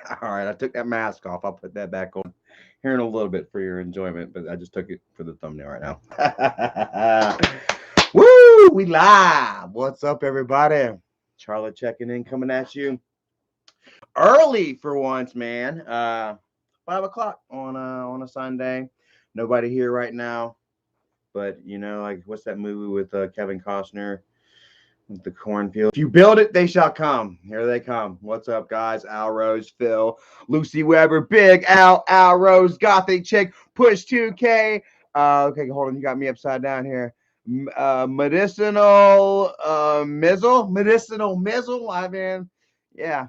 All right, I took that mask off. I'll put that back on here in a little bit for your enjoyment, but I just took it for the thumbnail right now. Woo! We live. What's up, everybody? Charlotte checking in, coming at you early for once, man. 5 o'clock on a Sunday. Nobody here right now, but like what's that movie with Kevin Costner? The cornfield. If you build it, they shall come. Here they come. What's up, guys? Al Rose, Phil, Lucy Weber, Big Al Rose, Gothic Chick, Push 2K. Okay, hold on. You got me upside down here. Medicinal Mizzle. I mean, yeah.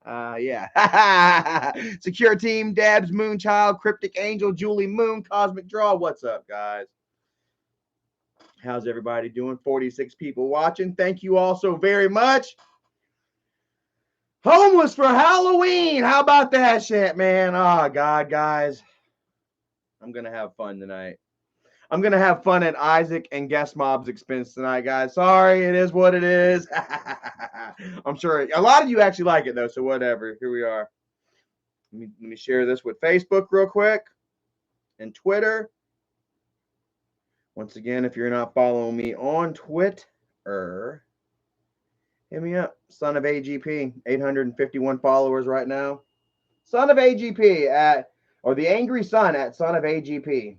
Yeah. Secure Team, Dabs, Moonchild, Cryptic Angel, Julie Moon, Cosmic Draw. What's up, guys? How's everybody doing? 46 people watching. Thank you all so very much. Homeless for Halloween. How about that shit, man? Oh, God, guys. I'm going to have fun tonight. I'm going to have fun at Isaac and Guest Mob's expense tonight, guys. Sorry, it is what it is. I'm sure a lot of you actually like it, though, so whatever. Here we are. Let me share this with Facebook real quick and Twitter. Once again, if you're not following me on Twitter, hit me up. Son of AGP, 851 followers right now. Son of AGP or the Angry Son at Son of AGP.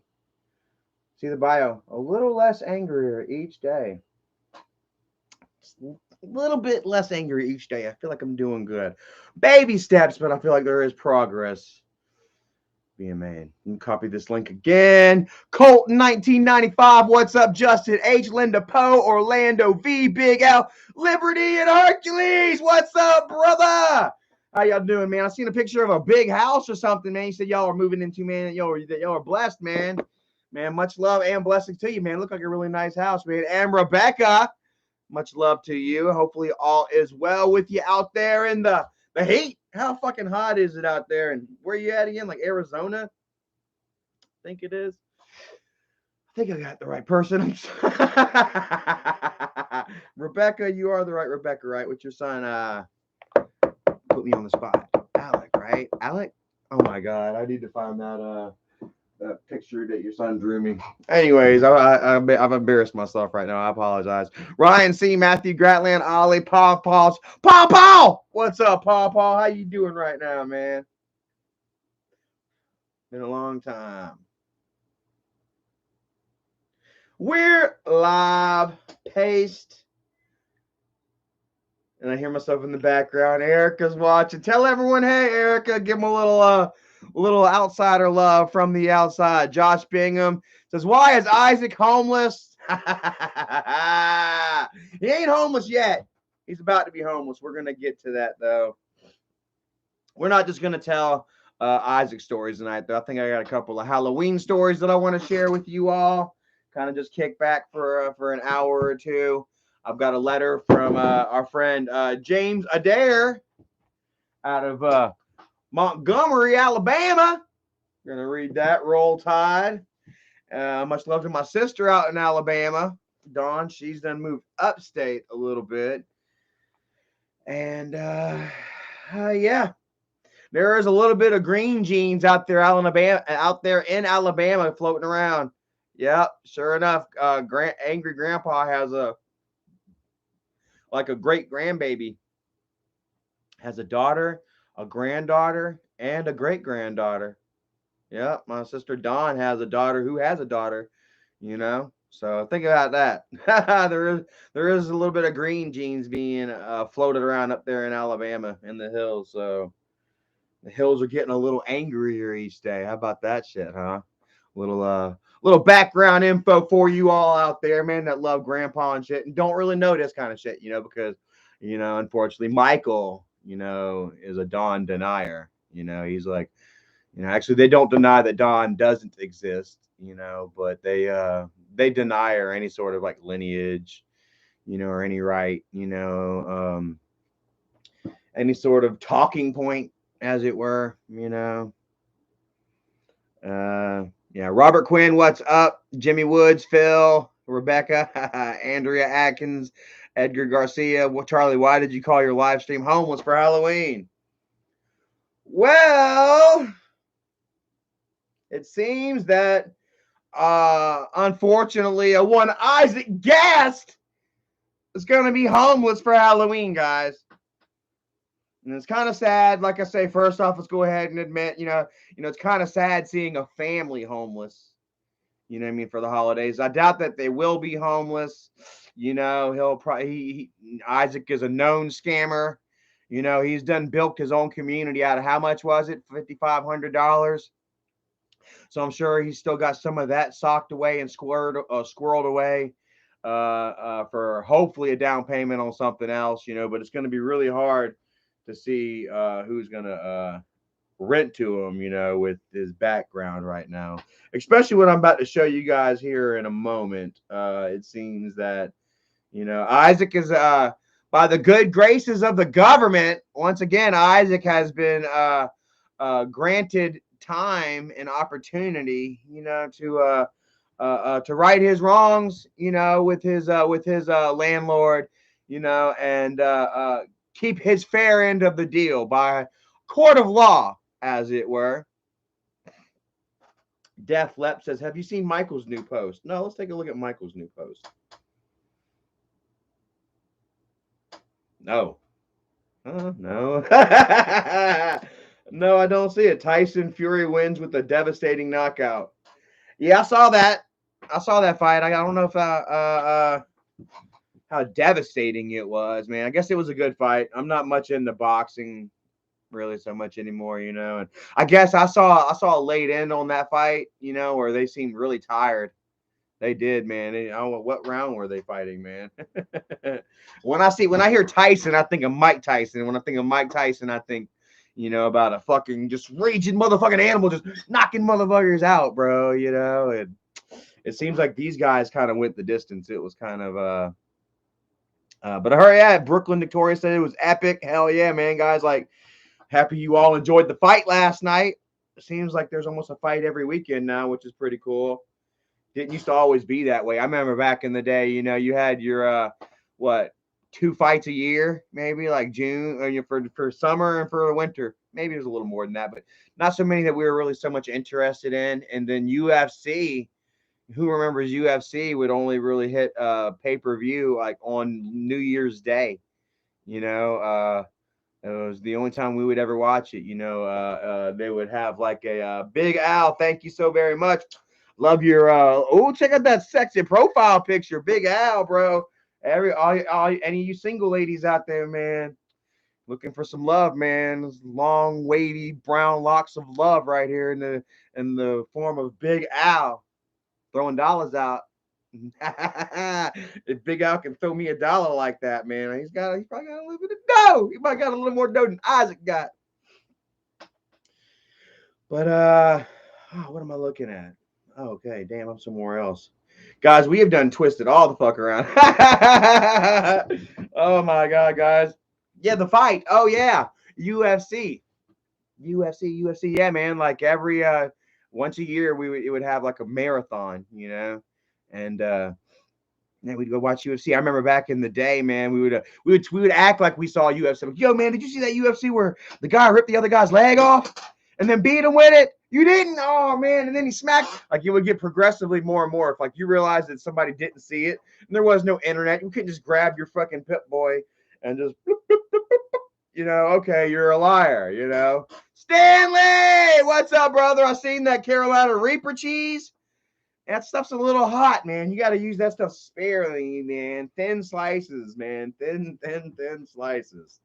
See the bio. A little less angrier each day. Just a little bit less angry each day. I feel like I'm doing good. Baby steps, but I feel like there is progress being made. You can copy this link again. Colton 1995. What's up, Justin H. Linda Poe, Orlando V, Big L, Liberty, and Hercules. What's up, brother? How y'all doing, man? I seen a picture of a big house or something, man. You said y'all are moving into, man. Y'all are blessed, man. Man, much love and blessings to you, man. Look like a really nice house, man. And Rebecca, much love to you. Hopefully all is well with you out there in the heat. How fucking hot is it out there? And where you at again? Like Arizona? I think it is. I think I got the right person. Rebecca, you are the right Rebecca, right? With your son, put me on the spot. Alec, right? Alec? Oh my God, I need to find that picture that your son drew me. Anyways, I've embarrassed myself right now. I apologize. Ryan C, Matthew Gratland, Ollie, Paw. What's up, Paw? How you doing right now, man? Been a long time. We're live, paste. And I hear myself in the background. Erica's watching. Tell everyone, hey, Erica, give them a little outsider love from the outside. Josh Bingham says, why is Isaac homeless? He ain't homeless yet. He's about to be homeless. We're going to get to that, though. We're not just going to tell Isaac stories tonight, though. I think I got a couple of Halloween stories that I want to share with you all. Kind of just kick back for an hour or two. I've got a letter from our friend James Adair out of Montgomery, Alabama. We're going to read that. Roll Tide. Much love to my sister out in Alabama, Dawn. She's done moved upstate a little bit. And, yeah. There is a little bit of green jeans out there in Alabama floating around. Yep, sure enough. Angry Grandpa has a great grandbaby. Has a daughter, a granddaughter, and a great granddaughter. Yep, my sister Dawn has a daughter who has a daughter. So think about that. there is a little bit of green jeans being floated around up there in Alabama in the hills. So the hills are getting a little angrier each day. How about that shit, huh? Little background info for you all out there, man, that love grandpa and shit and don't really know this kind of shit, because, unfortunately, Michael, is a Dawn denier. He's like, actually they don't deny that Dawn doesn't exist, but they deny her any sort of like lineage, or any right, any sort of talking point, as it were, Yeah, Robert Quinn, what's up? Jimmy Woods, Phil, Rebecca, Andrea Well, it seems that unfortunately a one Isaac Guest is going to be homeless for Halloween, guys. And it's kind of sad. Like I say, first off, let's go ahead and admit, it's kind of sad seeing a family homeless. You know what I mean, for the holidays. I doubt that they will be homeless. He'll probably Isaac is a known scammer. He's done bilked his own community out of how much was it? $5,500. So I'm sure he's still got some of that socked away and squirreled away for hopefully a down payment on something else. But it's going to be really hard to see who's going to rent to him, with his background right now, especially what I'm about to show you guys here in a moment. It seems that, Isaac is, by the good graces of the government, once again, Isaac has been granted time and opportunity, to right his wrongs, with his landlord, and keep his fair end of the deal by court of law, as it were. Def Lep says, have you seen Michael's new post? No, let's take a look at Michael's new post. No. No. No, I don't see it. Tyson Fury wins with a devastating knockout. Yeah, I saw that. I saw that fight. I don't know if how devastating it was, man. I guess it was a good fight. I'm not much into boxing really so much anymore, and I guess I saw a late end on that fight, where they seemed really tired. They did, man. What round were they fighting, man? When I hear Tyson, I think of Mike Tyson. When I think of Mike Tyson, I think, about a fucking just raging motherfucking animal just knocking motherfuckers out, bro. And it seems like these guys kind of went the distance. It was kind of but yeah, Brooklyn Victoria said it was epic. Hell yeah, man, guys. Like, happy you all enjoyed the fight last night. It seems like there's almost a fight every weekend now, which is pretty cool. Didn't used to always be that way. I remember back in the day, you had your 2 fights a year, maybe like June, for summer and for the winter. Maybe it was a little more than that, but not so many that we were really so much interested in. And then UFC, who remembers UFC would only really hit pay-per-view like on New Year's Day. It was the only time we would ever watch it. They would have like a Big Al. Thank you so very much. Love your check out that sexy profile picture, Big Al, bro. Any of you single ladies out there, man, looking for some love, man. Those long, wavy, brown locks of love right here in the form of Big Al, throwing dollars out. If Big Al can throw me $1 like that, man, he's probably got a little bit of dough. He might got a little more dough than Isaac got. But what am I looking at? Okay, damn, I'm somewhere else. Guys, we have done twisted all the fuck around. Oh my god, guys. Yeah, the fight. Oh yeah. UFC. Yeah, man. Like every once a year it would have like a marathon, and then we'd go watch UFC. I remember back in the day, man, we would act like we saw UFC. Like, yo, man, did you see that UFC where the guy ripped the other guy's leg off and then beat him with it? You didn't? Oh man! And then he smacked. Like, it would get progressively more and more if like you realized that somebody didn't see it and there was no internet. You couldn't just grab your fucking Pip Boy and just bloop, bloop, bloop, bloop, okay, you're a liar. Stanley, what's up, brother? I seen that Carolina Reaper cheese. That stuff's a little hot, man. You got to use that stuff sparingly, man. Thin slices, man. Thin slices.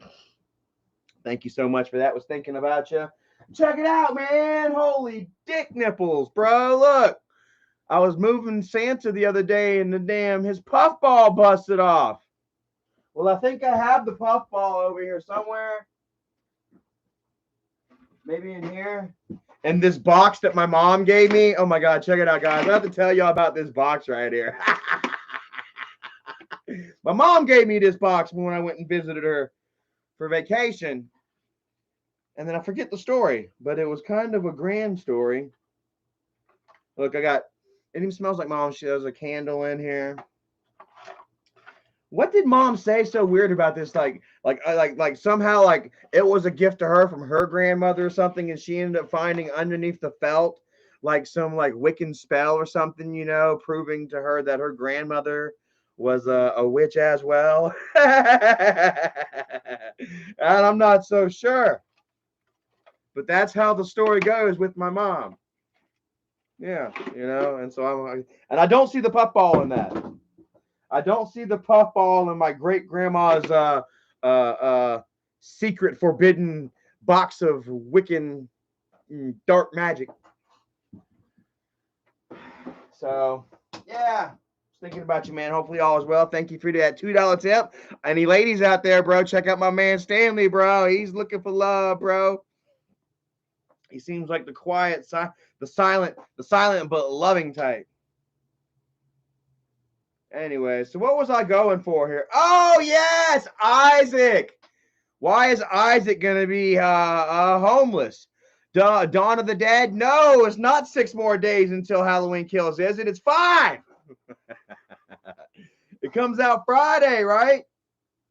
Thank you so much for that. Was thinking about you. Check it out, man. Holy dick nipples, bro. Look. I was moving Santa the other day and his puffball busted off. Well, I think I have the puffball over here somewhere. Maybe in here. And this box that my mom gave me. Oh my God, check it out, guys. I have to tell y'all about this box right here. My mom gave me this box when I went and visited her for vacation. And then I forget the story, but it was kind of a grand story. Look, it even smells like mom. She has a candle in here. What did mom say so weird about this? Like somehow like it was a gift to her from her grandmother or something, and she ended up finding underneath the felt like some like Wiccan spell or something, proving to her that her grandmother was a witch as well. And I'm not so sure, but that's how the story goes with my mom. Yeah, and so and I don't see the puffball in that. I don't see the puffball in my great grandma's secret forbidden box of Wiccan dark magic. So yeah, just thinking about you, man. Hopefully all is well. Thank you for that $2 tip. Any ladies out there, bro? Check out my man Stanley, bro. He's looking for love, bro. He seems like the quiet, the silent but loving type. Anyway, so what was I going for here? Oh yes, Isaac. Why is Isaac going to be homeless? Dawn of the Dead? No, it's not 6 more days until Halloween Kills, is it? It's 5. It comes out Friday, right?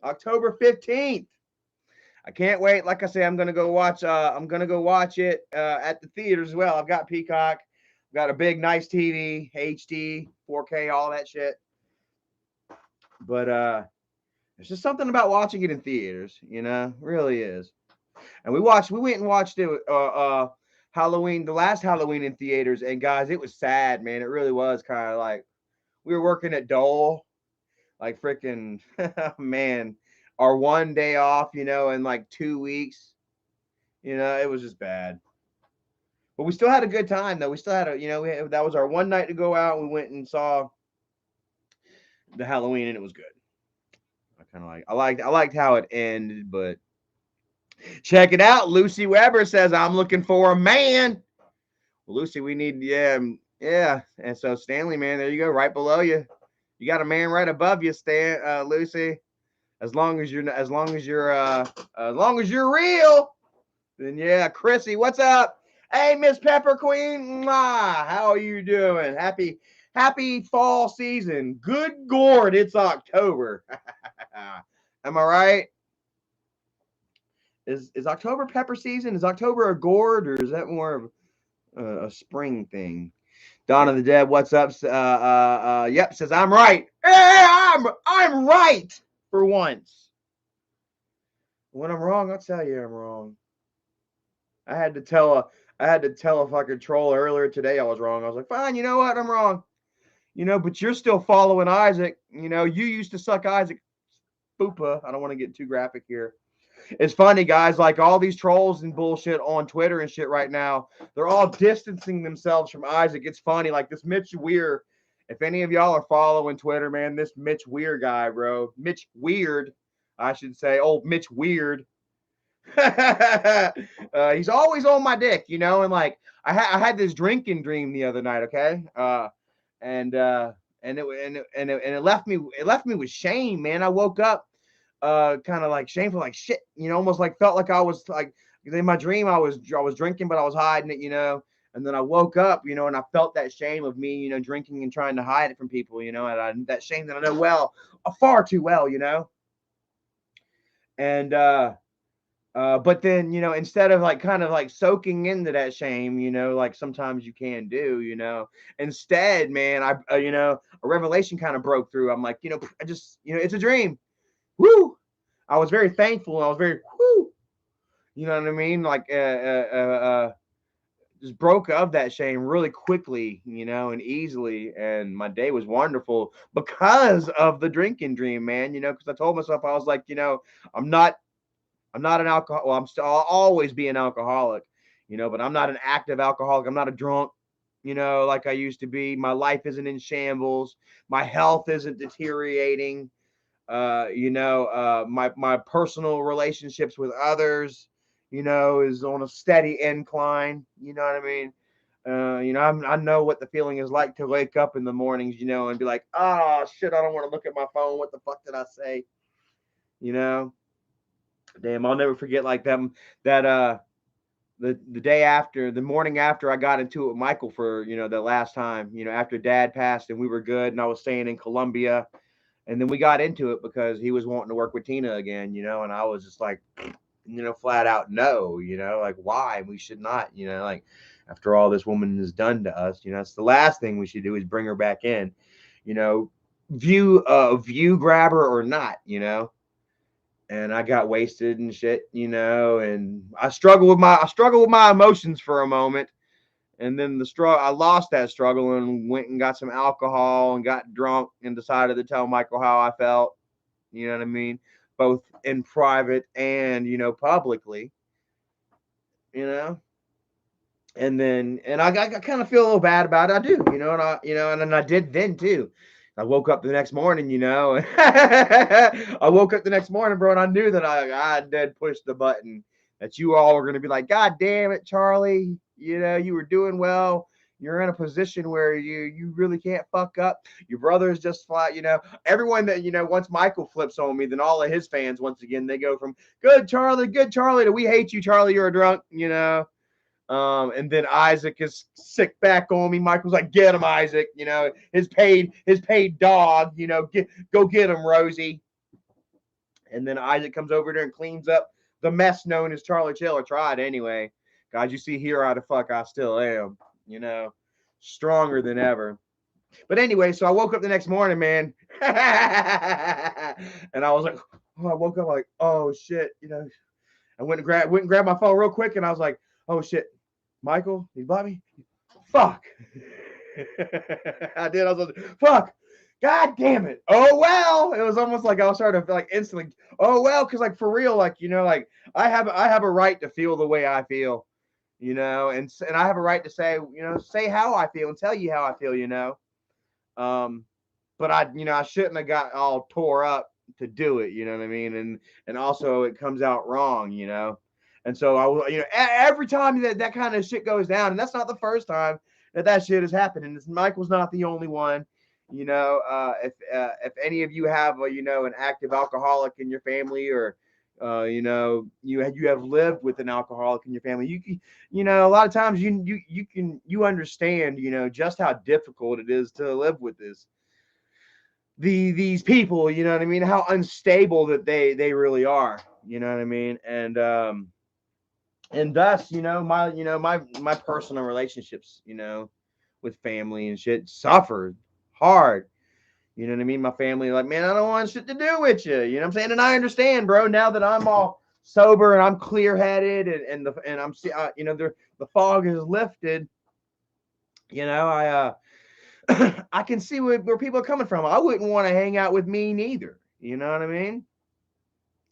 October 15th. I can't wait. Like I say, I'm gonna go watch. I'm gonna go watch it at the theaters as well. I've got Peacock. I've got a big, nice TV, HD, 4K, all that shit. But there's just something about watching it in theaters, really is. And we went and watched it Halloween, the last Halloween in theaters, and guys, it was sad, man. It really was kind of like we were working at Dole, like freaking man, our one day off, in like 2 weeks. It was just bad. But we still had a good time though. We still had that was our one night to go out. We went and saw the Halloween, and it was good. I liked how it ended, but check it out. Lucy Weber says, I'm looking for a man. Well, Lucy, we need, yeah. And so Stanley, man, there you go, right below you. You got a man right above you, Lucy. As long as you're real, then yeah. Chrissy, what's up? Hey, Miss Pepper Queen, mwah, how are you doing? Happy fall season. Good gourd, it's October. Am I right? Is October pepper season? Is October a gourd, or is that more of a spring thing? Dawn of the Dead, what's up? Yep, says I'm right. Hey, I'm right for once. When I'm wrong, I'll tell you I'm wrong. I had to tell a fucking troll earlier today I was wrong. I was like, fine, you know what? I'm wrong. But you're still following Isaac. You used to suck Isaac. Boopa. I don't want to get too graphic here. It's funny, guys, like all these trolls and bullshit on Twitter and shit right now, they're all distancing themselves from Isaac. It's funny, like this Mitch Weir. If any of y'all are following Twitter, man, this Mitch Weir guy, bro. Mitch Weird, I should say. Old Mitch Weird. He's always on my dick, and like I had this drinking dream the other night, okay? And it left me with shame, man. I woke up kind of like shameful, like shit, almost like felt like I was like in my dream I was drinking, but I was hiding it, and then I woke up, and I felt that shame of me, drinking and trying to hide it from people, and that shame that I know far too well, and but then, instead of like kind of like soaking into that shame, like sometimes you can do, instead, man, a revelation kind of broke through. I'm like, I just, it's a dream. Woo! I was very thankful. I was very whoo. You know what I mean? Like just broke of that shame really quickly, and easily. And my day was wonderful because of the drinking dream, man. Because I told myself I was like, I'm not an alcohol. Well, I'll always be an alcoholic, but I'm not an active alcoholic. I'm not a drunk, like I used to be. My life isn't in shambles. My health isn't deteriorating. My personal relationships with others, is on a steady incline. You know what I mean? I know what the feeling is like to wake up in the mornings, and be like, oh shit, I don't want to look at my phone. What the fuck did I say? Damn, I'll never forget like them that the morning after I got into it with Michael for, the last time, after dad passed and we were good and I was staying in Colombia. And then we got into it because he was wanting to work with Tina again, you know, and I was just like, you know, flat out no, you know, like why? We should not, you know, like after all this woman has done to us, you know, it's the last thing we should do is bring her back in, you know, view grabber or not, you know. And I got wasted and shit, you know, and I struggled with my emotions for a moment. And then I lost that struggle and went and got some alcohol and got drunk and decided to tell Michael how I felt. You know what I mean? Both in private and, you know, publicly, you know? And I kind of feel a little bad about it. I do, you know, and then I did then too. I woke up the next morning, you know, I woke up the next morning, bro, and I knew that I did push the button that you all were going to be like, God damn it, Charlie, you know, you were doing well. You're in a position where you really can't fuck up. Your brother is just flat, you know. Everyone that, you know, once Michael flips on me, then all of his fans, once again, they go from good Charlie, to we hate you, Charlie, you're a drunk, you know. And then Isaac is sick back on me. Michael's like, get him, Isaac. You know, his paid dog. You know, go get him, Rosie. And then Isaac comes over there and cleans up the mess known as Charlie Chill, or tried anyway. God, you see here how the fuck I still am. You know, stronger than ever. But anyway, so I woke up the next morning, man, and I was like, oh, I woke up like, oh shit, you know. I went and grabbed my phone real quick, and I was like, oh shit, Michael, you bought me? Fuck. I did. I was like, fuck. God damn it. Oh well. It was almost like I was starting to feel like instantly. Oh well, because like for real, like you know, like I have a right to feel the way I feel, you know, and I have a right to say, you know, say how I feel and tell you how I feel, you know. But I shouldn't have got all tore up to do it, you know what I mean, and also it comes out wrong, you know. And so I will, you know, every time that kind of shit goes down, and that's not the first time that shit has happened, and Michael's not the only one. You know, if any of you have you know, an active alcoholic in your family, or you know, you have lived with an alcoholic in your family, you know, a lot of times you understand, you know, just how difficult it is to live with these people, you know what I mean, how unstable that they really are, you know what I mean, and thus, you know, my personal relationships, you know, with family and shit suffered hard. You know what I mean? My family, like, man, I don't want shit to do with you. You know what I'm saying? And I understand, bro. Now that I'm all sober and I'm clear headed, and I'm you know, the fog is lifted. You know, I can see where people are coming from. I wouldn't want to hang out with me neither. You know what I mean?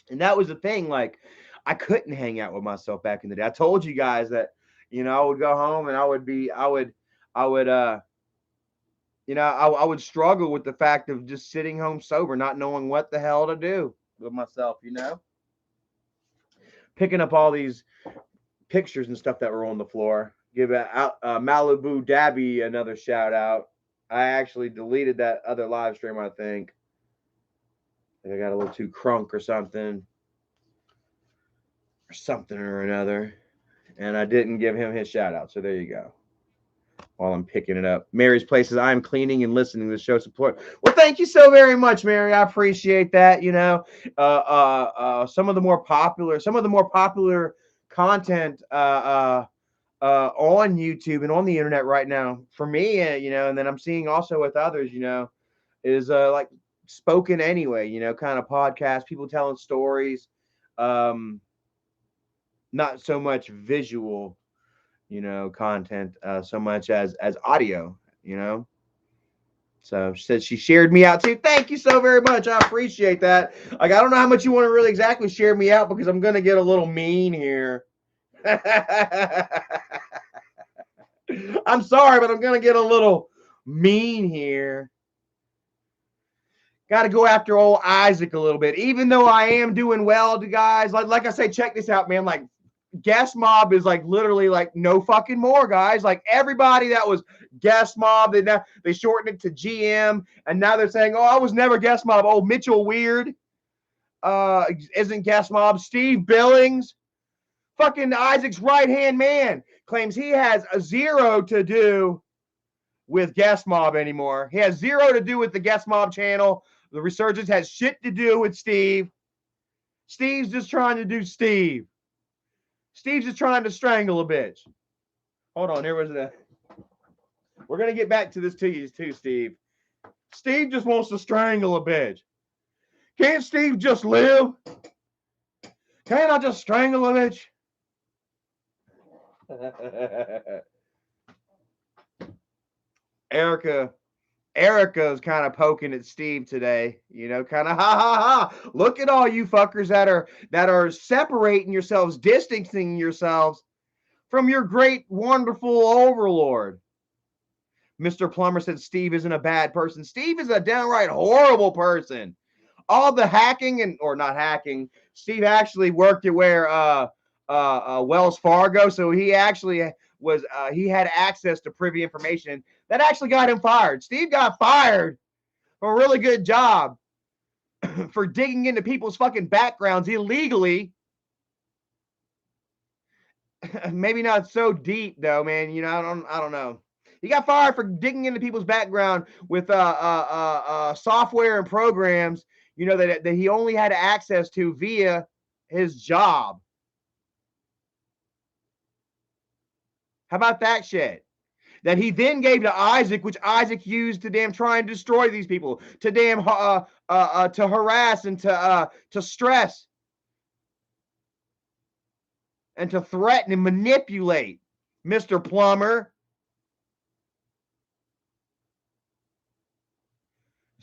And that was the thing. Like, I couldn't hang out with myself back in the day. I told you guys that, you know, I would go home and I would, you know, I would struggle with the fact of just sitting home sober, not knowing what the hell to do with myself, you know, picking up all these pictures and stuff that were on the floor. Give Malibu Dabby another shout out. I actually deleted that other live stream, I think. I got a little too crunk or something or another. And I didn't give him his shout out. So there you go. While I'm picking it up. Mary's Places, I'm cleaning and listening to the show support. Well, thank you so very much, Mary. I appreciate that. You know, some of the more popular content on YouTube and on the internet right now for me, you know, and then I'm seeing also with others, you know, is like spoken anyway, you know, kind of podcast, people telling stories, not so much visual, you know, content, so much as audio, you know. So she said she shared me out too. Thank you so very much. I appreciate that. Like, I don't know how much you want to really exactly share me out, because I'm gonna get a little mean here. I'm sorry, but I'm gonna get a little mean here. Got to go after old Isaac a little bit, even though I am doing well, guys. Like I say, check this out, man. Like, guest mob is like literally like no fucking more, guys. Like, everybody that was guest mob, they shortened it to GM, and now they're saying, oh, I was never guest mob. Oh, Mitchell Weird isn't guest mob. Steve Billings, fucking Isaac's right hand man, claims he has a zero to do with guest mob anymore. He has zero to do with the guest mob channel. The resurgence has shit to do with Steve. Steve's just trying to do Steve. Steve's just trying to strangle a bitch. Hold on, here was the. We're gonna get back to this to you too, Steve. Steve just wants to strangle a bitch. Can't Steve just live? Can't I just strangle a bitch? Erica's kind of poking at Steve today, you know, kind of ha ha ha. Look at all you fuckers that are separating yourselves, distancing yourselves from your great, wonderful overlord. Mr. Plumber said Steve isn't a bad person. Steve is a downright horrible person. All the hacking or not hacking, Steve actually worked at where Wells Fargo, so he actually was he had access to privy information that actually got him fired. Steve got fired for a really good job for digging into people's fucking backgrounds illegally. Maybe not so deep though, man. You know, I don't know. He got fired for digging into people's background with software and programs, you know, that he only had access to via his job. How about that shit? That he then gave to Isaac, which Isaac used to damn try and destroy these people, to damn to harass and to stress and to threaten and manipulate Mr. Plumber.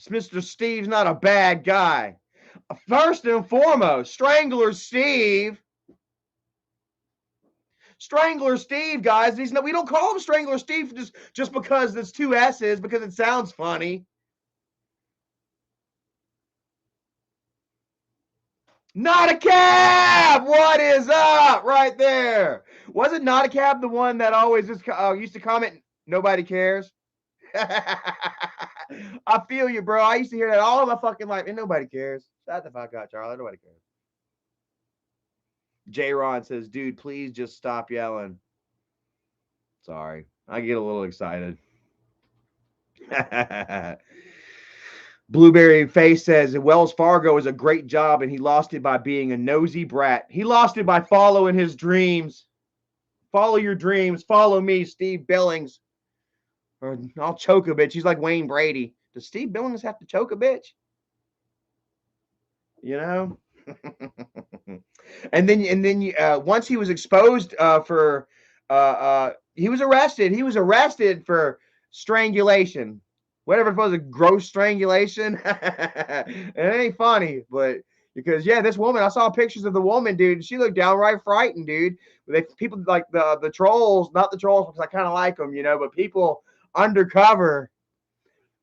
Mr. Steve's not a bad guy. First and foremost, Strangler Steve. Strangler Steve, guys. We don't call him Strangler Steve just because there's two S's, because it sounds funny. Not a cab. What is up right there? Wasn't Not a Cab the one that always just used to comment, nobody cares? I feel you, bro. I used to hear that all of my fucking life, and nobody cares. Shut the fuck up, Charlie. Nobody cares. J-Ron says, dude, please just stop yelling. Sorry. I get a little excited. Blueberry Face says, Wells Fargo is a great job, and he lost it by being a nosy brat. He lost it by following his dreams. Follow your dreams. Follow me, Steve Billings. Or I'll choke a bitch. He's like Wayne Brady. Does Steve Billings have to choke a bitch? You know? and then once he was exposed for he was arrested. He was arrested for strangulation. Whatever it was, a gross strangulation. It ain't funny, but because this woman, I saw pictures of the woman, dude. She looked downright frightened, dude. People like the trolls, not the trolls, because I kind of like them, you know, but people undercover,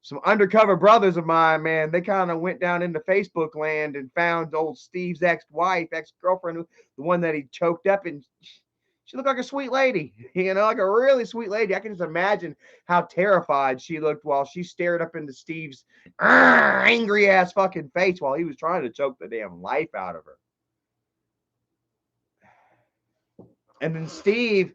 some undercover brothers of mine, man, they kind of went down into Facebook land and found old Steve's ex-wife, ex-girlfriend, the one that he choked up, and she looked like a sweet lady, you know, like a really sweet lady. I can just imagine how terrified she looked while she stared up into Steve's angry ass fucking face while he was trying to choke the damn life out of her. And then Steve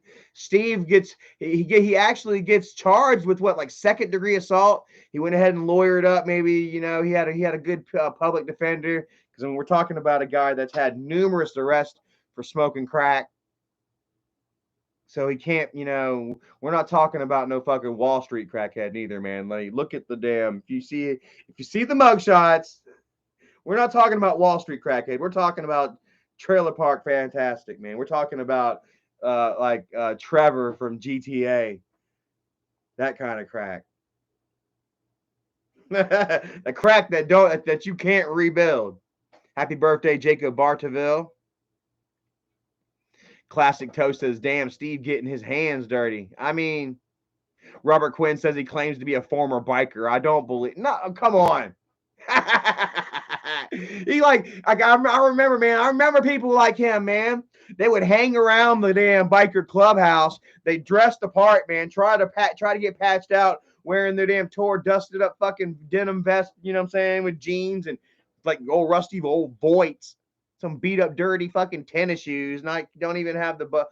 gets he actually gets charged with what, like second-degree assault. He went ahead and lawyered up. Maybe, you know, he had a good public defender, because when we're talking about a guy that's had numerous arrests for smoking crack, so he can't, you know, we're not talking about no fucking Wall Street crackhead neither, man. Like, look at the damn, if you see the mugshots, we're not talking about Wall Street crackhead. We're talking about Trailer Park Fantastic, man. We're talking about Trevor from GTA. That kind of crack. A crack that you can't rebuild. Happy birthday, Jacob Bartaville. Classic Toast says, damn, Steve getting his hands dirty. I mean, Robert Quinn says he claims to be a former biker. I don't believe. No, come on. He I remember, man. I remember people like him, man. They would hang around the damn biker clubhouse. They dressed the part, man. Try to get patched out, wearing their damn dusted up fucking denim vest. You know what I'm saying, with jeans and like old rusty old Voits, some beat up dirty fucking tennis shoes. Don't even have the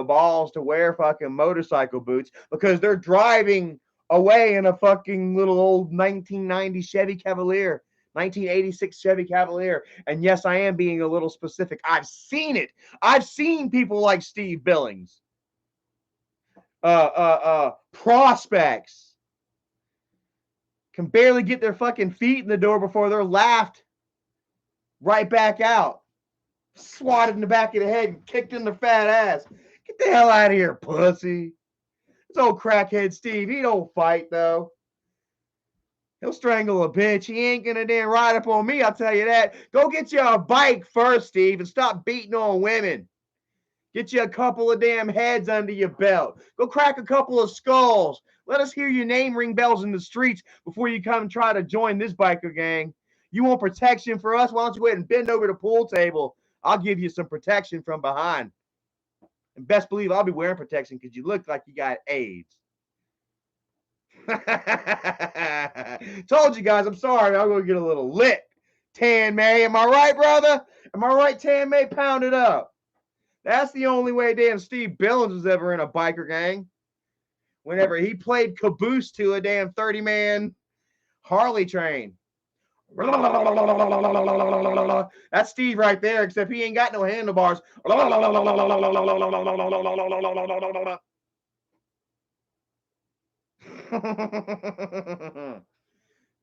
balls to wear fucking motorcycle boots because they're driving away in a fucking little old 1990 Chevy Cavalier. 1986 Chevy Cavalier. And yes, I am being a little specific. I've seen it. I've seen people like Steve Billings. Prospects can barely get their fucking feet in the door before they're laughed right back out. Swatted in the back of the head and kicked in the fat ass. Get the hell out of here, pussy. This old crackhead Steve, he don't fight, though. He'll strangle a bitch. He ain't gonna damn ride up on me, I'll tell you that. Go get you a bike first, Steve, and stop beating on women. Get you a couple of damn heads under your belt. Go crack a couple of skulls. Let us hear your name ring bells in the streets before you come and try to join this biker gang. You want protection for us? Why don't you go ahead and bend over the pool table? I'll give you some protection from behind. And best believe I'll be wearing protection because you look like you got AIDS. Told you guys, I'm sorry. I'm going to get a little lit. Tan May, am I right, brother? Am I right, Tan May? Pound it up. That's the only way damn Steve Billings was ever in a biker gang. Whenever he played caboose to a damn 30-man Harley train. That's Steve right there, except he ain't got no handlebars.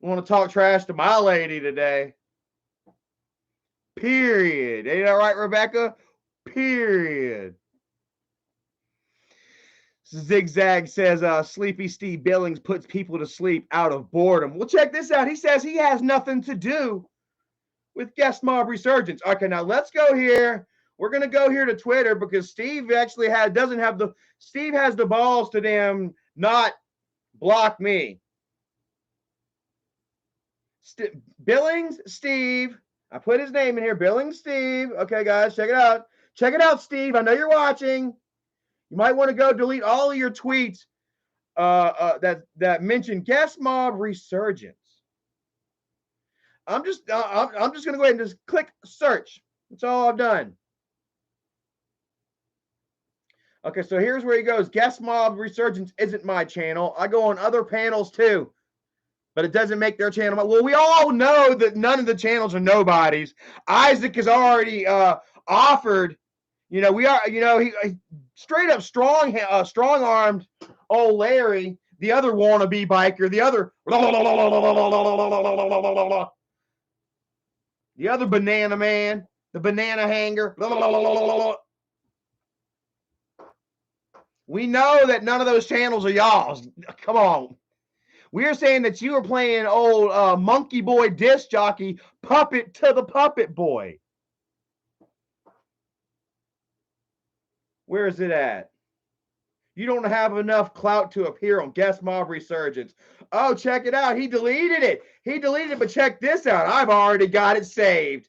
Want to talk trash to my lady today. Period. Ain't that right, Rebecca? Period. Zigzag says, Sleepy Steve Billings puts people to sleep out of boredom. Well, check this out. He says he has nothing to do with guest mob resurgence. Okay, now let's go here. We're going to go here to Twitter because Steve actually Steve has the balls to damn not block me. Billings Steve. I put his name in here. Billings Steve. Okay, guys, check it out. Check it out, Steve. I know you're watching. You might want to go delete all of your tweets that mention guest mob resurgence. I'm just going to go ahead and just click search. That's all I've done. Okay, so here's where he goes. Guest mob resurgence isn't my channel. I go on other panels too, but it doesn't make their channel. Well, we all know that none of the channels are nobodies. Isaac has already offered. You know, we are. You know, he straight up strong-armed old Larry, the other wannabe biker, the other banana man, the banana hanger. We know that none of those channels are y'all's. Come on. We're saying that you are playing old monkey boy disc jockey puppet to the puppet boy. Where is it at? You don't have enough clout to appear on Guest Mob Resurgence. Oh, check it out. He deleted it. He deleted it, but check this out. I've already got it saved.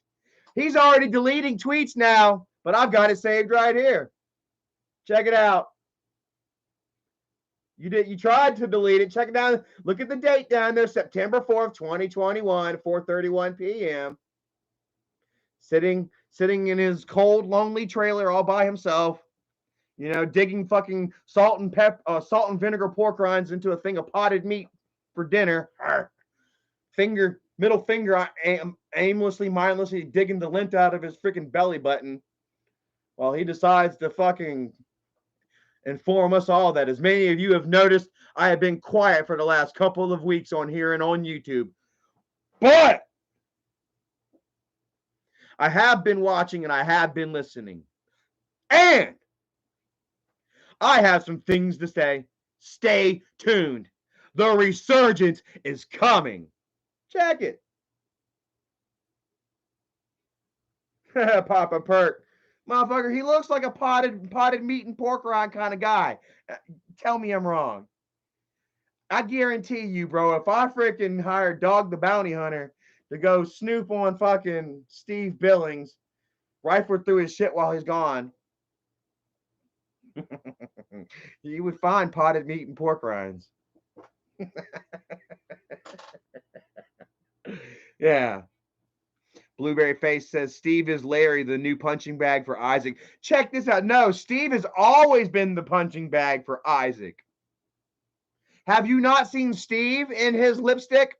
He's already deleting tweets now, but I've got it saved right here. Check it out. You tried to delete it. Check it down. Look at the date down there, September 4th, 2021, 4:31 p.m. Sitting in his cold, lonely trailer all by himself. You know, digging fucking salt and vinegar pork rinds into a thing of potted meat for dinner. Middle finger, aimlessly, mindlessly digging the lint out of his freaking belly button, while he decides to fucking inform us all that, as many of you have noticed, I have been quiet for the last couple of weeks on here and on YouTube, but I have been watching and I have been listening, and I have some things to say. Stay tuned. The resurgence is coming. Check it. Papa Perk. Motherfucker, he looks like a potted meat and pork rind kind of guy. Tell me I'm wrong. I guarantee you, bro, if I freaking hired Dog the Bounty Hunter to go snoop on fucking Steve Billings, rifle through his shit while he's gone, you would find potted meat and pork rinds. Yeah. Blueberry Face says Steve is Larry, the new punching bag for Isaac. Check this out. No, Steve has always been the punching bag for Isaac. Have you not seen Steve in his lipstick?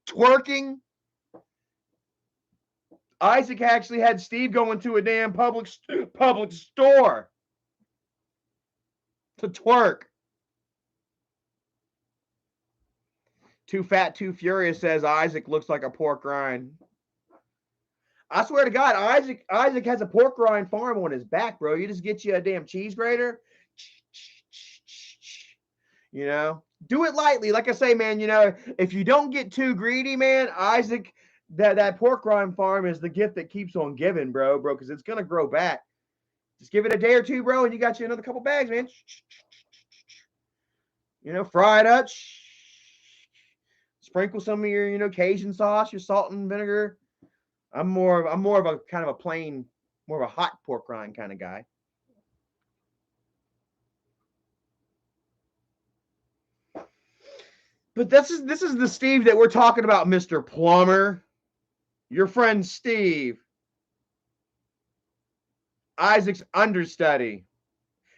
twerking. Isaac actually had Steve going to a damn public store to twerk. Too Fat, Too Furious says Isaac looks like a pork rind. I swear to God, Isaac has a pork rind farm on his back, bro. You just get you a damn cheese grater. You know, do it lightly. Like I say, man, you know, if you don't get too greedy, man, Isaac, that pork rind farm is the gift that keeps on giving, bro, because it's gonna grow back. Just give it a day or two, bro, and you got you another couple bags, man. You know, fry it up. Sprinkle some of your, you know, Cajun sauce, your salt and vinegar. I'm more of a kind of a plain, more of a hot pork rind kind of guy. But this is the Steve that we're talking about, Mr. Plumber. Your friend Steve. Isaac's understudy.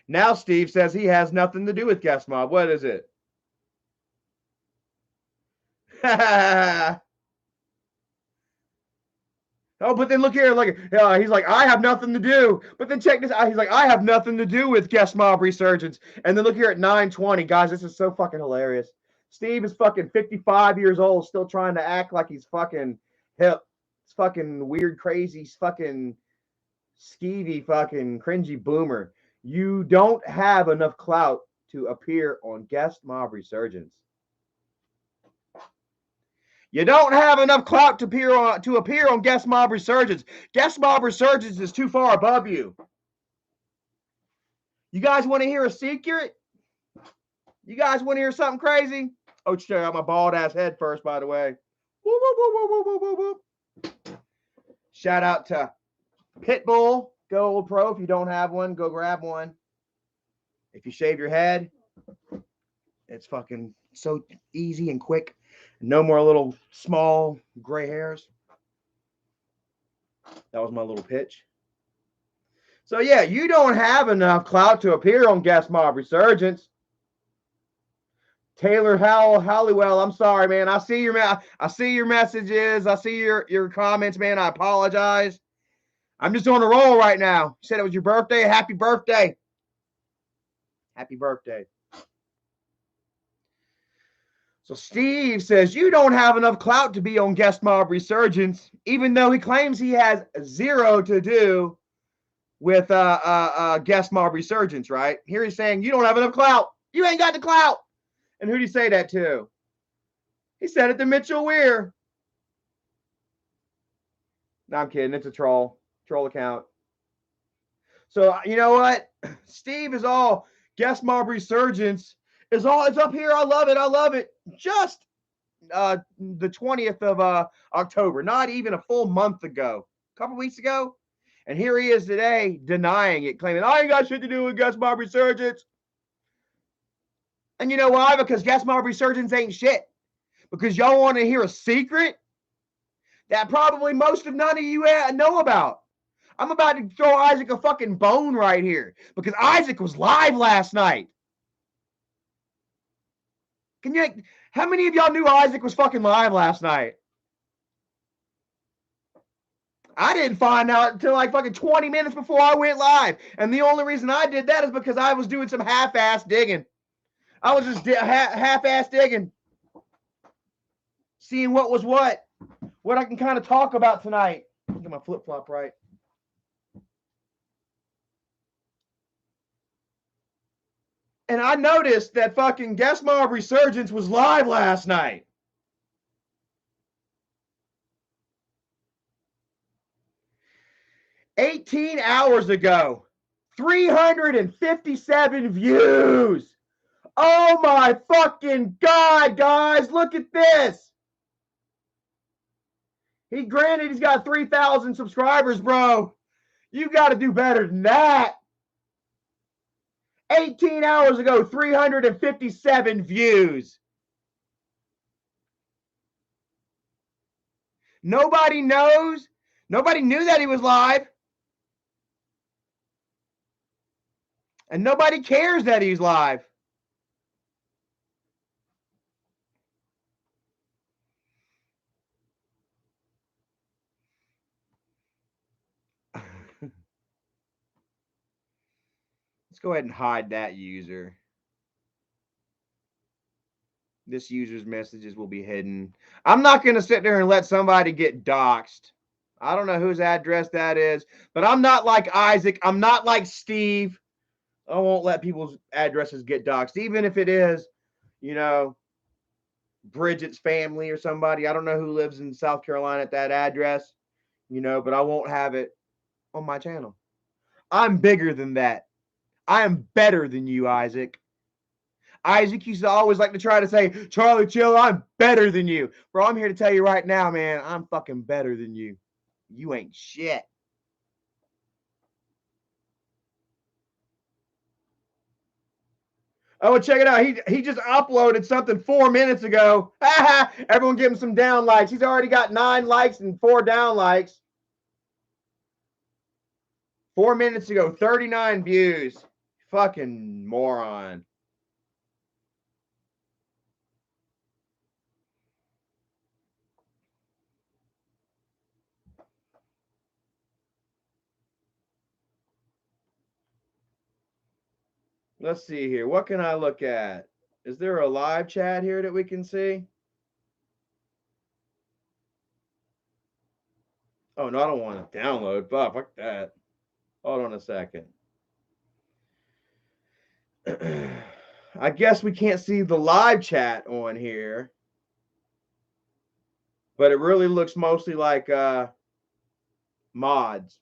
Now Steve says he has nothing to do with Guest Mob. What is it? Oh, but then look here, like he's like, I have nothing to do. But then check this out. He's like, I have nothing to do with Guest Mob Resurgence. And then look here at 9:20, guys. This is so fucking hilarious. Steve is fucking 55 years old, still trying to act like he's fucking hip. It's fucking weird, crazy, fucking skeevy, fucking cringy boomer. You don't have enough clout to appear on Guest Mob Resurgence. You don't have enough clout to appear on Guest Mob Resurgence. Guest Mob Resurgence is too far above you. You guys want to hear a secret? You guys want to hear something crazy? Oh, check out my bald ass head first, by the way. Woo, woo, woo, woo, woo, woo, woo. Shout out to Pitbull. Go Old Pro. If you don't have one, go grab one. If you shave your head, it's fucking so easy and quick. No more little small gray hairs. That was my little pitch. So yeah, you don't have enough clout to appear on Guest Mob Resurgence. Taylor Halliwell, I'm sorry, man. I see your messages. I see your comments, man. I apologize. I'm just on a roll right now. You said it was your birthday. Happy birthday. Happy birthday. So Steve says, you don't have enough clout to be on Guest Mob Resurgence, even though he claims he has zero to do with Guest Mob Resurgence, right? Here he's saying, you don't have enough clout. You ain't got the clout. And who did he say that to? He said it to Mitchell Weir. No, I'm kidding. It's a troll account. So you know what? Steve is all Guest Mob Resurgence is all. It's up here. I love it. I love it. Just the 20th of October, not even a full month ago, a couple weeks ago. And here he is today denying it, claiming, I ain't got shit to do with Guest Mob Resurgence. And you know why? Because Guest Mob Resurgence ain't shit. Because y'all want to hear a secret that probably most of none of you know about. I'm about to throw Isaac a fucking bone right here. Because Isaac was live last night. How many of y'all knew Isaac was fucking live last night? I didn't find out until like fucking 20 minutes before I went live. And the only reason I did that is because I was doing some half-ass digging. I was just half-ass digging. Seeing what was what I can kind of talk about tonight. Get my flip-flop right. And I noticed that fucking Guest Mob Resurgence was live last night. "18 hours ago, 357 views. Oh my fucking God, guys, look at this. Granted, he's got 3,000 subscribers, bro. You got to do better than that. 18 hours ago, 357 views. Nobody knows. Nobody knew that he was live. And nobody cares that he's live. Let's go ahead and hide that user. This user's messages will be hidden. I'm not going to sit there and let somebody get doxxed. I don't know whose address that is, but I'm not like Isaac. I'm not like Steve. I won't let people's addresses get doxxed, even if it is, you know, Bridget's family or somebody. I don't know who lives in South Carolina at that address, you know, but I won't have it on my channel. I'm bigger than that. I am better than you, Isaac. Isaac used to always like to try to say, Charlie, chill, I'm better than you. Bro, I'm here to tell you right now, man, I'm fucking better than you. You ain't shit. Oh, check it out. He just uploaded something 4 minutes ago. Everyone give him some down likes. He's already got 9 likes and 4 down likes. 4 minutes ago, 39 views. Fucking moron. Let's see here. What can I look at? Is there a live chat here that we can see? Oh, no, I don't want to download. Fuck that. Hold on a second. I guess we can't see the live chat on here, but it really looks mostly like mods.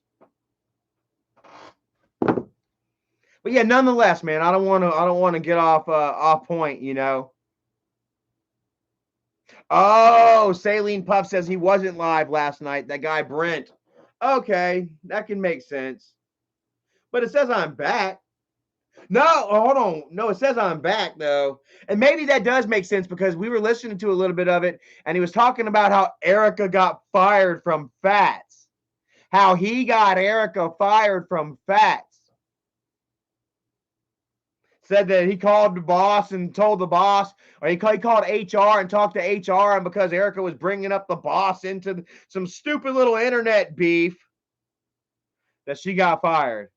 But yeah, nonetheless, man, I don't want to get off point, you know. Oh, Saline Puff says he wasn't live last night. That guy Brent. Okay, that can make sense. But it says I'm back. No, hold on. No, it says I'm back though. And maybe that does make sense because we were listening to a little bit of it and he was talking about how Erica got fired from Fats. How he got Erica fired from Fats. Said that he called the boss and told the boss, or he called HR and talked to HR, and because Erica was bringing up the boss into some stupid little internet beef, that she got fired.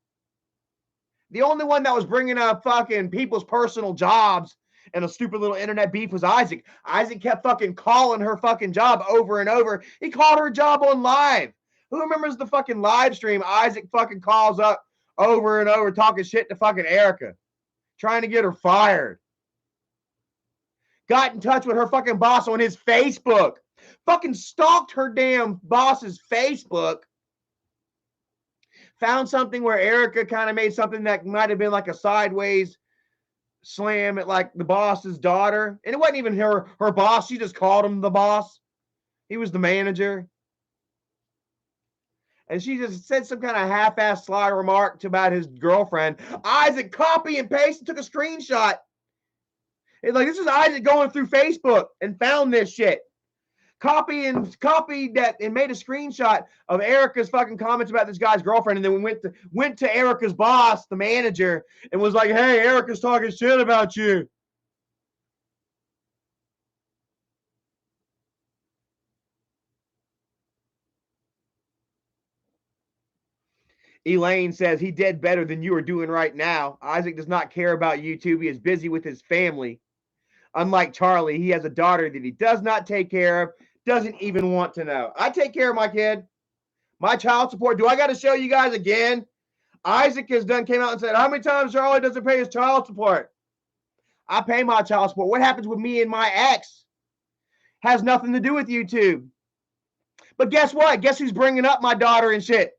The only one that was bringing up fucking people's personal jobs and a stupid little internet beef was Isaac. Isaac kept fucking calling her fucking job over and over. He called her job on live. Who remembers the fucking live stream? Isaac fucking calls up over and over talking shit to fucking Erica, trying to get her fired. Got in touch with her fucking boss on his Facebook. Fucking stalked her damn boss's Facebook. Found something where Erica kind of made something that might have been like a sideways slam at like the boss's daughter. And it wasn't even her boss. She just called him the boss. He was the manager. And she just said some kind of half-assed sly remark about his girlfriend. Isaac copy and paste and took a screenshot. It's like, this is Isaac going through Facebook and found this shit. Copied that and made a screenshot of Erica's fucking comments about this guy's girlfriend, and then we went to Erica's boss, the manager, and was like, "Hey, Erica's talking shit about you." Elaine says he did better than you are doing right now. Isaac does not care about YouTube. He is busy with his family. Unlike Charlie, he has a daughter that he does not take care of, doesn't even want to know. I take care of my kid. My child support. Do I got to show you guys again? Isaac came out and said, how many times Charlie doesn't pay his child support? I pay my child support. What happens with me and my ex has nothing to do with YouTube. But guess what? Guess who's bringing up my daughter and shit?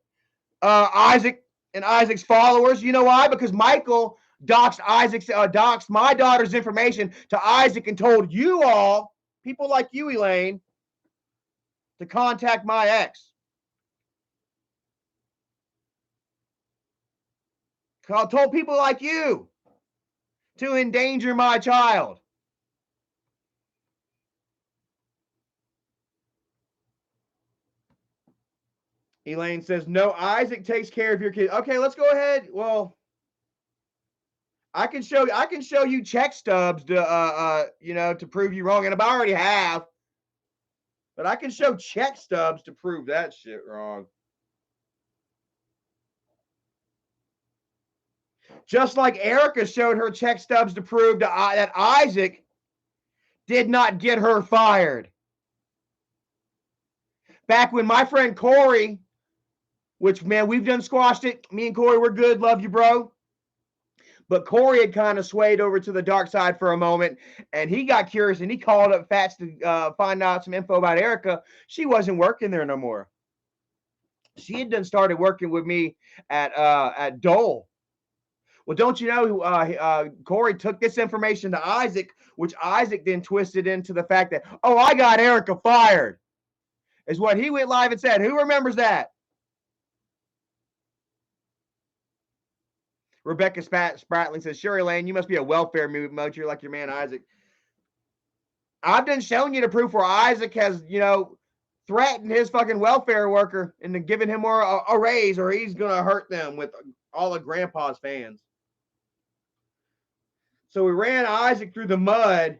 Isaac and Isaac's followers. You know why? Because Michael doxed my daughter's information to Isaac and told you all, people like you, Elaine, to contact my ex. Told people like you to endanger my child. Elaine says, no, Isaac takes care of your kid. Okay, let's go ahead. Well, I can show you check stubs to to prove you wrong, and I already have. But I can show check stubs to prove that shit wrong. Just like Erica showed her check stubs to prove that Isaac did not get her fired. Back when my friend Corey, which, man, we've done squashed it. Me and Corey, we're good. Love you, bro. But Corey had kind of swayed over to the dark side for a moment, and he got curious, and he called up Fats to find out some info about Erica. She wasn't working there no more. She had done started working with me at Dole. Well, don't you know, Corey took this information to Isaac, which Isaac then twisted into the fact that, oh, I got Erica fired, is what he went live and said. Who remembers that? Rebecca Spratling says, Sherry Lane, you must be a welfare moocher like your man Isaac. I've been showing you the proof where Isaac has, threatened his fucking welfare worker into giving him more a raise, or he's going to hurt them with all of Grandpa's fans. So we ran Isaac through the mud.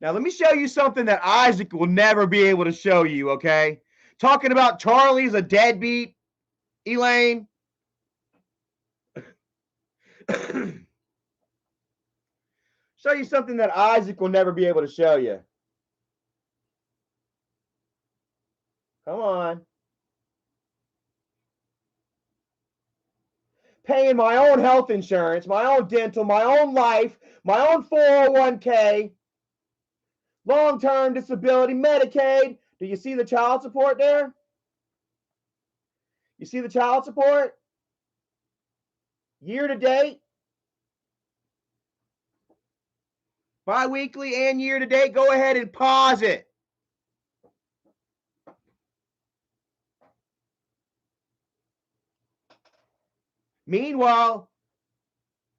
Now, let me show you something that Isaac will never be able to show you, okay? Talking about Charlie's a deadbeat, Elaine. Show you something that Isaac will never be able to show you. Come on. Paying my own health insurance, my own dental, my own life, my own 401k, long-term disability, Medicaid. Do you see the child support there? You see the child support? Year to date? Bi-weekly and year to date? Go ahead and pause it. Meanwhile,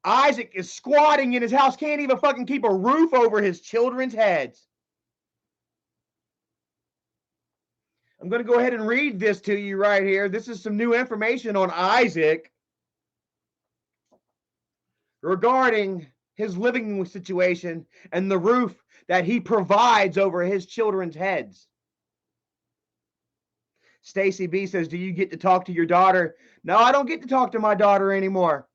Isaac is squatting in his house, can't even fucking keep a roof over his children's heads. I'm going to go ahead and read this to you right here. This is some new information on Isaac regarding his living situation and the roof that he provides over his children's heads. Stacy B says, do you get to talk to your daughter? No, I don't get to talk to my daughter anymore.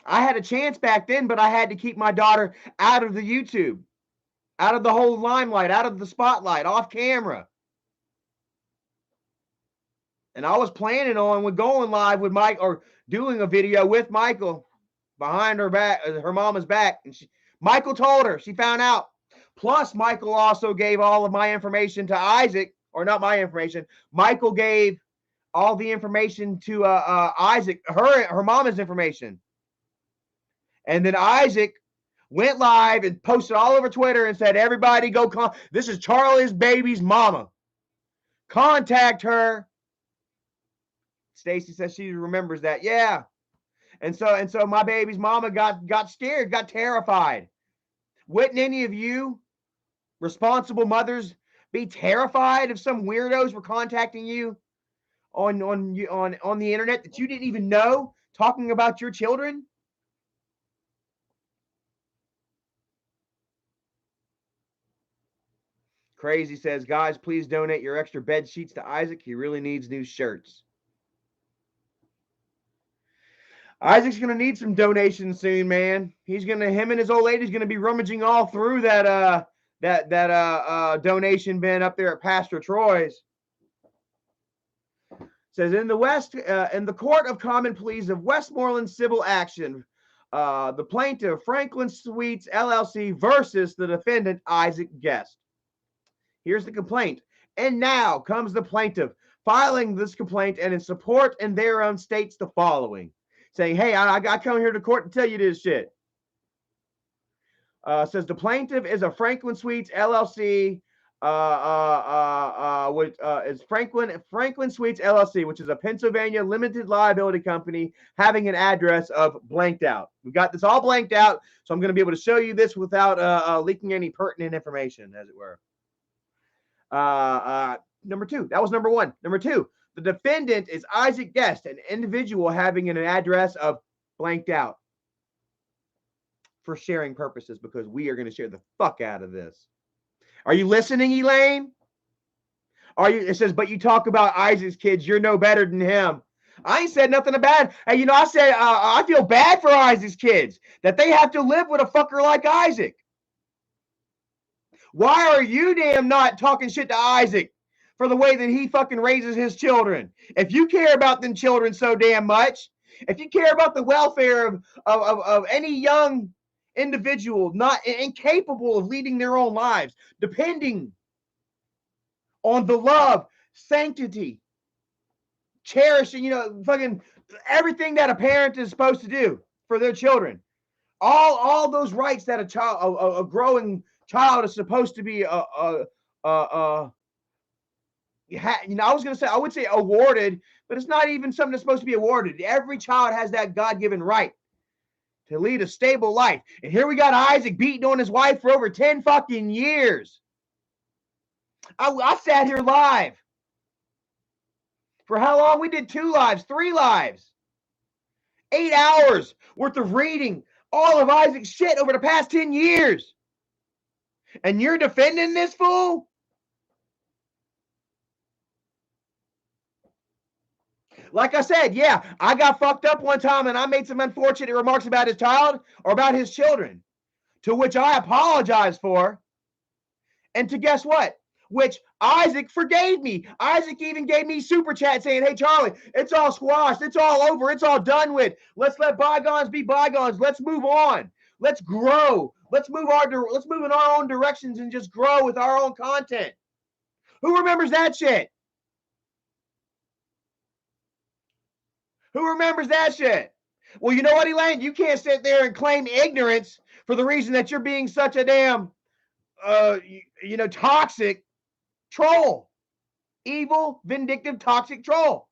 I had a chance back then, but I had to keep my daughter out of the YouTube, out of the whole limelight, out of the spotlight, off camera. And I was planning on going live with Mike, or doing a video with Michael behind her back, her mama's back. And Michael told her, she found out. Plus, Michael also gave all of my information to Isaac, or not my information. Michael gave all the information to Isaac, her mama's information. And then Isaac went live and posted all over Twitter and said, everybody go, this is Charlie's baby's mama. Contact her. Stacy says she remembers that. Yeah. And so my baby's mama got scared, got terrified. Wouldn't any of you responsible mothers be terrified if some weirdos were contacting you on the internet that you didn't even know, talking about your children? Crazy says, guys, please donate your extra bed sheets to Isaac. He really needs new shirts. Isaac's going to need some donations soon, man. Him and his old lady's going to be rummaging all through that donation bin up there at Pastor Troy's. Says, in the Court of Common Pleas of Westmoreland civil action, the plaintiff, Franklin Suites, LLC, versus the defendant, Isaac Guest. Here's the complaint. And now comes the plaintiff filing this complaint, and in support and thereon states the following. Saying, hey, I come here to court to tell you this shit. Says the plaintiff is a Franklin Suites, LLC, which is Franklin Suites, LLC, which is a Pennsylvania limited liability company having an address of blanked out. We've got this all blanked out, so I'm going to be able to show you this without leaking any pertinent information, as it were. Number two, that was number one. Number two, the defendant is Isaac Guest, an individual having an address of blanked out, for sharing purposes, because we are going to share the fuck out of this. Are you listening, Elaine? It says, but you talk about Isaac's kids. You're no better than him. I ain't said nothing about it. Hey, you know, I said I feel bad for Isaac's kids that they have to live with a fucker like Isaac. Why are you damn not talking shit to Isaac for the way that he fucking raises his children? If you care about them children so damn much, if you care about the welfare of any young individual not incapable of leading their own lives, depending on the love, sanctity, cherishing, you know, fucking everything that a parent is supposed to do for their children. All those rights that a growing child is supposed to be you know, I would say awarded, but it's not even something that's supposed to be awarded. Every child has that God-given right to lead a stable life. And here we got Isaac beating on his wife for over 10 fucking years. I sat here live. For how long? We did 2 lives, 3 lives. 8 hours worth of reading all of Isaac's shit over the past 10 years. And you're defending this fool? Like I said, yeah, I got fucked up one time and I made some unfortunate remarks about his child or about his children, to which I apologize for. And to guess what? Which Isaac forgave me. Isaac even gave me super chat saying, hey, Charlie, it's all squashed. It's all over. It's all done with. Let's let bygones be bygones. Let's move on. Let's grow. Let's move in our own directions and just grow with our own content. Who remembers that shit? Who remembers that shit? Well, you know what, Elaine? You can't sit there and claim ignorance for the reason that you're being such a damn, toxic troll. Evil, vindictive, toxic troll.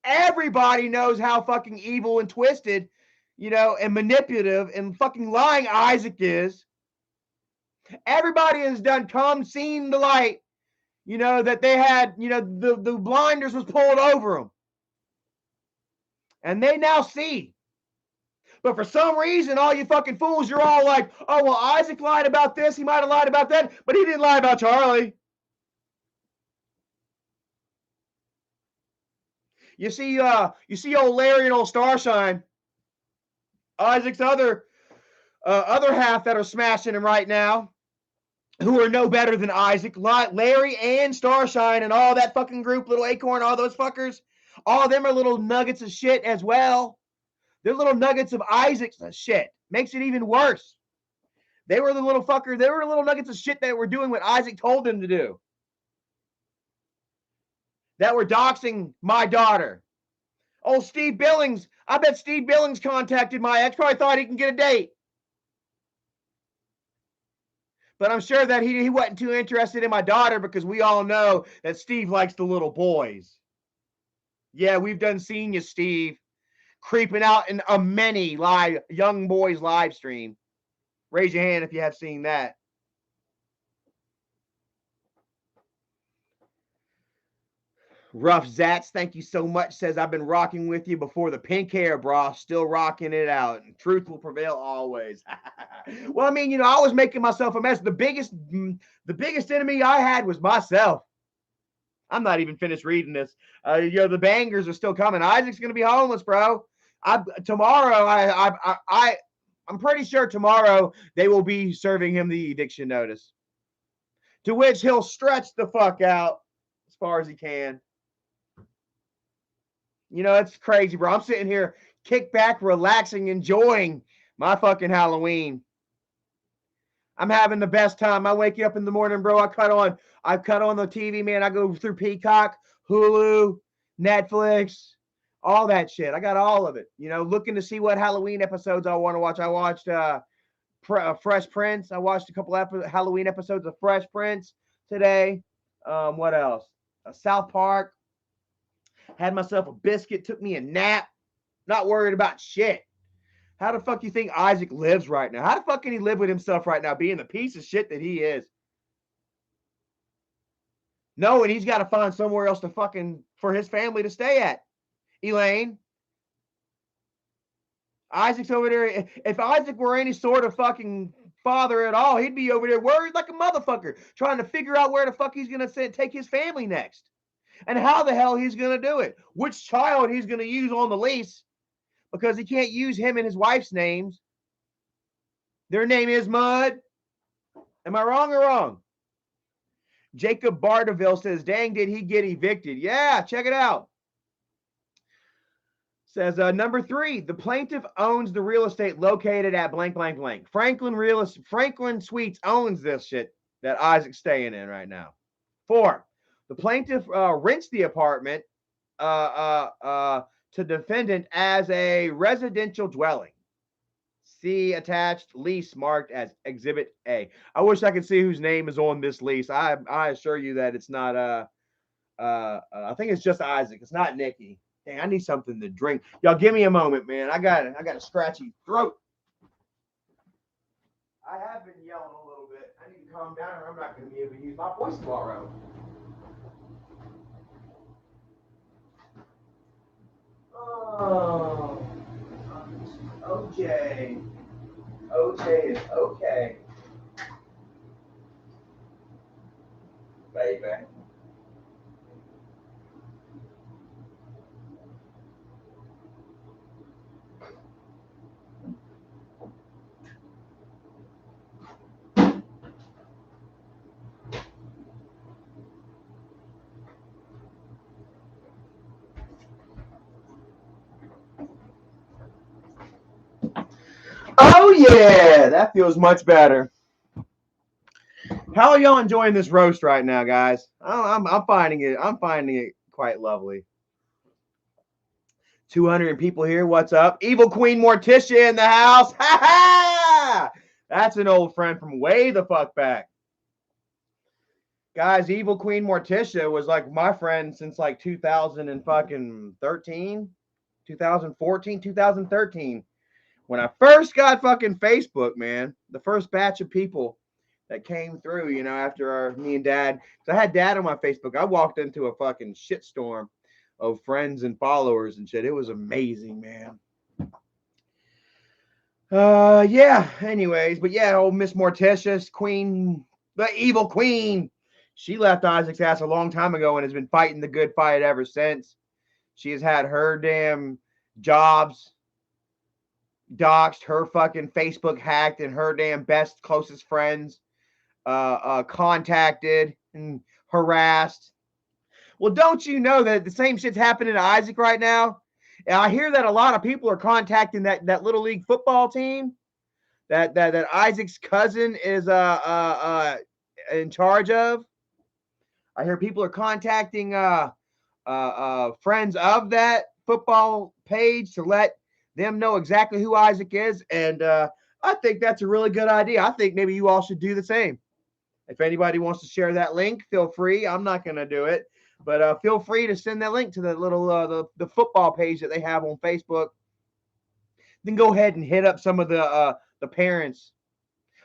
Everybody knows how fucking evil and twisted, and manipulative and fucking lying Isaac is. Everybody has seen the light, that they had, the blinders was pulled over them. And they now see. But for some reason, all you fucking fools, you're all like, oh, well, Isaac lied about this. He might have lied about that, but he didn't lie about Charlie. You see old Larry and old Starshine, Isaac's other half that are smashing him right now, who are no better than Isaac. Larry and Starshine and all that fucking group, Little Acorn, all those fuckers, all of them are little nuggets of shit as well. They're little nuggets of Isaac's shit. Makes it even worse. They were little nuggets of shit that were doing what Isaac told them to do. That were doxing my daughter. Oh, Steve Billings. I bet Steve Billings contacted my ex. Probably thought he can get a date. But I'm sure that he wasn't too interested in my daughter, because we all know that Steve likes the little boys. Yeah, we've done seen you, Steve, creeping out in a many young boys live stream. Raise your hand if you have seen that. Rough Zats, thank you so much. Says, I've been rocking with you before the pink hair, bro. Still rocking it out. And truth will prevail always. Well, I mean, I was making myself a mess. The biggest enemy I had was myself. I'm not even finished reading this. The bangers are still coming. Isaac's going to be homeless, bro. Tomorrow, I'm pretty sure tomorrow they will be serving him the eviction notice. To which he'll stretch the fuck out as far as he can. It's crazy, bro. I'm sitting here, kick back, relaxing, enjoying my fucking Halloween. I'm having the best time. I wake up in the morning, bro. I cut on the TV, man. I go through Peacock, Hulu, Netflix, all that shit. I got all of it. Looking to see what Halloween episodes I want to watch. I watched Fresh Prince. I watched a couple Halloween episodes of Fresh Prince today. What else? South Park. Had myself a biscuit, took me a nap, not worried about shit. How the fuck you think Isaac lives right now? How the fuck can he live with himself right now, being the piece of shit that he is? Knowing he's got to find somewhere else for his family to stay at. Elaine. Isaac's over there. If Isaac were any sort of fucking father at all. He'd be over there worried like a motherfucker, trying to figure out where the fuck he's going to take his family next. And how the hell he's going to do it. Which child he's going to use on the lease. Because he can't use him and his wife's names. Their name is Mud. Am I wrong or wrong? Jacob Bardaville says, dang, did he get evicted? Yeah, check it out. Says number 3, the plaintiff owns the real estate located at blank, blank, blank. Franklin Suites owns this shit that Isaac's staying in right now. 4, the plaintiff rents the apartment to defendant as a residential dwelling. See attached lease marked as Exhibit A. I wish I could see whose name is on this lease. I assure you that it's not I think it's just Isaac. It's not Nikki. Dang, I need something to drink. Y'all give me a moment, man. I got a scratchy throat. I have been yelling a little bit. I need to calm down or I'm not going to be able to use my voice tomorrow. Oh, OJ. OJ is okay. Baby. Oh yeah, that feels much better. How are y'all enjoying this roast right now, guys? I'm finding it quite lovely. 200 people here. What's up? Evil Queen Morticia in the house. Ha ha! That's an old friend from way the fuck back. Guys, Evil Queen Morticia was like my friend since like 2013, 2014, 2013. When I first got fucking Facebook, man, the first batch of people that came through, you know, after me and Dad, because I had Dad on my Facebook. I walked into a fucking shitstorm of friends and followers and shit. It was amazing, man. Yeah. Anyways, but yeah, old Miss Morticia's Queen, the Evil Queen. She left Isaac's ass a long time ago and has been fighting the good fight ever since. She has had her damn jobs doxed, her fucking Facebook hacked, and her damn best, closest friends contacted and harassed. Well, don't you know that the same shit's happening to Isaac right now? And I hear that a lot of people are contacting that little league football team that Isaac's cousin is in charge of. I hear people are contacting friends of that football page to let them know exactly who Isaac is, and I think that's a really good idea. I think maybe you all should do the same. If anybody wants to share that link, feel free. I'm not going to do it, but feel free to send that link to the little the football page that they have on Facebook. Then go ahead and hit up some of the parents,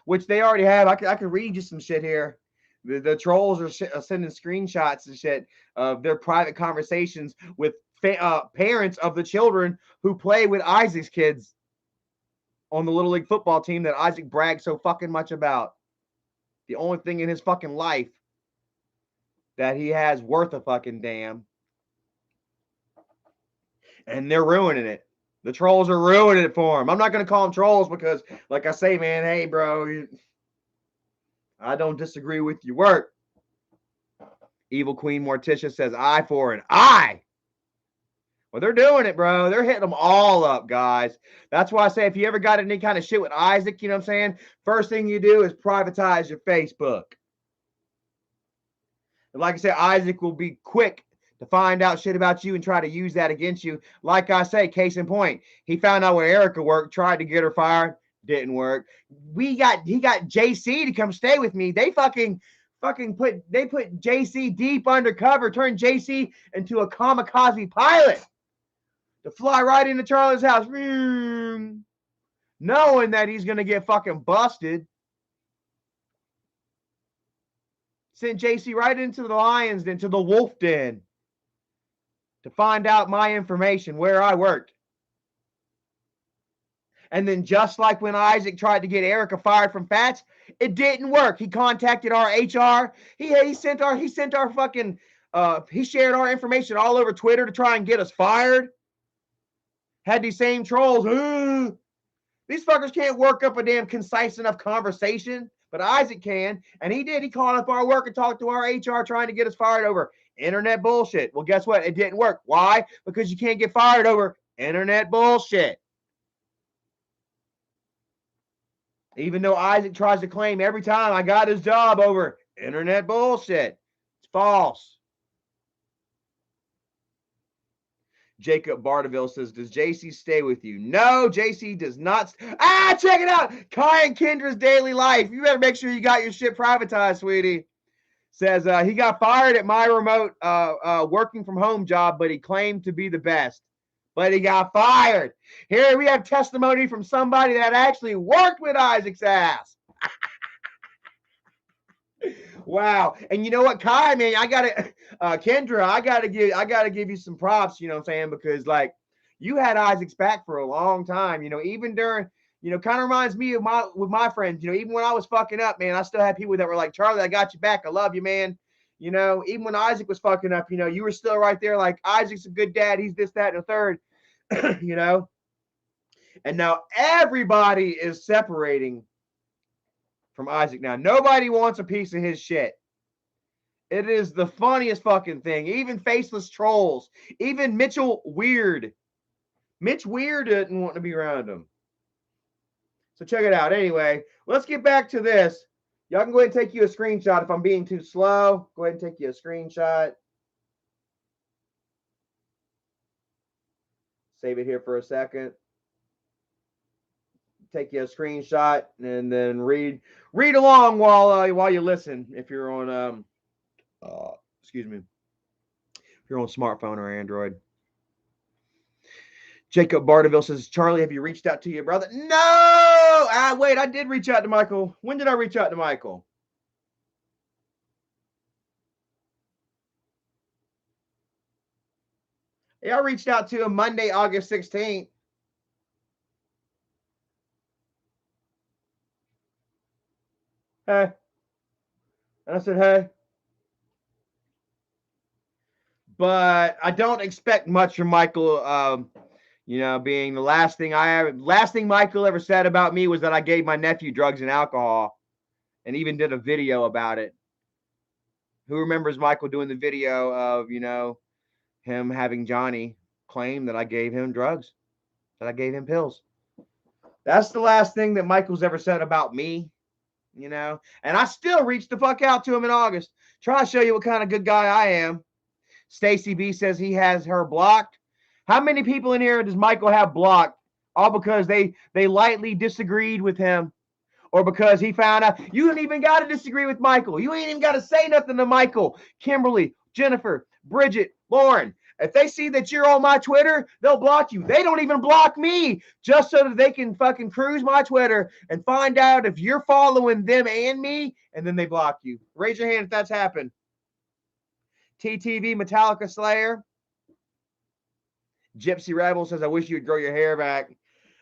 which they already have. I can read you some shit here. The trolls are sending screenshots and shit of their private conversations with parents of the children who play with Isaac's kids on the Little League football team that Isaac brags so fucking much about. The only thing in his fucking life that he has worth a fucking damn. And they're ruining it. The trolls are ruining it for him. I'm not going to call them trolls because, like I say, man, hey, bro, I don't disagree with your work. Evil Queen Morticia says eye for an eye. Well, they're doing it, bro. They're hitting them all up, guys. That's why I say if you ever got any kind of shit with Isaac, you know what I'm saying? First thing you do is privatize your Facebook. And like I said, Isaac will be quick to find out shit about you and try to use that against you. like I say, case in point, he found out where Erica worked, tried to get her fired, didn't work. He got JC to come stay with me. They put JC deep undercover, turned JC into a kamikaze pilot to fly right into Charlie's house, knowing that he's gonna get fucking busted. Sent JC right into the lion's den, to the wolf den, to find out my information, where I worked. And then just like when Isaac tried to get Erica fired from Fats, it didn't work. He contacted our HR. He sent our fucking he shared our information all over Twitter to try and get us fired. Had these same trolls. These fuckers can't work up a damn concise enough conversation, but Isaac can, and he did. He called up our work and talked to our HR trying to get us fired over internet bullshit. Well, guess what? It didn't work. Why? Because you can't get fired over internet bullshit. Even though Isaac tries to claim every time I got his job over internet bullshit. It's false. Jacob Bardaville says, does JC stay with you? No, JC does not. Check it out. Kai and Kendra's daily life. You better make sure you got your shit privatized, sweetie. Says he got fired at my remote working from home job, but he claimed to be the best. But he got fired. Here we have testimony from somebody that actually worked with Isaac's ass. Wow. And you know what, Kai, man, I gotta Kendra, I gotta give you some props, you know what I'm saying? Because like you had Isaac's back for a long time, you know, even during, you know, kind of reminds me of my friends, you know, even when I was fucking up, man, I still had people that were like, Charlie, I got you back. I love you, man. You know, even when Isaac was fucking up, you know, you were still right there, like Isaac's a good dad, he's this, that, and a third, you know. And now everybody is separating from Isaac now. Nobody wants a piece of his shit. It is the funniest fucking thing. Even faceless trolls. Even Mitchell Weird. Mitch Weird didn't want to be around him. So check it out. Anyway, let's get back to this. Y'all can go ahead and take you a screenshot if I'm being too slow. Go ahead and take you a screenshot. Save it here for a second. Take you a screenshot and then read along while you listen. If you're on excuse me, if you're on smartphone or Android. Jacob Bardaville says, Charlie, have you reached out to your brother? No! Wait, I did reach out to Michael. When did I reach out to Michael? Yeah, I reached out to him Monday, August 16th. Hey. And I said, hey. But I don't expect much from Michael. You know, being the last thing Michael ever said about me was that I gave my nephew drugs and alcohol, and even did a video about it. Who remembers Michael doing the video of, you know, him having Johnny claim that I gave him drugs, that I gave him pills? That's the last thing that Michael's ever said about me, you know. And I still reached the fuck out to him in August. Try to show you what kind of good guy I am. Stacy B says he has her blocked. How many people in here does Michael have blocked? All because they lightly disagreed with him, or because he found out. You ain't even got to disagree with Michael. You ain't even got to say nothing to Michael, Kimberly, Jennifer, Bridget, Lauren. If they see that you're on my Twitter, they'll block you. They don't even block me just so that they can fucking cruise my Twitter and find out if you're following them and me, and then they block you. Raise your hand if that's happened. TTV Metallica Slayer. Gypsy Rebel says, I wish you would grow your hair back.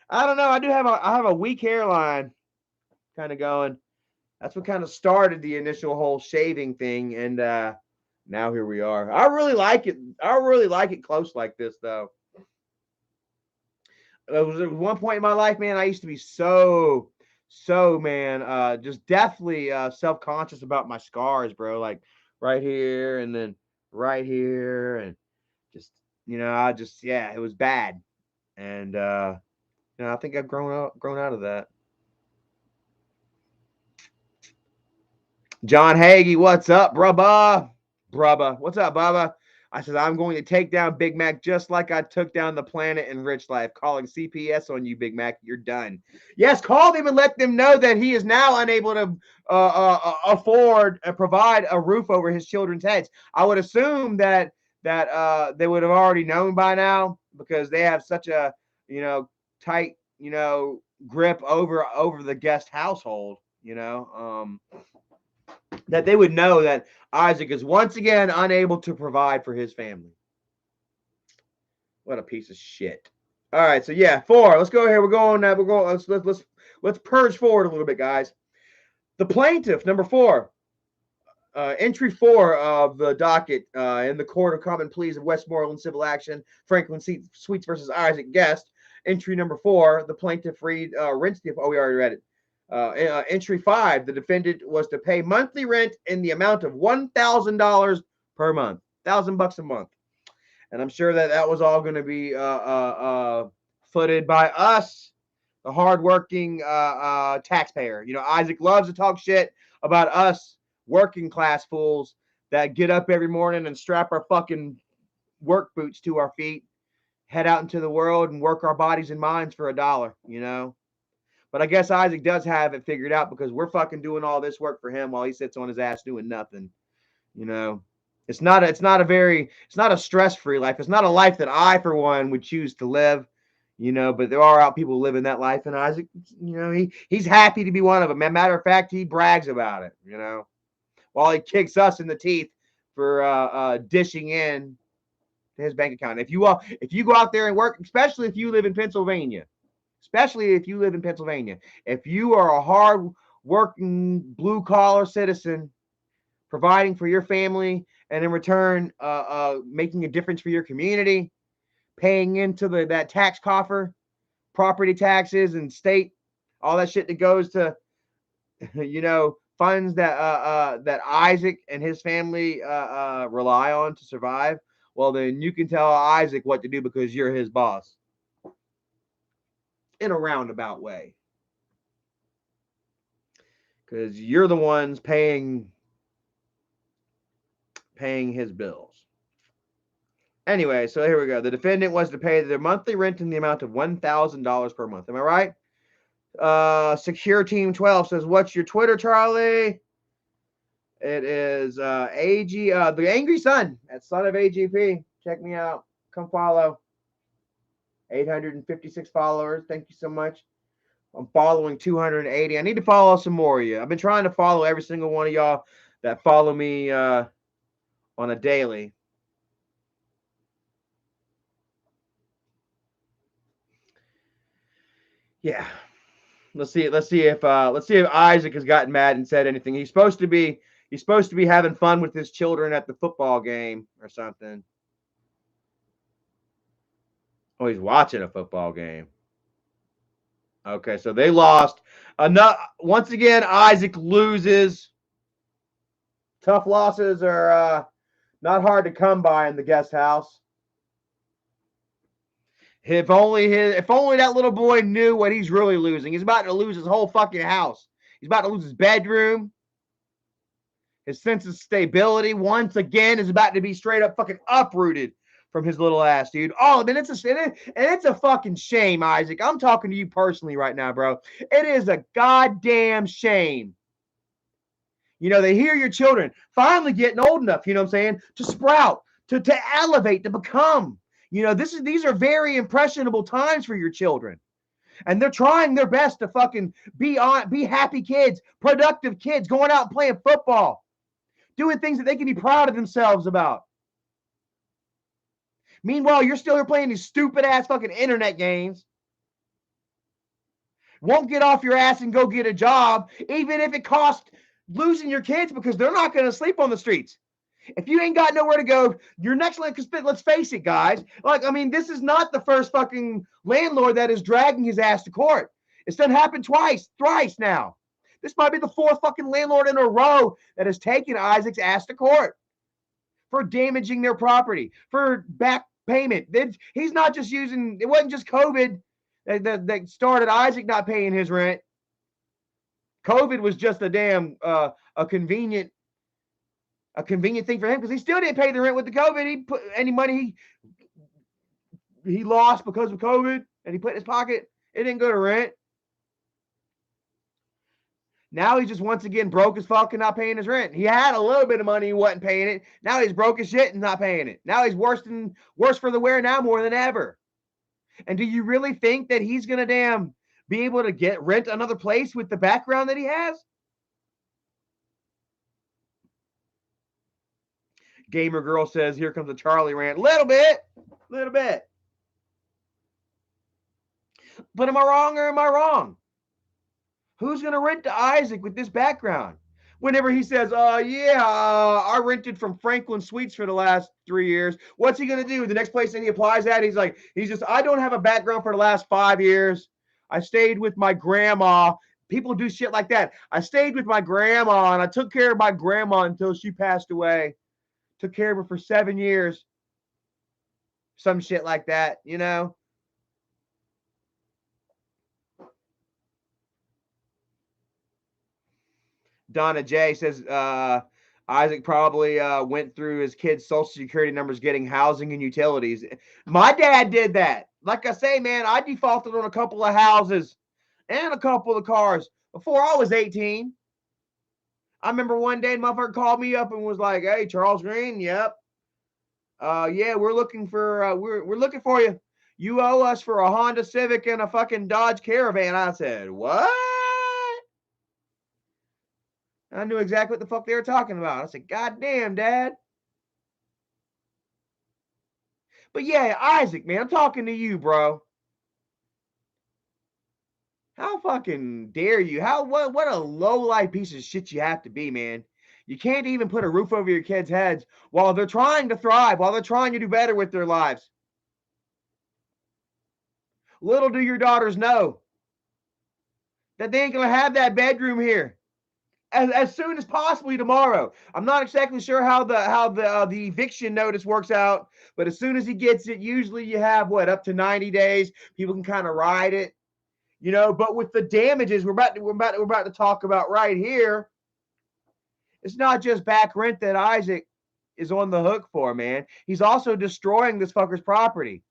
I don't know. I have a weak hairline kind of going. That's what kind of started the initial whole shaving thing. And now here we are. I really like it. I really like it close like this, though. It was at one point in my life, man, I used to be so man, just deathly self-conscious about my scars, bro. Like right here and then right here, and just, you know, it was bad. And you know, I think I've grown out of that. John Hagee, what's up, brubba? What's up, Bubba? I said, I'm going to take down Big Mac just like I took down the planet in Rich Life. Calling CPS on you, Big Mac. You're done. Yes, call them and let them know that he is now unable to afford and provide a roof over his children's heads. I would assume that they would have already known by now, because they have such a, you know, tight, you know, grip over the guest household, you know, that they would know that Isaac is once again unable to provide for his family. What a piece of shit. All right, so yeah, 4. Let's go here. We're going. Let's purge forward a little bit, guys. The plaintiff, number 4, entry 4 of the docket in the Court of Common Pleas of Westmoreland Civil Action, Franklin Sweets versus Isaac Guest. Entry number 4, the plaintiff rents the. Oh, we already read it. Entry 5, the defendant was to pay monthly rent in the amount of $1,000 per month, $1,000 a month, and I'm sure that was all going to be footed by us, the hardworking taxpayer. You know, Isaac loves to talk shit about us working class fools that get up every morning and strap our fucking work boots to our feet, head out into the world and work our bodies and minds for $1, you know. But I guess Isaac does have it figured out because we're fucking doing all this work for him while he sits on his ass doing nothing, you know. It's not a stress-free life. It's not a life that I, for one, would choose to live, you know, but there are out people living that life, and Isaac, you know, he's happy to be one of them. Matter of fact, he brags about it, you know, while he kicks us in the teeth for dishing in to his bank account. If you go out there and work, especially if you live in Pennsylvania, if you are a hard working blue collar citizen providing for your family, and in return, making a difference for your community, paying into that tax coffer, property taxes and state, all that shit that goes to, you know, funds that Isaac and his family rely on to survive. Well, then you can tell Isaac what to do because you're his boss, in a roundabout way, because you're the ones paying his bills. Anyway, so here we go. The defendant was to pay their monthly rent in the amount of $1,000 per month. Am I right? Secure Team 12 says, "What's your Twitter, Charlie?" It is AG, the Angry Son at Son of AGP. Check me out. Come follow. 856 followers. Thank you so much. I'm following 280. I need to follow some more of you. I've been trying to follow every single one of y'all that follow me on a daily. Yeah. Let's see if Isaac has gotten mad and said anything. He's supposed to be having fun with his children at the football game or something. Oh, he's watching a football game. Okay, so they lost. Once again, Isaac loses. Tough losses are not hard to come by in the guest house. If only that little boy knew what he's really losing. He's about to lose his whole fucking house. He's about to lose his bedroom. His sense of stability once again is about to be straight up fucking uprooted from his little ass, dude. Oh, man, it's a fucking shame, Isaac. I'm talking to you personally right now, bro. It is a goddamn shame. You know, they hear your children finally getting old enough, you know what I'm saying, to sprout, to elevate, to become. You know, these are very impressionable times for your children. And they're trying their best to fucking be happy kids, productive kids, going out and playing football, doing things that they can be proud of themselves about. Meanwhile, you're still here playing these stupid ass fucking internet games. Won't get off your ass and go get a job, even if it costs losing your kids, because they're not going to sleep on the streets. If you ain't got nowhere to go, your next land, because let's face it, guys. Like, I mean, this is not the first fucking landlord that is dragging his ass to court. It's done happened thrice now. This might be the 4th fucking landlord in a row that has taken Isaac's ass to court for damaging their property, for back payment. He's not just using, it wasn't just COVID that started Isaac not paying his rent. COVID was just a damn a convenient thing for him, because he still didn't pay the rent with the COVID. He put any money he lost because of COVID and he put in his pocket, it didn't go to rent. Now he's just once again broke as fuck and not paying his rent. He had a little bit of money, he wasn't paying it. Now he's broke as shit and not paying it. Now he's worse for the wear now more than ever. And do you really think that he's gonna damn be able to rent another place with the background that he has? Gamer Girl says, "Here comes a Charlie rant." Little bit. But am I wrong or am I wrong? Who's going to rent to Isaac with this background? Whenever he says, I rented from Franklin Suites for the last 3 years. What's he going to do? The next place that he applies at, I don't have a background for the last 5 years. I stayed with my grandma. People do shit like that. I stayed with my grandma and I took care of my grandma until she passed away. Took care of her for 7 years. Some shit like that, you know? Donna J says Isaac probably went through his kids' social security numbers getting housing and utilities. My dad did that. Like I say, man, I defaulted on a couple of houses and a couple of cars before I was 18. I remember one day, motherfucker called me up and was like, "Hey, Charles Green, yep, yeah, we're looking for we're looking for you. You owe us for a Honda Civic and a fucking Dodge Caravan." I said, "What?" I knew exactly what the fuck they were talking about. I said, "God damn, Dad." But yeah, Isaac, man, I'm talking to you, bro. How fucking dare you? What a low life piece of shit you have to be, man. You can't even put a roof over your kids' heads while they're trying to thrive, while they're trying to do better with their lives. Little do your daughters know that they ain't gonna have that bedroom here as soon as possibly tomorrow. I'm not exactly sure how the eviction notice works out, but as soon as he gets it, usually you have up to 90 days. People can kind of ride it, you know. But with the damages we're about to talk about right here, it's not just back rent that Isaac is on the hook for, man. He's also destroying this fucker's property.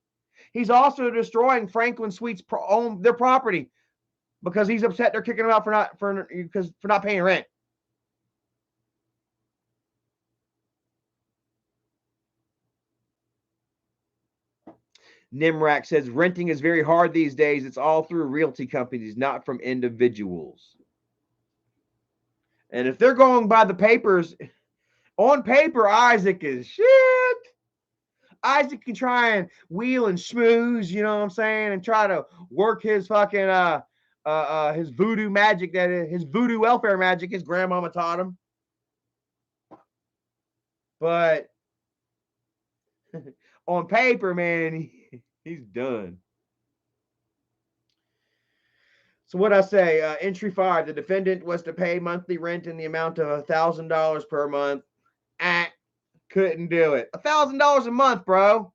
He's also destroying Franklin Suites' their property because he's upset they're kicking him out for not paying rent. Nimrak says renting is very hard these days. It's all through realty companies, not from individuals. And if they're going by the papers, on paper, Isaac is shit. Isaac can try and wheel and schmooze, you know what I'm saying, and try to work his fucking his voodoo magic, his voodoo welfare magic his grandmama taught him. But on paper, man, he's done. So what I say, entry 5, the defendant was to pay monthly rent in the amount of $1,000 per month. Couldn't do it. $1,000 a month, bro.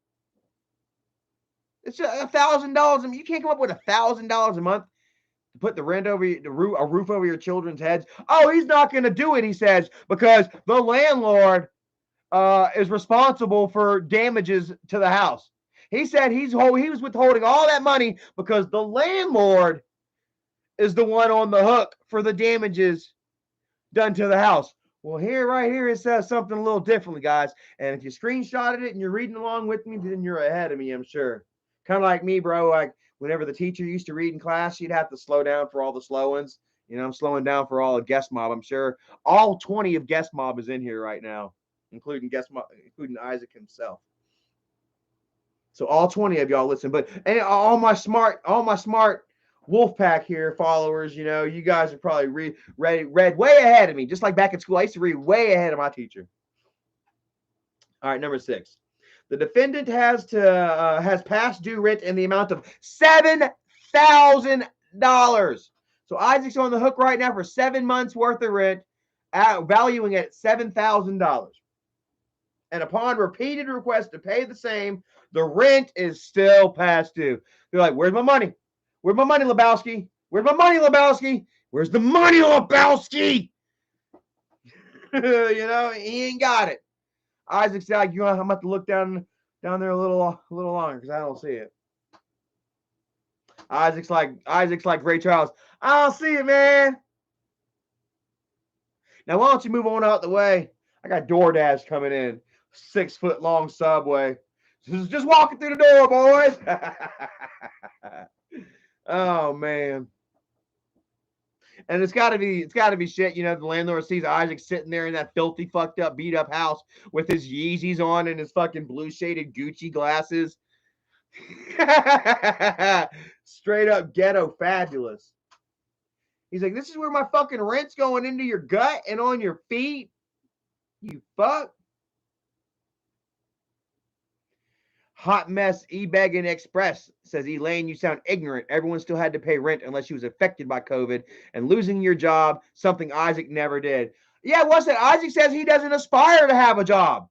It's $1,000. You can't come up with $1,000 a month to put the rent over a roof over your children's heads. Oh, he's not going to do it, he says, because the landlord is responsible for damages to the house. He said he was withholding all that money because the landlord is the one on the hook for the damages done to the house. Well, right here, it says something a little differently, guys. And if you screenshotted it and you're reading along with me, then you're ahead of me, I'm sure. Kind of like me, bro. Like whenever the teacher used to read in class, she'd have to slow down for all the slow ones. You know, I'm slowing down for all of guest mob. I'm sure all 20 of guest mob is in here right now, including Isaac himself. So all 20 of y'all listen. But and all my smart Wolfpack here followers, you know, you guys are probably read way ahead of me. Just like back in school, I used to read way ahead of my teacher. All right, number 6. The defendant has past due rent in the amount of $7,000. So Isaac's on the hook right now for 7 months worth of rent, valuing it at $7,000. And upon repeated requests to pay the same, the rent is still past due. They're like, "Where's my money? Where's my money, Lebowski? Where's my money, Lebowski? Where's the money, Lebowski?" You know, he ain't got it. Isaac's like, I'm gonna have to look down there a little longer because I don't see it. Isaac's like Ray Charles. "I don't see it, man." Now why don't you move on out the way? I got DoorDash coming in. 6-foot long subway. Just walking through the door, boys. Oh man. And it's gotta be shit, you know. The landlord sees Isaac sitting there in that filthy, fucked up, beat up house with his Yeezys on and his fucking blue shaded Gucci glasses. Straight up ghetto fabulous. He's like, this is where my fucking rent's going into your gut and on your feet. You fuck. Hot Mess eBegging Express says, Elaine, you sound ignorant. Everyone still had to pay rent unless you was affected by COVID and losing your job, something Isaac never did. Yeah, what's that? Isaac says he doesn't aspire to have a job.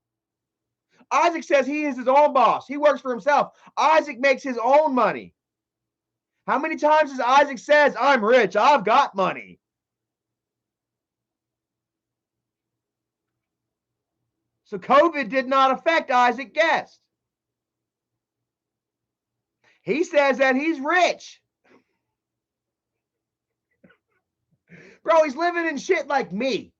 Isaac says he is his own boss. He works for himself. Isaac makes his own money. How many times has Isaac says, I'm rich, I've got money? So COVID did not affect Isaac Guest. He says that he's rich. Bro, he's living in shit like me.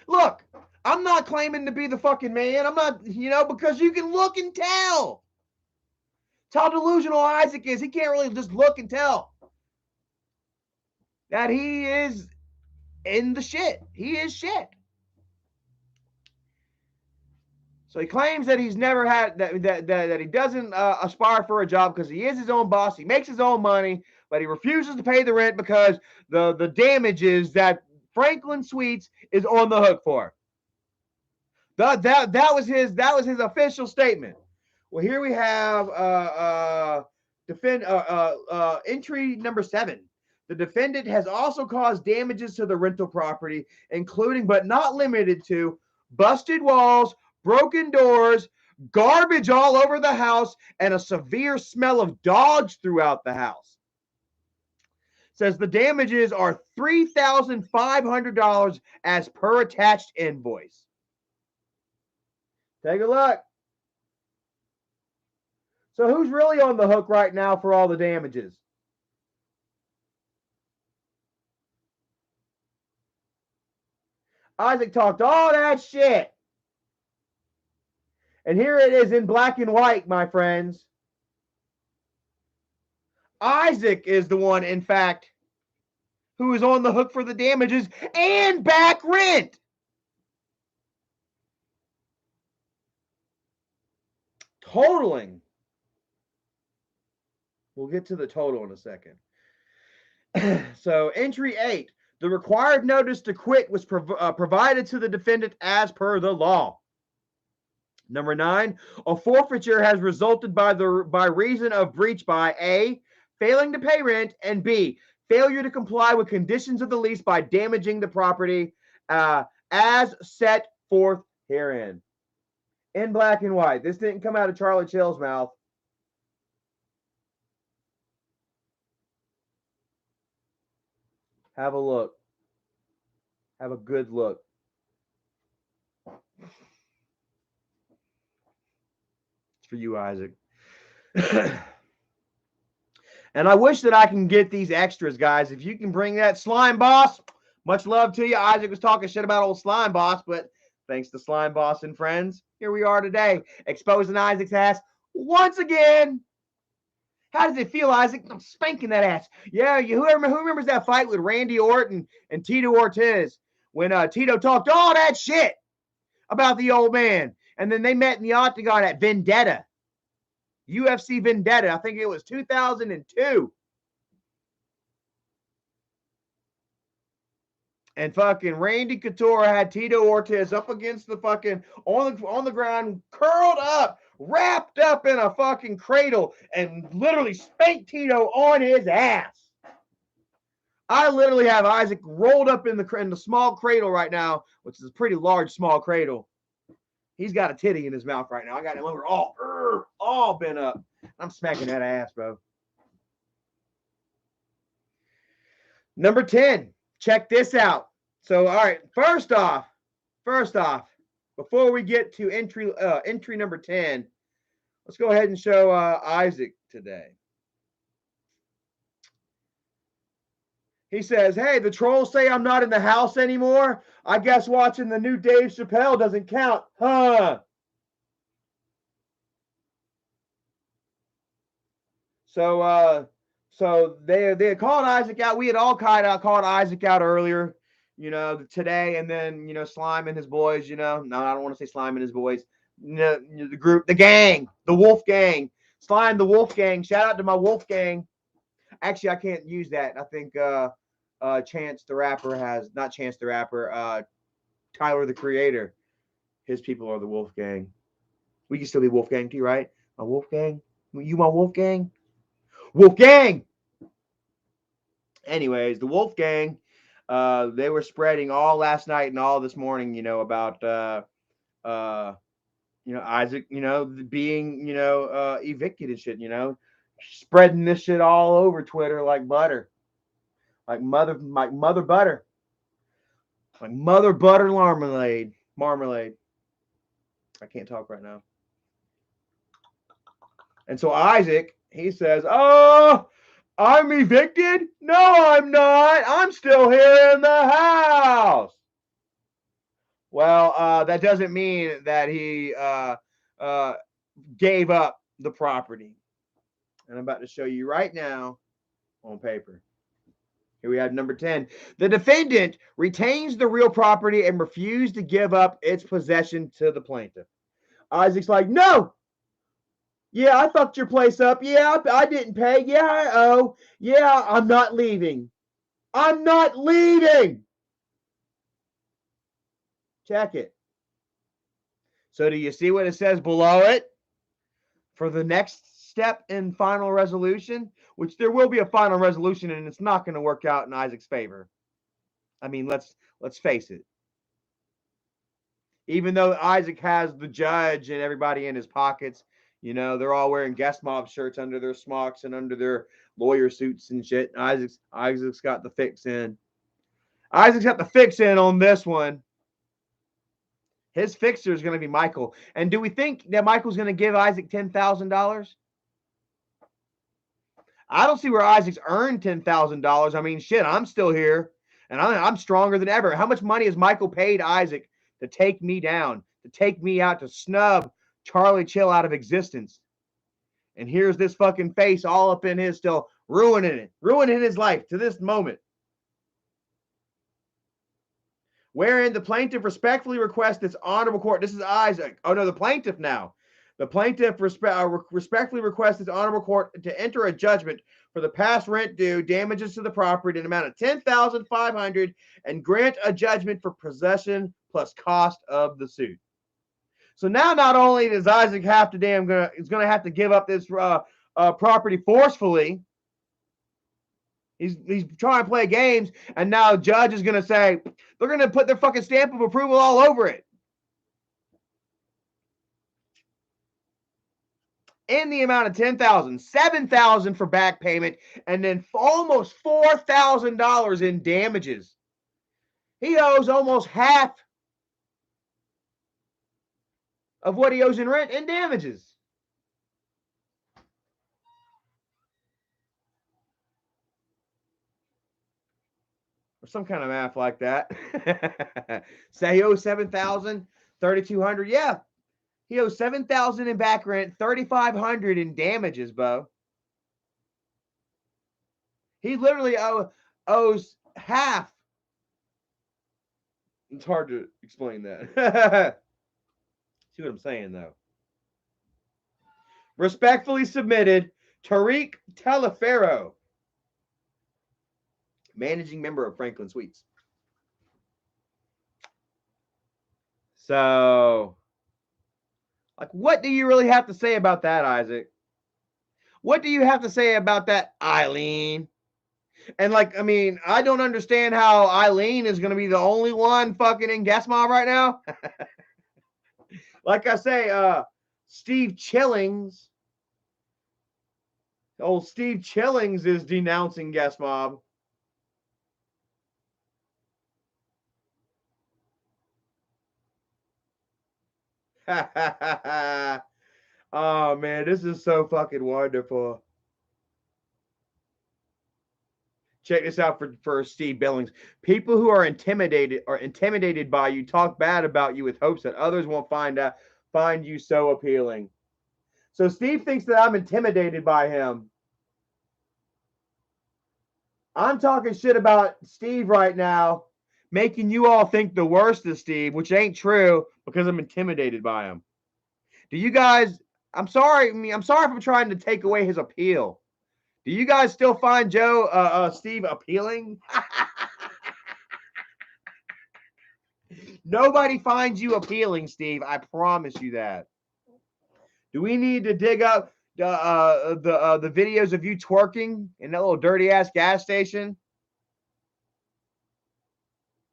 Look, I'm not claiming to be the fucking man. I'm not, because you can look and tell. That's how delusional Isaac is. He can't really just look and tell that he is in the shit. He is shit. So he claims that he's never had that he doesn't aspire for a job because he is his own boss. He makes his own money, but he refuses to pay the rent because the damages that Franklin Sweets is on the hook for. That was his official statement. Well, here we have entry number 7. The defendant has also caused damages to the rental property, including but not limited to busted walls, broken doors, garbage all over the house, and a severe smell of dogs throughout the house. Says the damages are $3,500 as per attached invoice. Take a look. So who's really on the hook right now for all the damages? Isaac talked all that shit. And here it is in black and white, my friends. Isaac is the one, in fact, who is on the hook for the damages and back rent. Totaling. We'll get to the total in a second. So entry 8, the required notice to quit was provided to the defendant as per the law. Number 9, a forfeiture has resulted by reason of breach by A, failing to pay rent, and B, failure to comply with conditions of the lease by damaging the property as set forth herein. In black and white. This didn't come out of Charlie Chill's mouth. Have a look. Have a good look. It's for you, Isaac. And I wish that I can get these extras, guys. If you can bring that Slime Boss, much love to you. Isaac was talking shit about old Slime Boss, but thanks to Slime Boss and friends, here we are today, exposing Isaac's ass once again. How does it feel, Isaac? I'm spanking that ass. Yeah, who remembers that fight with Randy Orton and Tito Ortiz when Tito talked all that shit about the old man, and then they met in the octagon at Vendetta, UFC Vendetta. I think it was 2002. And fucking Randy Couture had Tito Ortiz up against the fucking on the ground, curled up, wrapped up in a fucking cradle, and literally spanked Tito on his ass. I literally have Isaac rolled up in the small cradle right now, which is a pretty large small cradle. He's got a titty in his mouth right now. I got him over all bent up. I'm smacking that ass, bro. Number 10. Check this out. So, all right, first off, before we get to entry number 10, let's go ahead and show Isaac today. He says, hey, the trolls say I'm not in the house anymore. I guess watching the new Dave Chappelle doesn't count, huh? So they had called Isaac out. We had all called Isaac out earlier, today, and then, Slime and his boys, no, I don't want to say Slime and his boys, the group, the gang, the Wolf Gang, Slime, the Wolf Gang. Shout out to my Wolf Gang. Actually, I can't use that. I think Chance the Rapper has, not Chance the Rapper, Tyler the Creator. His people are the Wolfgang. We can still be Wolfgang too, right? My Wolfgang? You my Wolfgang? Wolfgang! Anyways, the Wolfgang, they were spreading all last night and all this morning, about Isaac, being, evicted and shit, spreading this shit all over Twitter like butter, like mother butter, like mother butter marmalade. I can't talk right now. And so Isaac, he says, "Oh, I'm evicted? No, I'm not. I'm still here in the house." Well, that doesn't mean that he gave up the property. And I'm about to show you right now on paper. Here we have number 10. The defendant retains the real property and refused to give up its possession to the plaintiff. Isaac's like, "No. Yeah, I fucked your place up. Yeah, I didn't pay. Yeah, I owe. Yeah, I'm not leaving. I'm not leaving." Check it. So do you see what it says below it? For the next step in final resolution, which there will be a final resolution, and it's not going to work out in Isaac's favor. I mean, let's face it. Even though Isaac has the judge and everybody in his pockets, they're all wearing guest mob shirts under their smocks and under their lawyer suits and shit. Isaac's got the fix in. Isaac's got the fix in on this one. His fixer is going to be Michael. And do we think that Michael's going to give Isaac $10,000? I don't see where Isaac's earned $10,000. I mean, shit, I'm still here, and I'm stronger than ever. How much money has Michael paid Isaac to take me down, to take me out, to snub Charlie Chill out of existence? And here's this fucking face all up in his, still ruining his life to this moment. Wherein the plaintiff respectfully requests this honorable court. This is Isaac. Oh no, the plaintiff now. The plaintiff respectfully requests this honorable court to enter a judgment for the past rent due, damages to the property in an amount of $10,500, and grant a judgment for possession plus cost of the suit. So now, not only does Isaac have to is going to have to give up this property forcefully. He's trying to play games, and now a judge is going to say they're going to put their fucking stamp of approval all over it. In the amount of $10,000, $7,000 for back payment, and then almost $4,000 in damages. He owes almost half of what he owes in rent and damages. Or some kind of math like that. Say he owes $7,000, $3,200. Yeah, he owes $7,000 in back rent, $3,500 in damages, Bo. He literally owes half. It's hard to explain that. See what I'm saying, though? Respectfully submitted, Tariq Teleferro, managing member of Franklin Suites. So, like, what do you really have to say about that, Isaac? What do you have to say about that, Eileen? And, like, I mean, I don't understand how Eileen is going to be the only one fucking in Guest Mob right now. Like I say, Steve Chillings. Old Steve Chillings is denouncing Guest Mob. Oh, man, this is so fucking wonderful. Check this out for Steve Billings. People who are intimidated by you talk bad about you with hopes that others won't find you so appealing. So Steve thinks that I'm intimidated by him. I'm talking shit about Steve right now, making you all think the worst of Steve, which ain't true because I'm intimidated by him. Do you guys? I'm sorry. I'm sorry if I'm trying to take away his appeal. Do you guys still find Steve appealing? Nobody finds you appealing, Steve. I promise you that. Do we need to dig up the videos of you twerking in that little dirty ass gas station?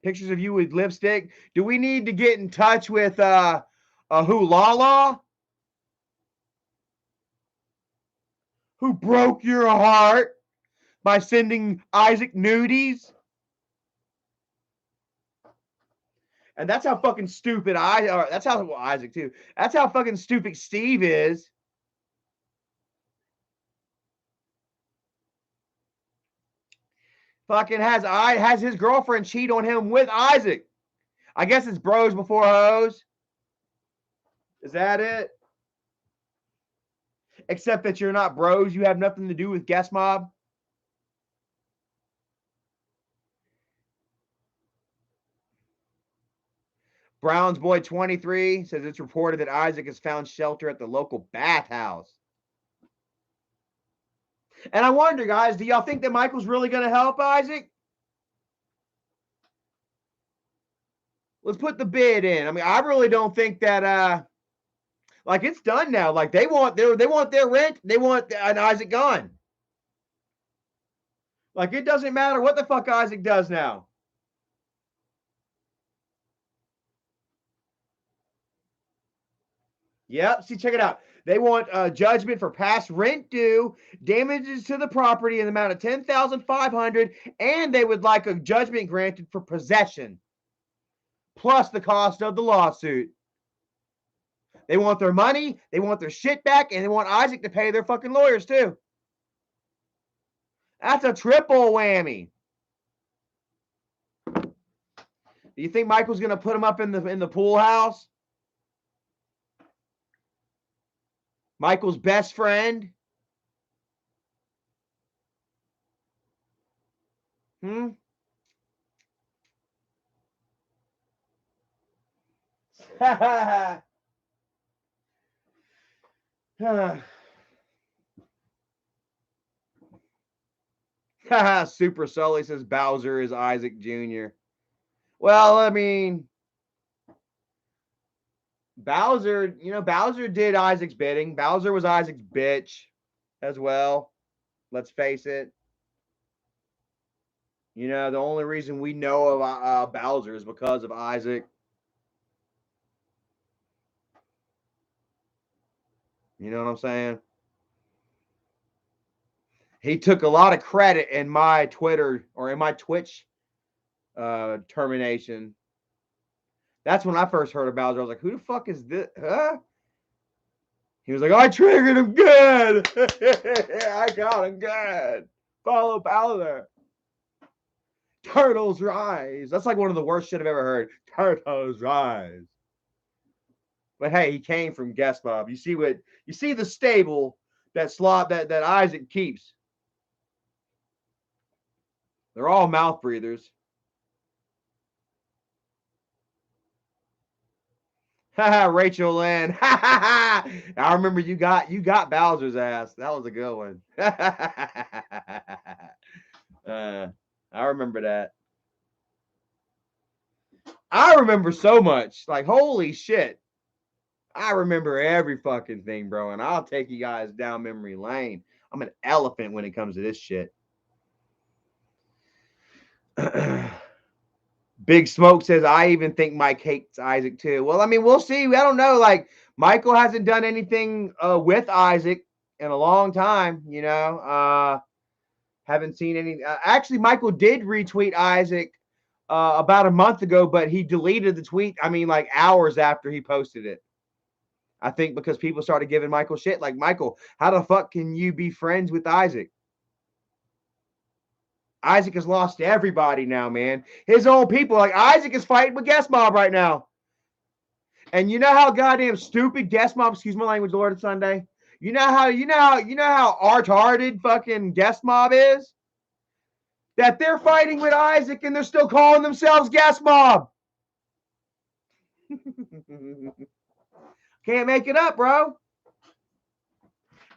Pictures of you with lipstick. Do we need to get in touch with who Lala? Who broke your heart by sending Isaac nudies? And that's how fucking stupid that's how, well, Isaac too. That's how fucking stupid Steve is. Fucking has his girlfriend cheat on him with Isaac. I guess it's bros before hoes. Is that it? Except that you're not bros. You have nothing to do with Guest Mob. Brown's Boy 23 says it's reported that Isaac has found shelter at the local bathhouse. And I wonder, guys, do y'all think that Michael's really going to help Isaac? Let's put the bid in. I mean, I really don't think that like it's done now. Like they want their rent, they want an Isaac gone. Like it doesn't matter what the fuck Isaac does now. Yep. See, check it out. They want judgment for past rent due, damages to the property in the amount of $10,500, and they would like a judgment granted for possession, plus the cost of the lawsuit. They want their money, they want their shit back, and they want Isaac to pay their fucking lawyers too. That's a triple whammy. Do you think Michael's gonna put him up in the pool house? Michael's best friend? Super Sully says Bowser is Isaac Jr. Well, I mean, Bowser, Bowser did Isaac's bidding. Bowser was Isaac's bitch as well. Let's face it. The only reason we know of Bowser is because of Isaac. You know what I'm saying? He took a lot of credit in my Twitter or in my Twitch termination. That's when I first heard of Bowser. I was like, who the fuck is this? Huh? He was like, I triggered him good. I got him good. Follow Bowser. Turtles rise. That's like one of the worst shit I've ever heard. Turtles rise. But hey, he came from Guest Mob. You see the stable that Isaac keeps. They're all mouth breathers. Rachel Lynn. I remember you got Bowser's ass. That was a good one. I remember that. I remember so much. Like, holy shit. I remember every fucking thing, bro. And I'll take you guys down memory lane. I'm an elephant when it comes to this shit. Big Smoke says, I even think Mike hates Isaac too. Well, I mean, we'll see. I don't know. Like, Michael hasn't done anything with Isaac in a long time, haven't seen any. Actually, Michael did retweet Isaac about a month ago, but he deleted the tweet, like hours after he posted it. I think because people started giving Michael shit. Like, Michael, how the fuck can you be friends with Isaac? Isaac has lost everybody now, man. His own people. Like, Isaac is fighting with Guest Mob right now. And you know how goddamn stupid Guest Mob, excuse my language, Lord of Sunday. You know how art-hearted fucking Guest Mob is? That they're fighting with Isaac and they're still calling themselves Guest Mob. Can't make it up, bro.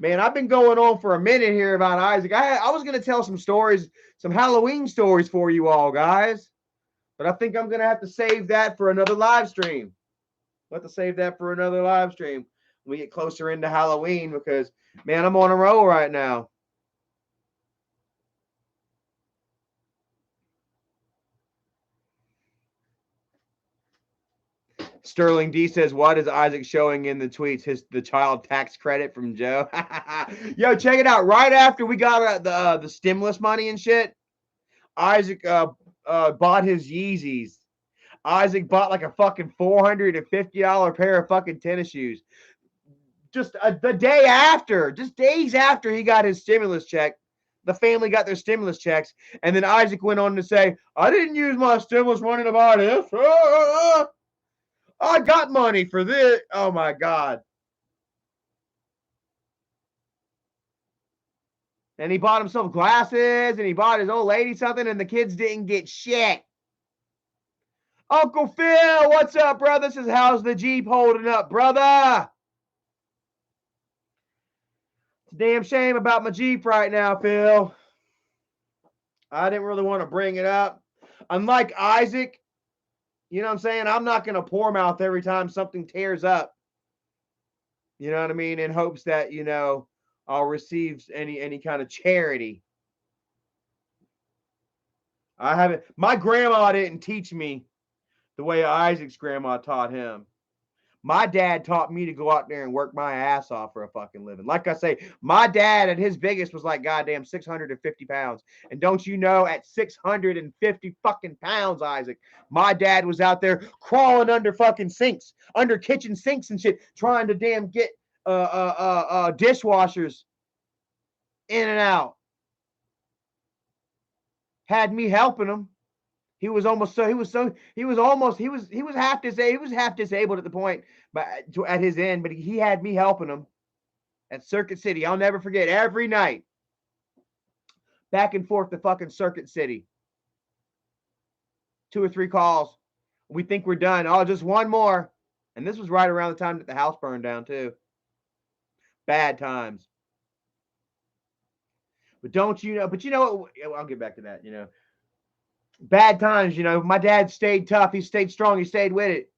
Man, I've been going on for a minute here about Isaac. I was going to tell some stories, some Halloween stories for you all, guys. But I think I'm going to have to save that for another live stream. We'll have to save that for another live stream when we get closer into Halloween because, man, I'm on a roll right now. Sterling D says, "What is Isaac showing in the tweets? The child tax credit from Joe." Yo, check it out. Right after we got the stimulus money and shit, Isaac bought his Yeezys. Isaac bought like a fucking $450 pair of fucking tennis shoes. Just the day after, just days after he got his stimulus check, the family got their stimulus checks, and then Isaac went on to say, "I didn't use my stimulus money to buy this. I got money for this." Oh my God. And he bought himself glasses and he bought his old lady something, and the kids didn't get shit. Uncle Phil, what's up, brother? Says, "How's the Jeep holding up, brother?" It's a damn shame about my Jeep right now, Phil. I didn't really want to bring it up. Unlike Isaac, you know what I'm saying? I'm not going to pour mouth every time something tears up. You know what I mean? In hopes that, you know, I'll receive any kind of charity. I haven't. My grandma didn't teach me the way Isaac's grandma taught him. My dad taught me to go out there and work my ass off for a fucking living. Like I say, my dad at his biggest was like goddamn 650 pounds. And don't you know, at 650 fucking pounds, Isaac, my dad was out there crawling under fucking sinks, under kitchen sinks and shit, trying to damn get dishwashers in and out. Had me helping him. He was half disabled at the point, but at his end, but he had me helping him at Circuit City. I'll never forget, every night, back and forth to fucking Circuit City. 2 or 3 calls. We think we're done. Oh, just one more. And this was right around the time that the house burned down too. Bad times. But don't you know, but you know what, I'll get back to that, you know. Bad times, you know. My dad stayed tough. He stayed strong. He stayed with it.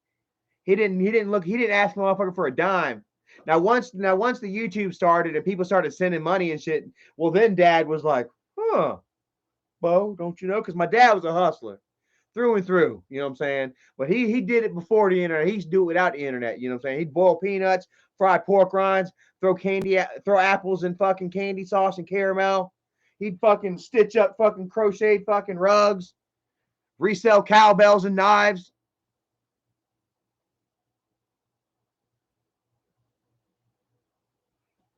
He didn't ask the motherfucker for a dime. Now once the YouTube started and people started sending money and shit, well then Dad was like, "Huh, Bo, don't you know?" Because my dad was a hustler through and through. You know what I'm saying? But he did it before the internet. He used to do it without the internet. You know what I'm saying? He'd boil peanuts, fry pork rinds, throw apples in fucking candy sauce and caramel. He'd fucking stitch up fucking crocheted fucking rugs. Resell cowbells and knives.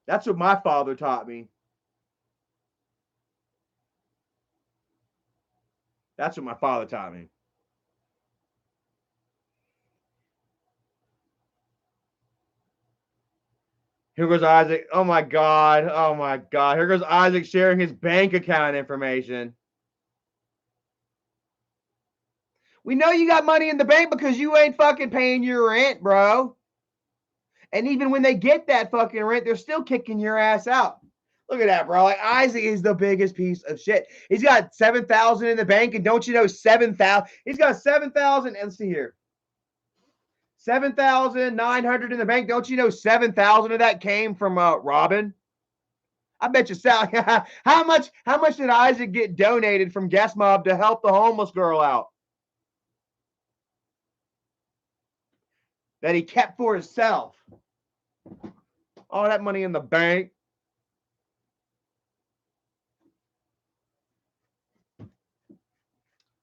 That's what my father taught me. That's what my father taught me. Here goes Isaac. Oh my God. Oh my God. Here goes Isaac sharing his bank account information. We know you got money in the bank because you ain't fucking paying your rent, bro. And even when they get that fucking rent, they're still kicking your ass out. Look at that, bro. Like, Isaac is the biggest piece of shit. He's got 7,000 in the bank, and don't you know 7,000? He's got 7,000. Let's see here. 7,900 in the bank. Don't you know 7,000 of that came from Robin? I bet you, Sal. How much did Isaac get donated from Guest Mob to help the homeless girl out? That he kept for himself. All that money in the bank.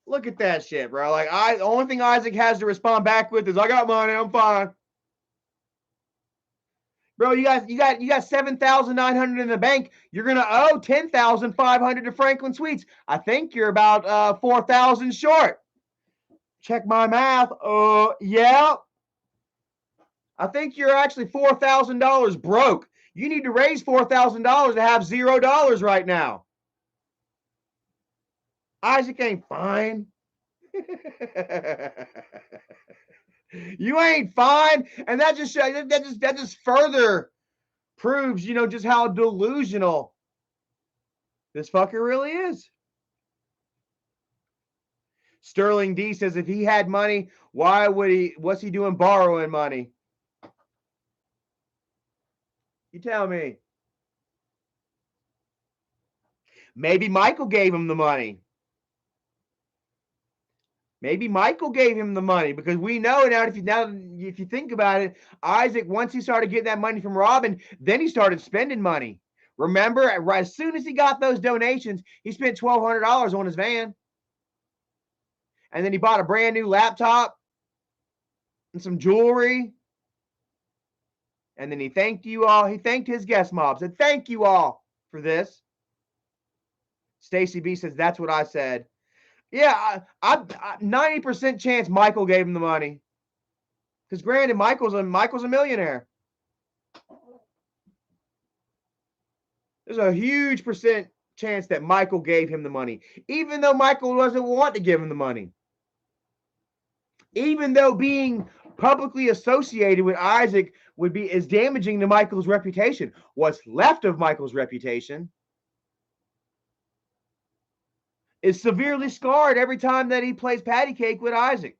Look at that shit, bro. Like, the only thing Isaac has to respond back with is, "I got money, I'm fine." Bro, you got 7,900 in the bank. You're gonna owe 10,500 to Franklin Suites. I think you're about 4,000 short. Check my math. Yeah. I think you're actually $4,000 broke. You need to raise $4,000 to have $0 right now. Isaac ain't fine. You ain't fine, and that just further proves, you know, just how delusional this fucker really is. Sterling D says if he had money, why would he, what's he doing borrowing money? You tell me. Maybe Michael gave him the money. Maybe Michael gave him the money, because we know now if you think about it, Isaac, once he started getting that money from Robin, then he started spending money. Remember, as soon as he got those donations, he spent $1,200 on his van. And then he bought a brand new laptop and some jewelry. And then he thanked you all. He thanked his guest mobs. Said, thank you all for this. Stacy B says, that's what I said. Yeah, I 90% chance Michael gave him the money. Because granted, Michael's a millionaire. There's a huge percent chance that Michael gave him the money, even though Michael doesn't want to give him the money. Even though being publicly associated with Isaac is damaging to Michael's reputation. What's left of Michael's reputation is severely scarred every time that he plays patty cake with Isaac.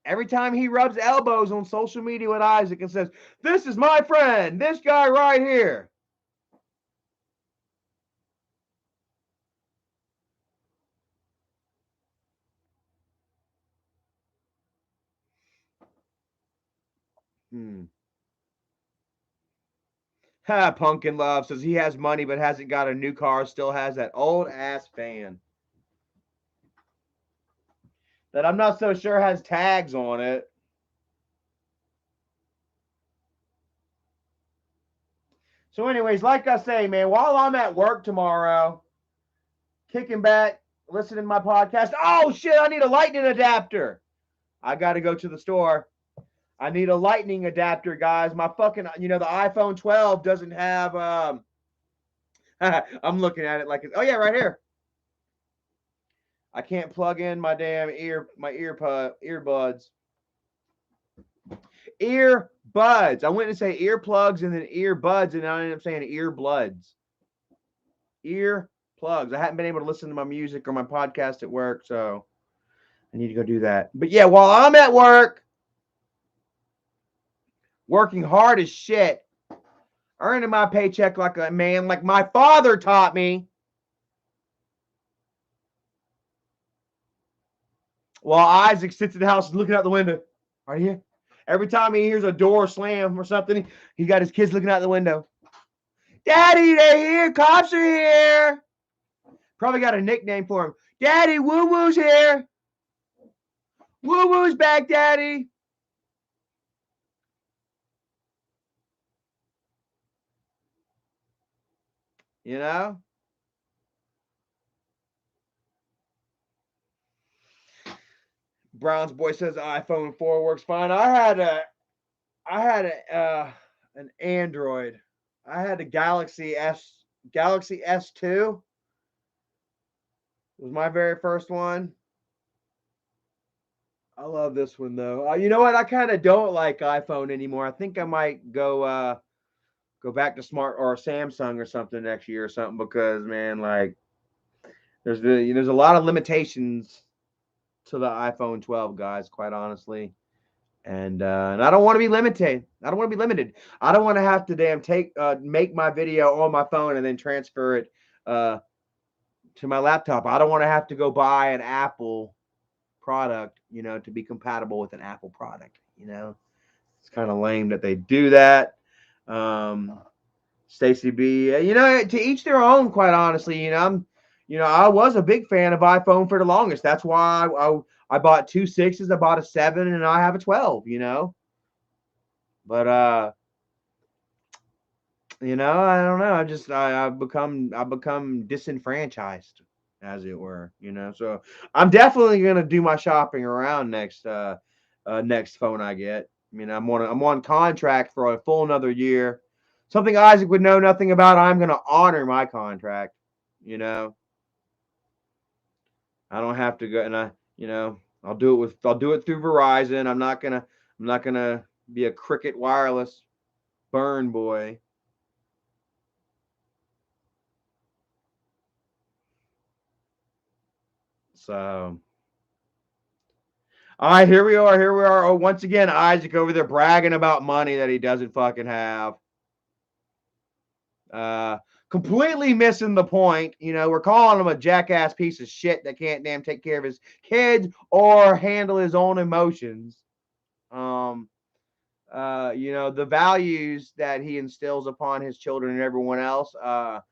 Every time he rubs elbows on social media with Isaac and says, this is my friend, this guy right here. Pumpkin Love says he has money but hasn't got a new car, still has that old ass fan that I'm not so sure has tags on it. So anyways, like I say, man, while I'm at work tomorrow, kicking back, listening to my podcast, oh shit, I need a lightning adapter. I got to go to the store. I need a lightning adapter, guys. My fucking, the iPhone 12 doesn't have, I'm looking at it like, oh yeah, right here. I can't plug in my damn earbuds. Earbuds. I went to say earplugs and then earbuds, and I ended up saying earbloods. Earplugs. I haven't been able to listen to my music or my podcast at work, so I need to go do that. But yeah, while I'm at work, working hard as shit, earning my paycheck like a man, like my father taught me, while Isaac sits in the house looking out the window. Right here. Every time he hears a door slam or something, he got his kids looking out the window. Daddy, they're here. Cops are here. Probably got a nickname for him. Daddy, Woo Woo's here. Woo Woo's back, Daddy. You know? Brown's boy says iPhone 4 works fine. I had an Android. I had a Galaxy S2. It was my very first one. I love this one though. You know what? I kind of don't like iPhone anymore. I think I might go back to smart or Samsung or something next year or something, because man, like there's a lot of limitations to the iPhone 12, guys, quite honestly. And I don't want to be limited. I don't want to be limited. I don't want to have to make my video on my phone and then transfer it to my laptop. I don't want to have to go buy an Apple product, to be compatible with an Apple product. It's kind of lame that they do that. Stacy B, to each their own, quite honestly. I was a big fan of iPhone for the longest. That's why I bought 2 6s, I bought a 7, and I have a 12, But I don't know. I've become disenfranchised, as it were, So I'm definitely gonna do my shopping around next phone I get. I'm on contract for a full another year. Something Isaac would know nothing about. I'm gonna honor my contract. I don't have to go, and I'll do it through Verizon. I'm not gonna be a Cricket Wireless. Burn boy. So, all right, here we are. Here we are. Oh, once again, Isaac over there bragging about money that he doesn't fucking have. Completely missing the point. You know, we're calling him a jackass piece of shit that can't damn take care of his kids or handle his own emotions. You know, the values that he instills upon his children and everyone else are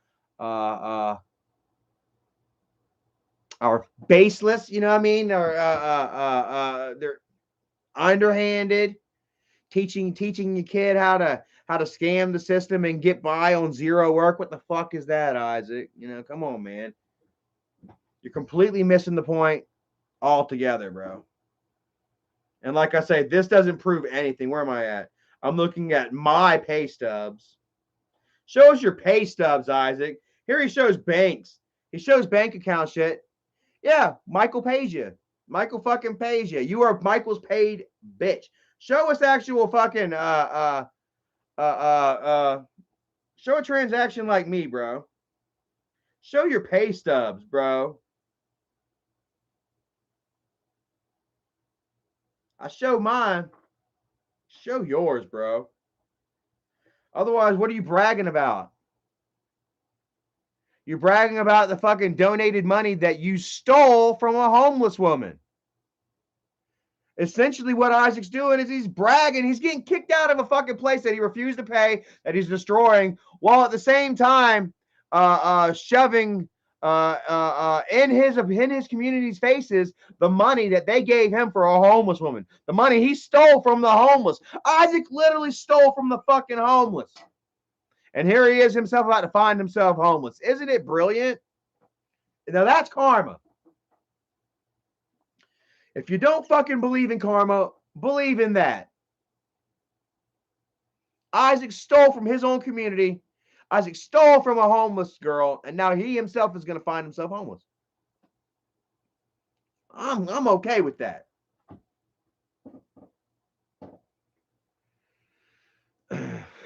baseless. You know what I mean? They're underhanded. Teaching your kid how to scam the system and get by on zero work. What the fuck is that, Isaac? You know, come on, man. You're completely missing the point altogether, bro. And like I say, this doesn't prove anything. Where am I at? I'm looking at my pay stubs. Show us your pay stubs, Isaac. Here he shows banks. He shows bank account shit. Yeah, Michael pays you. Michael fucking pays you. You are Michael's paid bitch. Show us actual fucking show a transaction like me, bro. Show your pay stubs, bro. I show mine. Show yours, bro. Otherwise, what are you bragging about? You're bragging about the fucking donated money that you stole from a homeless woman. Essentially, what Isaac's doing is he's bragging. He's getting kicked out of a fucking place that he refused to pay, that he's destroying, while at the same time shoving in his community's faces the money that they gave him for a homeless woman. The money he stole from the homeless. Isaac literally stole from the fucking homeless. And here he is himself about to find himself homeless. Isn't it brilliant? Now that's karma. If you don't fucking believe in karma, believe in that. Isaac stole from his own community. Isaac stole from a homeless girl, and now he himself is going to find himself homeless. I'm okay with that.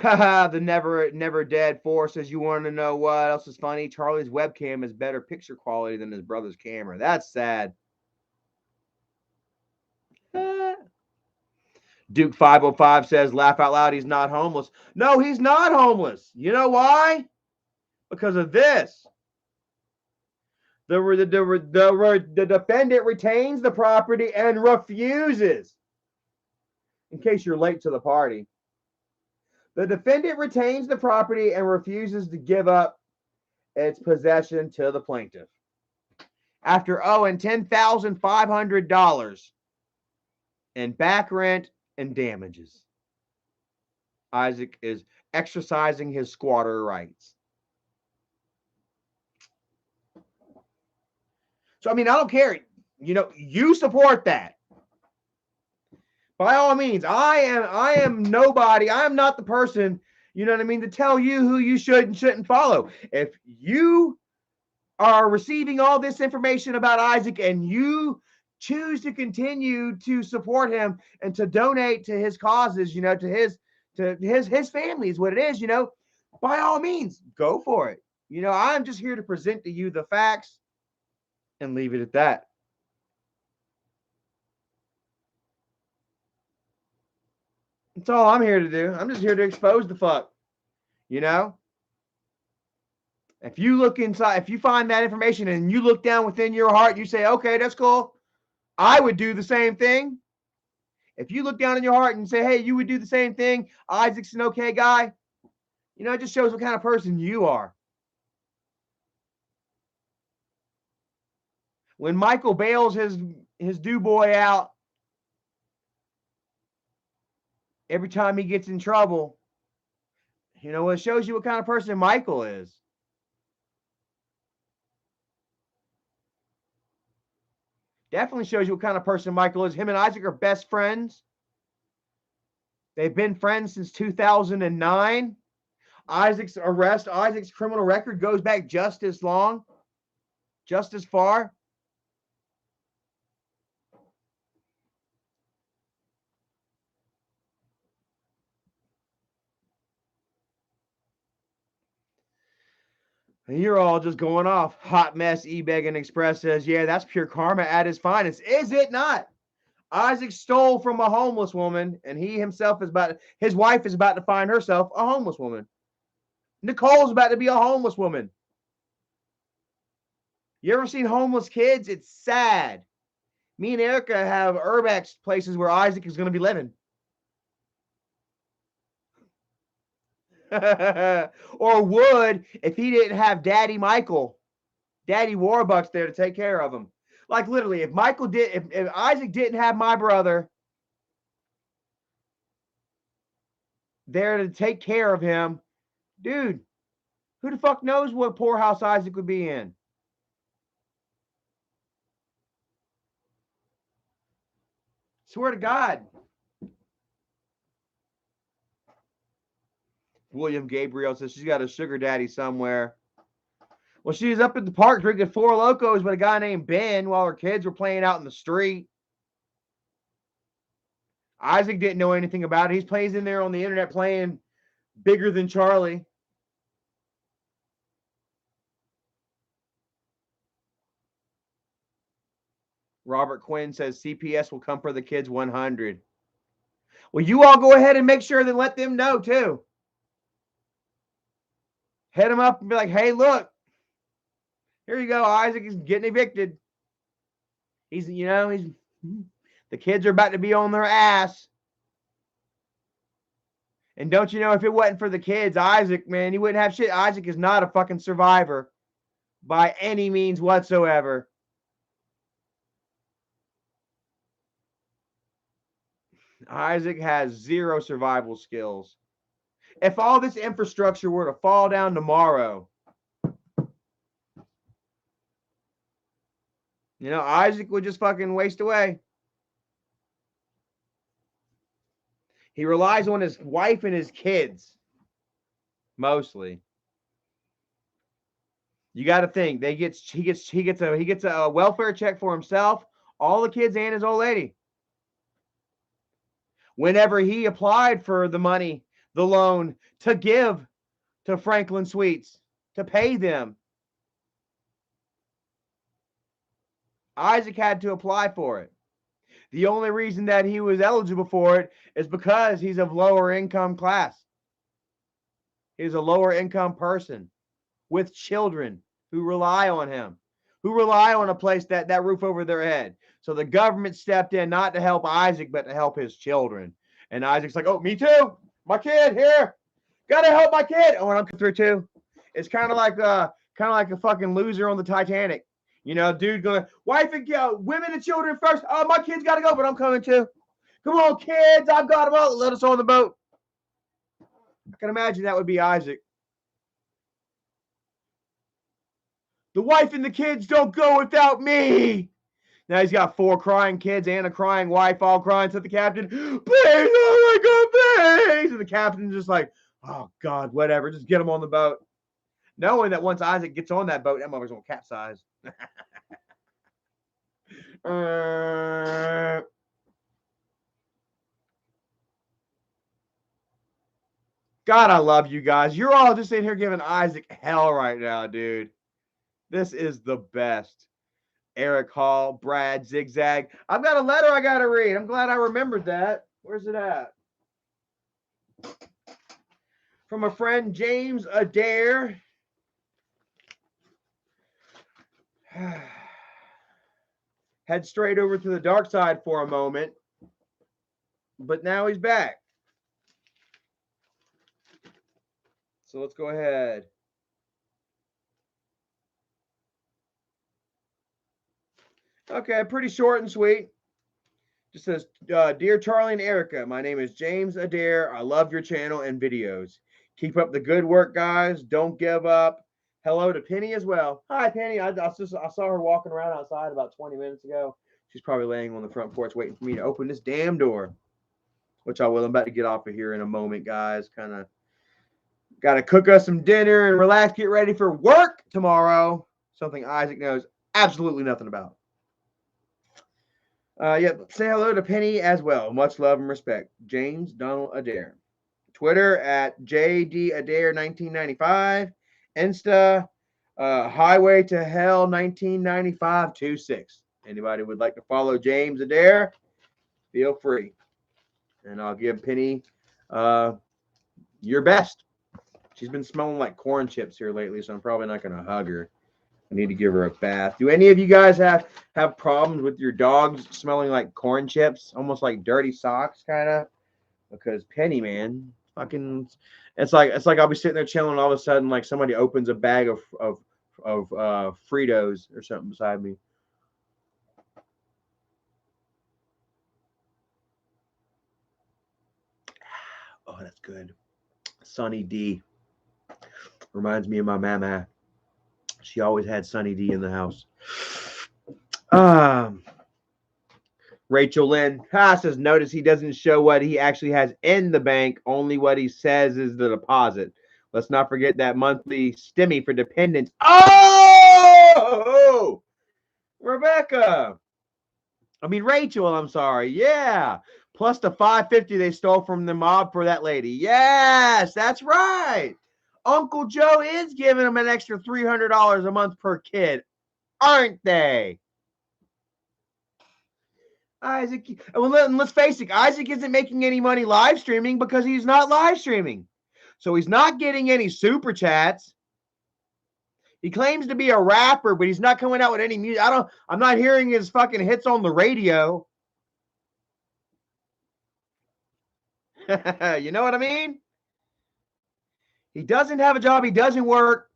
The never dead four says, you want to know what else is funny? Charlie's webcam is better picture quality than his brother's camera. That's sad. Duke 505 says, laugh out loud, he's not homeless. No, he's not homeless. You know why? Because of this. The defendant retains the property and refuses. In case you're late to the party. The defendant retains the property and refuses to give up its possession to the plaintiff. After owing $10,500 in back rent and damages, Isaac is exercising his squatter rights. So, I mean, I don't care. You know, you support that. By all means, I am nobody. I am not the person, you know what I mean, to tell you who you should and shouldn't follow. If you are receiving all this information about Isaac and you choose to continue to support him and to donate to his causes, you know, to his family is what it is, you know, by all means, go for it. You know, I'm just here to present to you the facts and leave it at that. That's all I'm here to do. I'm just here to expose the fuck. You know? If you look inside, if you find that information and you look down within your heart, you say, okay, that's cool. I would do the same thing. If you look down in your heart and say, hey, you would do the same thing, Isaac's an okay guy, you know, it just shows what kind of person you are. When Michael bails his do boy out, every time he gets in trouble, you know, it shows you what kind of person Michael is. Definitely shows you what kind of person Michael is. Him and Isaac are best friends. They've been friends since 2009. Isaac's arrest, Isaac's criminal record goes back just as long, just as far. And you're all just going off. Hot Mess eBegging Express says, yeah, that's pure karma at its finest. Is it not? Isaac stole from a homeless woman, and his wife is about to find herself a homeless woman. Nicole's about to be a homeless woman. You ever seen homeless kids? It's sad. Me and Erica have urbex places where Isaac is going to be living. Or would if he didn't have Daddy Michael, Daddy Warbucks there to take care of him. Like literally, if Isaac didn't have my brother there to take care of him, dude, who the fuck knows what poorhouse Isaac would be in? Swear to God. William Gabriel says she's got a sugar daddy somewhere. Well, she was up at the park drinking Four Locos with a guy named Ben while her kids were playing out in the street. Isaac didn't know anything about it. He's playing in there on the internet playing Bigger Than Charlie. Robert Quinn says CPS will come for the kids 100. Well, you all go ahead and make sure that let them know too. Head them up and be like, hey, look, here you go. Isaac is getting evicted. The kids are about to be on their ass. And don't you know, if it wasn't for the kids, Isaac, man, he wouldn't have shit. Isaac is not a fucking survivor by any means whatsoever. Isaac has zero survival skills. If all this infrastructure were to fall down tomorrow, Isaac would just fucking waste away. He relies on his wife and his kids, mostly. You got to think he gets a welfare check for himself, all the kids, and his old lady. Whenever he applied for the money, the loan to give to Franklin Suites to pay them, Isaac had to apply for it. The only reason that he was eligible for it is because he's of lower income class. He's a lower income person with children who rely on him, who rely on a place that roof over their head. So the government stepped in not to help Isaac, but to help his children. And Isaac's like, oh, me too. My kid here. Gotta help my kid. Oh, and I'm through too. It's kind of like a fucking loser on the Titanic. Dude going, wife and women and children first. Oh, my kid's got to go, but I'm coming too. Come on, kids. I've got them all. Let us on the boat. I can imagine that would be Isaac. The wife and the kids don't go without me. Now he's got 4 crying kids and a crying wife, all crying to the captain. Please, oh my God, please. And the captain's just like, oh God, whatever. Just get him on the boat. Knowing that once Isaac gets on that boat, that mother's going to capsize. God, I love you guys. You're all just in here giving Isaac hell right now, dude. This is the best. Eric Hall, Brad Zigzag. I've got a letter I got to read. I'm glad I remembered that. Where's it at? From a friend, James Adair. Head straight over to the dark side for a moment, but now he's back. So let's go ahead. Okay, pretty short and sweet. Just says, Dear Charlie and Erica, my name is James Adair. I love your channel and videos. Keep up the good work, guys. Don't give up. Hello to Penny as well. Hi, Penny. I saw her walking around outside about 20 minutes ago. She's probably laying on the front porch waiting for me to open this damn door, which I will. I'm about to get off of here in a moment, guys. Kind of got to cook us some dinner and relax, get ready for work tomorrow. Something Isaac knows absolutely nothing about. Say hello to Penny as well. Much love and respect. James Donald Adair. Twitter at JD Adair 1995. Insta Highway to Hell 1995-26. Anybody would like to follow James Adair, feel free. And I'll give Penny your best. She's been smelling like corn chips here lately, so I'm probably not going to hug her. I need to give her a bath. Do any of you guys have problems with your dogs smelling like corn chips, almost like dirty socks, kind of? Because Penny, man, fucking, it's like I'll be sitting there chilling, and all of a sudden, like somebody opens a bag of Fritos or something beside me. Oh, that's good. Sunny D reminds me of my mama. She always had Sunny D in the house. Rachel Lynn says, notice he doesn't show what he actually has in the bank, only what he says is the deposit. Let's not forget that monthly stimmy for dependents. Oh, Rebecca. Rachel, I'm sorry. Yeah. Plus the $5.50 they stole from the mob for that lady. Yes, that's right. Uncle Joe is giving them an extra $300 a month per kid, aren't they? Isaac, well, let's face it, Isaac isn't making any money live streaming because he's not live streaming. So he's not getting any super chats. He claims to be a rapper, but he's not coming out with any music. I'm not hearing his fucking hits on the radio. You know what I mean? He doesn't have a job. He doesn't work.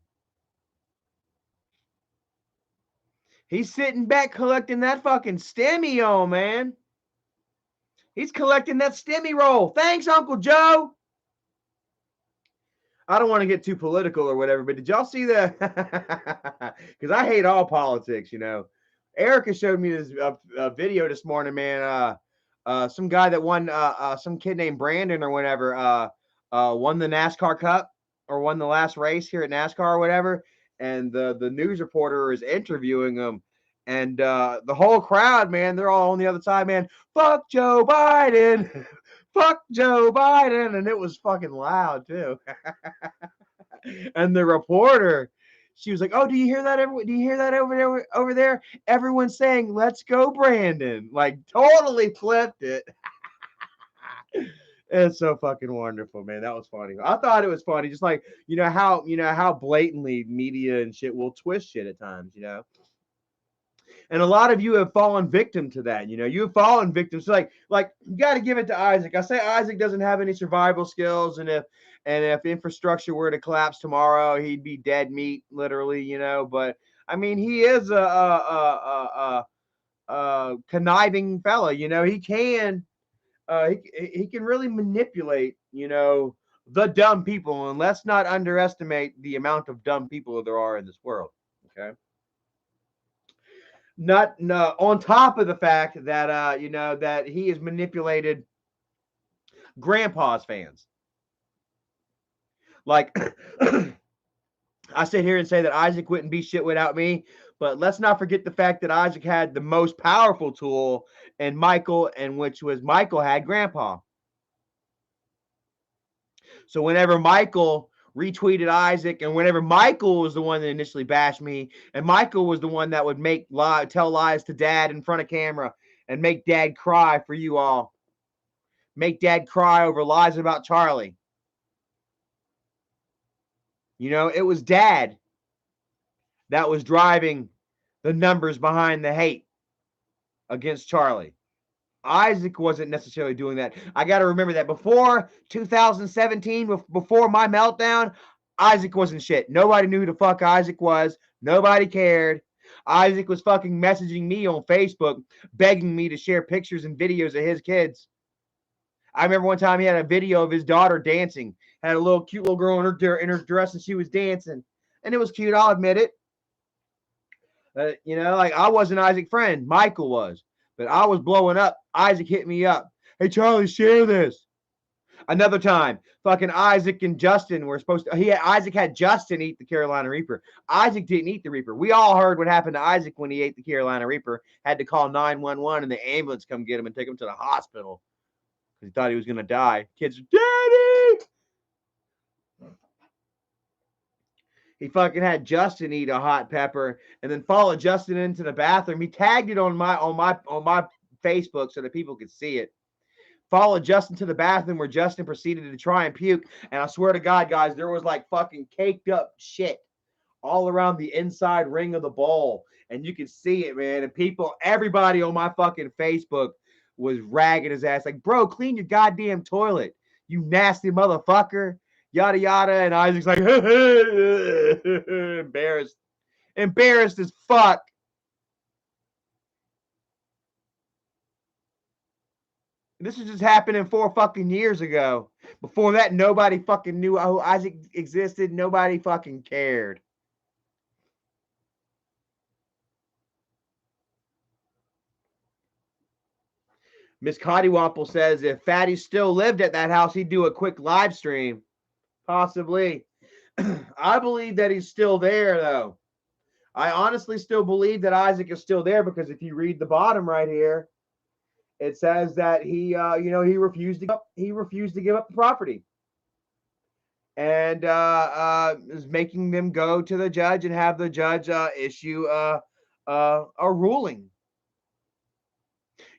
He's sitting back collecting that fucking stimmy, man. He's collecting that stimmy roll. Thanks, Uncle Joe. I don't want to get too political or whatever, but did y'all see that? Because I hate all politics, you know. Erica showed me this video this morning, man. Some guy that won, some kid named Brandon or whatever, won the NASCAR Cup or won the last race here at NASCAR or whatever. And the news reporter is interviewing him. And the whole crowd, man, they're all on the other side, man. Fuck Joe Biden. Fuck Joe Biden. And it was fucking loud, too. And the reporter, she was like, "Oh, do you hear that? Do you hear that over there? Everyone's saying, 'Let's go, Brandon!' Like totally flipped it." It's so fucking wonderful, man. That was funny. I thought it was funny, just like how blatantly media and shit will twist shit at times, you know. And a lot of you have fallen victim to that. You know, you have fallen victim. So like you got to give it to Isaac. I say Isaac doesn't have any survival skills, and if infrastructure were to collapse tomorrow, he'd be dead meat, literally. You know, but he is a conniving fella. You know, he can really manipulate. You know, the dumb people, and let's not underestimate the amount of dumb people there are in this world. Okay. Not on top of the fact that that he has manipulated grandpa's fans. Like I sit here and say that Isaac wouldn't be shit without me, but let's not forget the fact that Isaac had the most powerful tool in Michael, and which was Michael had grandpa. So whenever Michael retweeted Isaac, and whenever Michael was the one that initially bashed me, and Michael was the one that would tell lies to dad in front of camera and make dad cry for you all, make dad cry over lies about Charlie. You know, it was dad that was driving the numbers behind the hate against Charlie. Isaac wasn't necessarily doing that. I got to remember that before 2017, before my meltdown, Isaac wasn't shit. Nobody knew who the fuck Isaac was. Nobody cared. Isaac was fucking messaging me on Facebook, begging me to share pictures and videos of his kids. I remember one time he had a video of his daughter dancing. Had a cute little girl in her dress, and she was dancing. And it was cute, I'll admit it. You know, like I wasn't Isaac's friend. Michael was. But I was blowing up. Isaac hit me up. "Hey, Charlie, share this." Another time, fucking Isaac and Justin were supposed to. Isaac had Justin eat the Carolina Reaper. Isaac didn't eat the Reaper. We all heard what happened to Isaac when he ate the Carolina Reaper. Had to call 911 and the ambulance come get him and take him to the hospital because he thought he was going to die. Kids, "Daddy!" He fucking had Justin eat a hot pepper and then followed Justin into the bathroom. He tagged it on my Facebook so that people could see it. Followed Justin to the bathroom where Justin proceeded to try and puke. And I swear to God, guys, there was like fucking caked up shit all around the inside ring of the bowl. And you could see it, man. And people, everybody on my fucking Facebook was ragging his ass. Like, bro, clean your goddamn toilet, you nasty motherfucker. Yada, yada. And Isaac's like, embarrassed. Embarrassed as fuck. This was just happening 4 fucking years ago. Before that, nobody fucking knew who Isaac existed. Nobody fucking cared. Miss Cottywomple says if Fatty still lived at that house, he'd do a quick live stream. Possibly. I believe that he's still there, though. I honestly still believe that Isaac is still there because if you read the bottom right here, it says that he refused to give up the property, and is making them go to the judge and have the judge issue a ruling.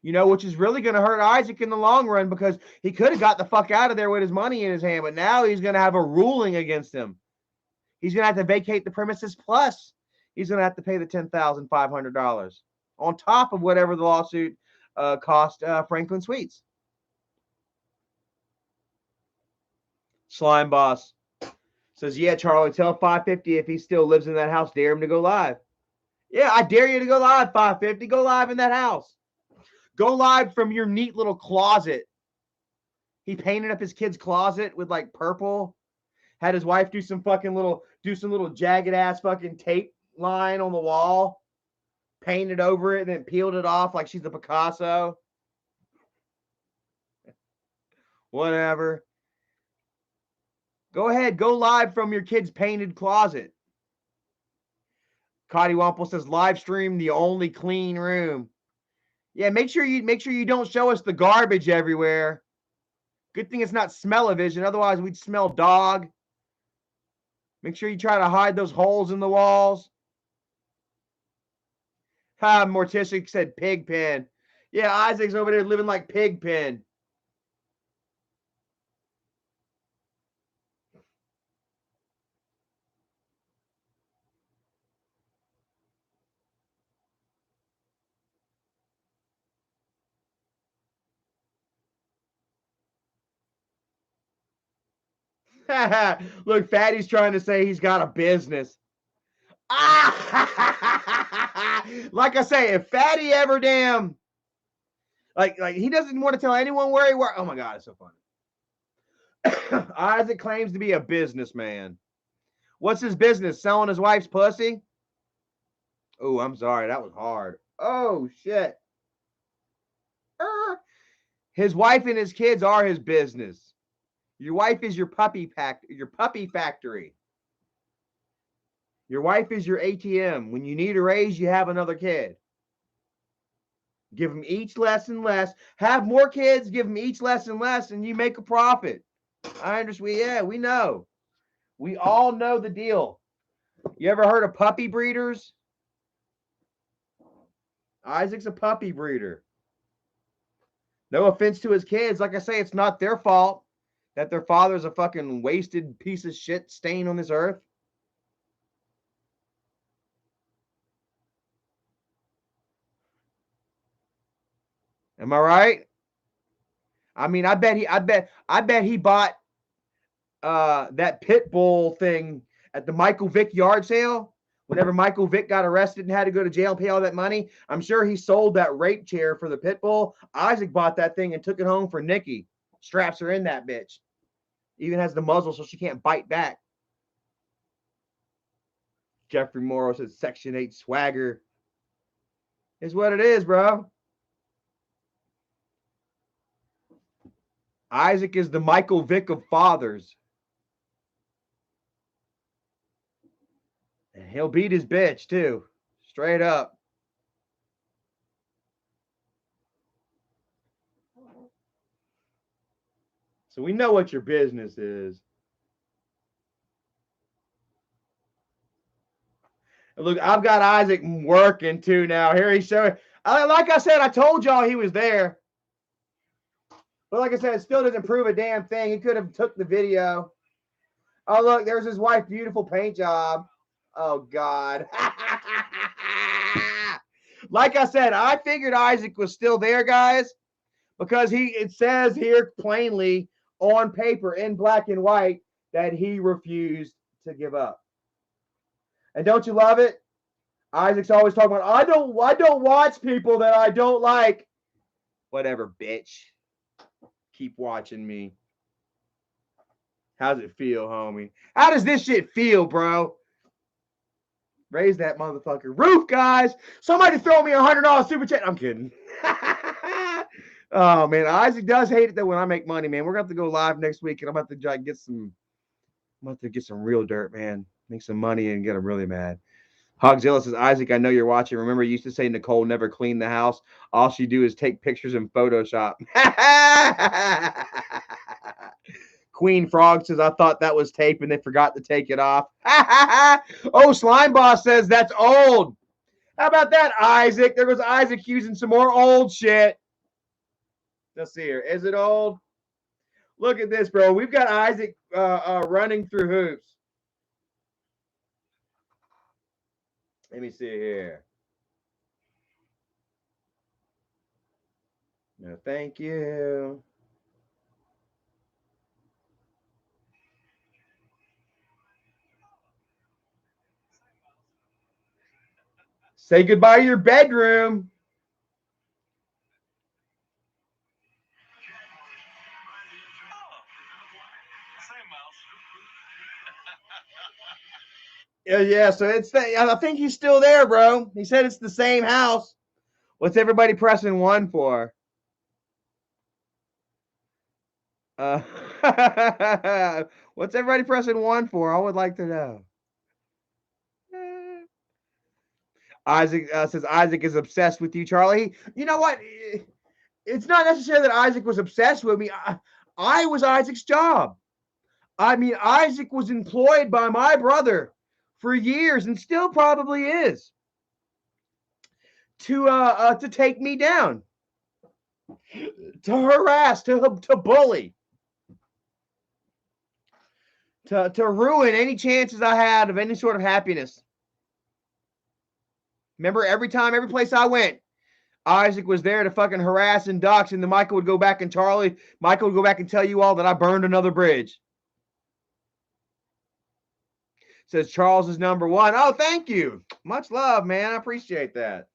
Which is really going to hurt Isaac in the long run because he could have got the fuck out of there with his money in his hand, but now he's going to have a ruling against him. He's going to have to vacate the premises, plus he's going to have to pay the $10,500 on top of whatever the lawsuit cost Franklin Sweets. Slime Boss says, yeah, Charlie, tell 550 if he still lives in that house, dare him to go live. Yeah, I dare you to go live, 550. Go live in that house. Go live from your neat little closet. He painted up his kid's closet with like purple. Had his wife do some little jagged ass fucking tape line on the wall. Painted over it and then peeled it off like she's a Picasso. Whatever. Go ahead, go live from your kid's painted closet. Cottywomple says live stream the only clean room. Yeah, make sure you don't show us the garbage everywhere. Good thing it's not smell-o-vision, otherwise we'd smell dog. Make sure you try to hide those holes in the walls. Morticia said Pigpen. Yeah, Isaac's over there living like Pigpen. Look, Fatty's trying to say he's got a business. Like I say, if Fatty ever like he doesn't want to tell anyone where he works. Oh my God, it's so funny. Isaac claims to be a businessman. What's his business? Selling his wife's pussy? Oh, I'm sorry, that was hard. Oh shit. His wife and his kids are his business. Your wife is your puppy factory. Your wife is your ATM. When you need a raise, you have another kid. Give them each less and less. Have more kids, give them each less and less, and you make a profit. I understand. Yeah, we know. We all know the deal. You ever heard of puppy breeders? Isaac's a puppy breeder. No offense to his kids. Like I say, it's not their fault that their father's a fucking wasted piece of shit stain on this earth. Am I right? I mean, I bet he bought that pit bull thing at the Michael Vick yard sale. Whenever Michael Vick got arrested and had to go to jail and pay all that money, I'm sure he sold that rape chair for the pit bull. Isaac bought that thing and took it home for Nikki. Straps her in that bitch. Even has the muzzle so she can't bite back. Jeffrey Morrow says Section 8 swagger. Is what it is, bro. Isaac is the Michael Vick of fathers. And he'll beat his bitch, too. Straight up. So we know what your business is. Look, I've got Isaac working too now. Here he's showing. Like I said, I told y'all he was there. But like I said, it still doesn't prove a damn thing. He could have took the video. Oh, look, there's his wife's beautiful paint job. Oh, God. Like I said, I figured Isaac was still there, guys, because it says here plainly on paper in black and white that he refused to give up. And don't you love it? Isaac's always talking about, I don't watch people that I don't like. Whatever, bitch. Keep watching me. How's it feel, homie? How does this shit feel, bro? Raise that motherfucker roof, guys. Somebody throw me $100 super chat. I'm kidding. Oh, man. Isaac does hate it that when I make money, man. We're going to have to go live next week, and I'm about to try to get some real dirt, man. Make some money and get him really mad. Hogzilla says, Isaac, I know you're watching. Remember, you used to say Nicole never cleaned the house. All she do is take pictures in Photoshop. Queen Frog says, I thought that was tape and they forgot to take it off. Oh, Slime Boss says that's old. How about that, Isaac? There goes Isaac using some more old shit. Let's see here. Is it old? Look at this, bro. We've got Isaac running through hoops. Let me see here. No, thank you. Say goodbye to your bedroom. Yeah, so I think he's still there, bro. He said it's the same house. What's everybody pressing 1 for? What's everybody pressing 1 for? I would like to know. Isaac says Isaac is obsessed with you, Charlie. You know what? It's not necessarily that Isaac was obsessed with me. I was Isaac's job. I mean, Isaac was employed by my brother for years and still probably is to take me down, to harass, to bully, to ruin any chances I had of any sort of happiness. Remember, every place I went, Isaac was there to fucking harass and dox, and then Michael would go back and Michael would go back and tell you all that I burned another bridge. Says Charles is number 1. Oh, thank you. Much love, man. I appreciate that.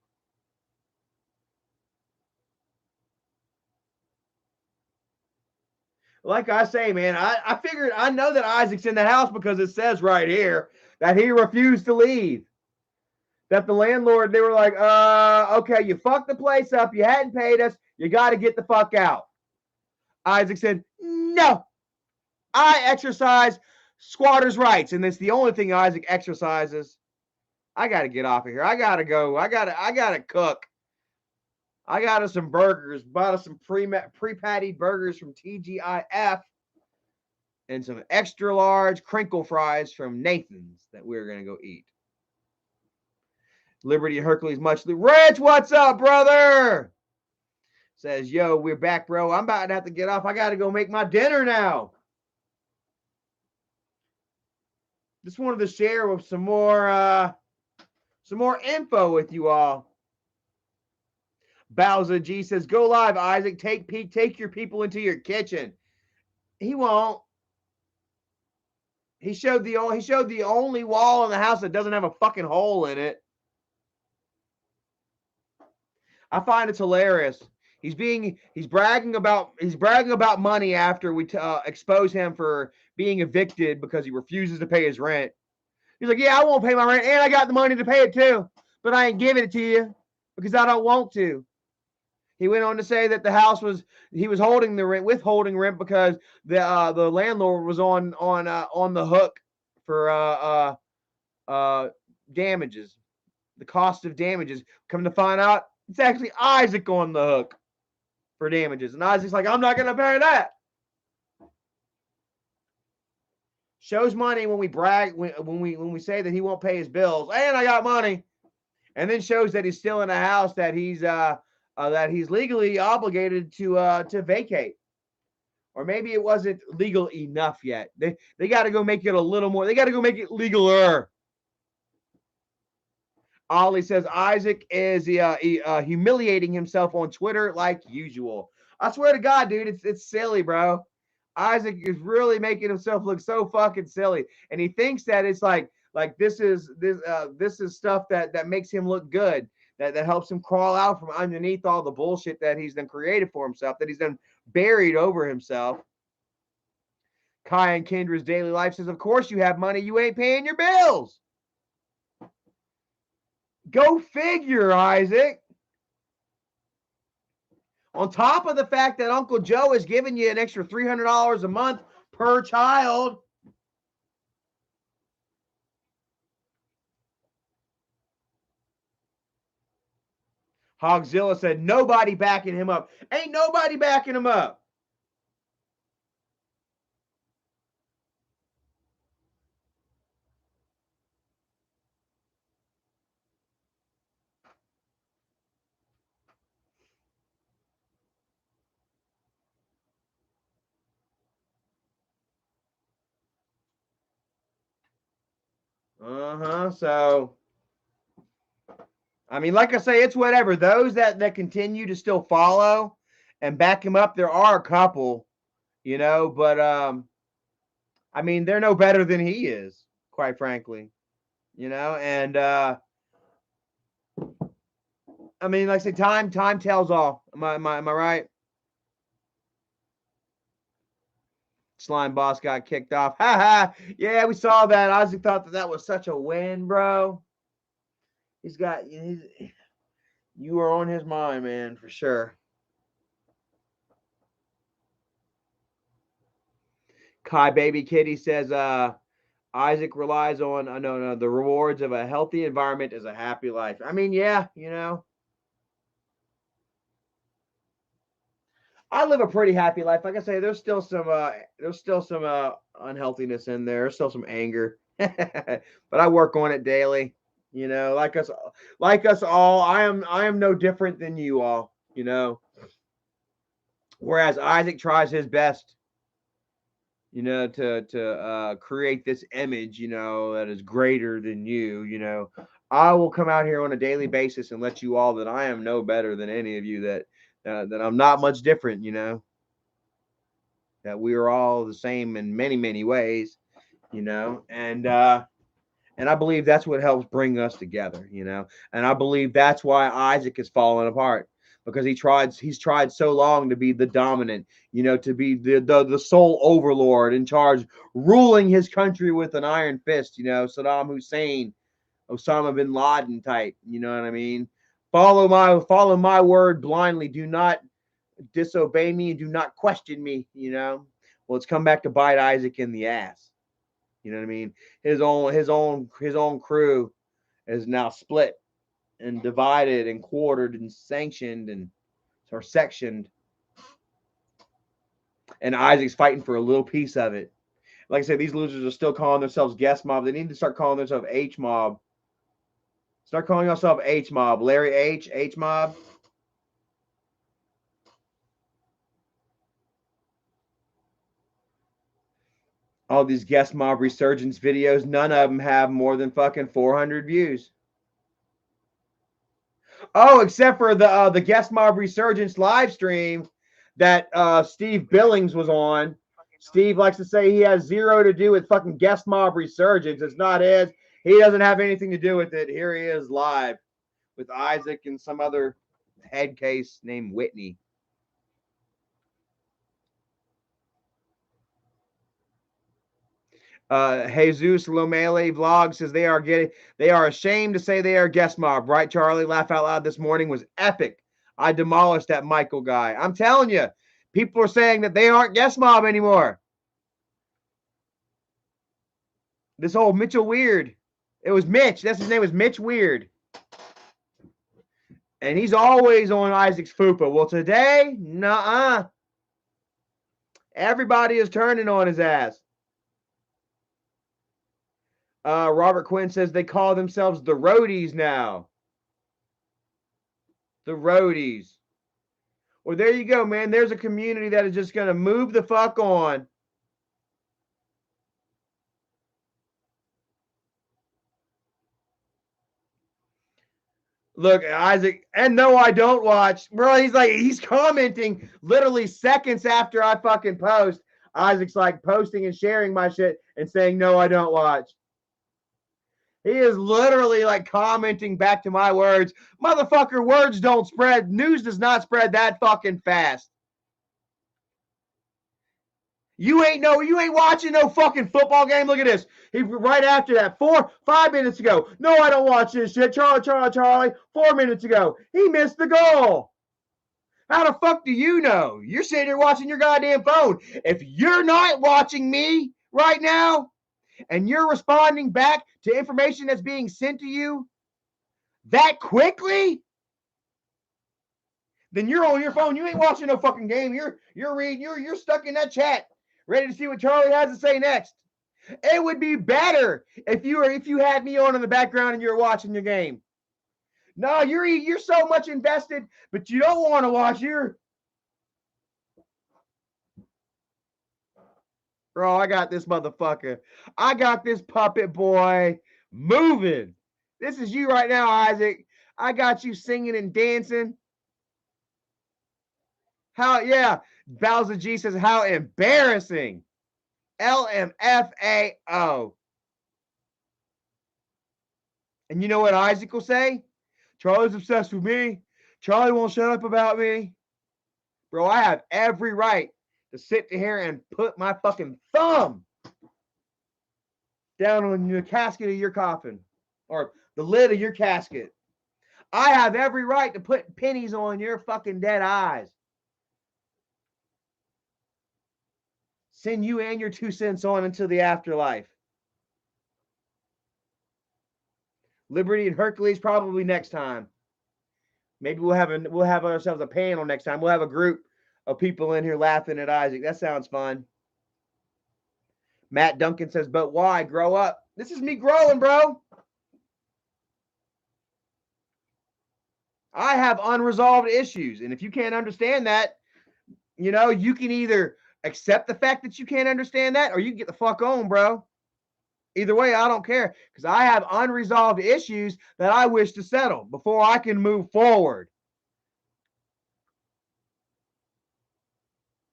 Like I say, man, I figured, I know that Isaac's in the house because it says right here that he refused to leave. That the landlord, they were like, okay, you fucked the place up. You hadn't paid us. You got to get the fuck out. Isaac said, no, I exercise squatter's rights. And that's the only thing Isaac exercises. I got to get off of here. I got to go. I got to cook. I got us some burgers. Bought us some pre-pattied burgers from TGIF and some extra large crinkle fries from Nathan's that we're going to go eat. Liberty Hercules muchly. Rich, what's up, brother? Says, yo, we're back, bro. I'm about to have to get off. I got to go make my dinner now. Just wanted to share with some more info with you all. Bowser G says, go live, Isaac. Take your people into your kitchen. He won't. He showed the only wall in the house that doesn't have a fucking hole in it. I find it's hilarious. He's bragging about money after we expose him for being evicted because he refuses to pay his rent. He's like, yeah, I won't pay my rent, and I got the money to pay it too, but I ain't giving it to you because I don't want to. He went on to say that he was withholding rent because the landlord was on the hook for damages, the cost of damages. Come to find out, it's actually Isaac on the hook for damages, and Isaac's like, I'm not gonna pay that. shows money when we brag, when we say that he won't pay his bills, and I got money, and then shows that he's still in a house that he's legally obligated to vacate. Or maybe it wasn't legal enough yet. They got to go make it a little more. They got to go make it legaler. Ollie says Isaac is humiliating himself on Twitter like usual. I swear to God, dude, it's silly, bro. Isaac is really making himself look so fucking silly, and he thinks that it's like this is stuff that makes him look good, that helps him crawl out from underneath all the bullshit that he's done created for himself, that he's done buried over himself. Kai and Kendra's Daily Life says, of course you have money, you ain't paying your bills. Go figure, Isaac. On top of the fact that Uncle Joe is giving you an extra $300 a month per child. Hogzilla said, nobody backing him up. Ain't nobody backing him up. So, I mean, like I say, it's whatever. Those that continue to still follow and back him up, there are a couple, but I mean, they're no better than he is, quite frankly, and I mean, like I say, time tells all. Am I right? Slime Boss got kicked off. Ha ha. Yeah, we saw that. Isaac thought that was such a win, bro. You were on his mind, man, for sure. Kai Baby Kitty says, Isaac relies on no, the rewards of a healthy environment is a happy life. I mean, yeah, I live a pretty happy life. Like I say, there's still some unhealthiness in there. There's still some anger, but I work on it daily. Like us all. I am no different than you all. Whereas Isaac tries his best, to create this image, that is greater than you. I will come out here on a daily basis and let you all that I am no better than any of you. That I'm not much different. That we are all the same in many, many ways, and I believe that's what helps bring us together, and I believe that's why Isaac is falling apart, because he's tried so long to be the dominant, to be the sole overlord in charge, ruling his country with an iron fist, Saddam Hussein, Osama bin Laden type, you know what I mean? Follow my word blindly. Do not disobey me and do not question me, Well, it's come back to bite Isaac in the ass. You know what I mean? His own crew is now split and divided and quartered and sanctioned or sectioned. And Isaac's fighting for a little piece of it. Like I said, these losers are still calling themselves guest mob. They need to start calling themselves H mob. Start calling yourself H mob. Larry H mob. All these guest mob resurgence videos, none of them have more than fucking 400 views. Oh, except for the guest mob resurgence live stream that Steve Billings was on. Steve likes to say he has zero to do with fucking guest mob resurgence. It's not his. He doesn't have anything to do with it. Here he is live with Isaac and some other head case named Whitney. Jesus Lomele vlog says they are ashamed to say they are guest mob, right? Charlie, laugh out loud this morning was epic. I demolished that Michael guy. I'm telling you, people are saying that they aren't guest mob anymore. This whole Mitchell Weird. It was Mitch. That's his name was Mitch Weird. And he's always on Isaac's fupa. Well, today, nuh-uh. Everybody is turning on his ass. Robert Quinn says they call themselves the Roadies now. The Roadies. Well, there you go, man. There's a community that is just going to move the fuck on. Look, Isaac, and no, I don't watch. Bro, he's commenting literally seconds after I fucking post. Isaac's like posting and sharing my shit and saying, no, I don't watch. He is literally like commenting back to my words. Motherfucker, words don't spread. News does not spread that fucking fast. You ain't watching no fucking football game. Look at this. He right after that, 5 minutes ago. No, I don't watch this shit. Charlie. 4 minutes ago. He missed the goal. How the fuck do you know? You're sitting here watching your goddamn phone. If you're not watching me right now and you're responding back to information that's being sent to you that quickly, then you're on your phone. You ain't watching no fucking game. You're reading. You're stuck in that chat, ready to see what Charlie has to say next. It would be better if you had me on in the background and you're watching your game. No, you're so much invested, but you don't want to watch your. Bro, I got this motherfucker. I got this puppet boy moving. This is you right now, Isaac. I got you singing and dancing. How, yeah. Bowser G says, how embarrassing. LMFAO. And you know what Isaac will say? Charlie's obsessed with me. Charlie won't shut up about me. Bro, I have every right to sit here and put my fucking thumb down on the casket of your coffin or the lid of your casket. I have every right to put pennies on your fucking dead eyes. Send you and your 2 cents on into the afterlife. Liberty and Hercules probably next time. Maybe we'll have ourselves a panel next time. We'll have a group of people in here laughing at Isaac. That sounds fun. Matt Duncan says, but why? Grow up. This is me growing, bro. I have unresolved issues. And if you can't understand that, you can either accept the fact that you can't understand that or you can get the fuck on, bro. Either way, I don't care because I have unresolved issues that I wish to settle before I can move forward.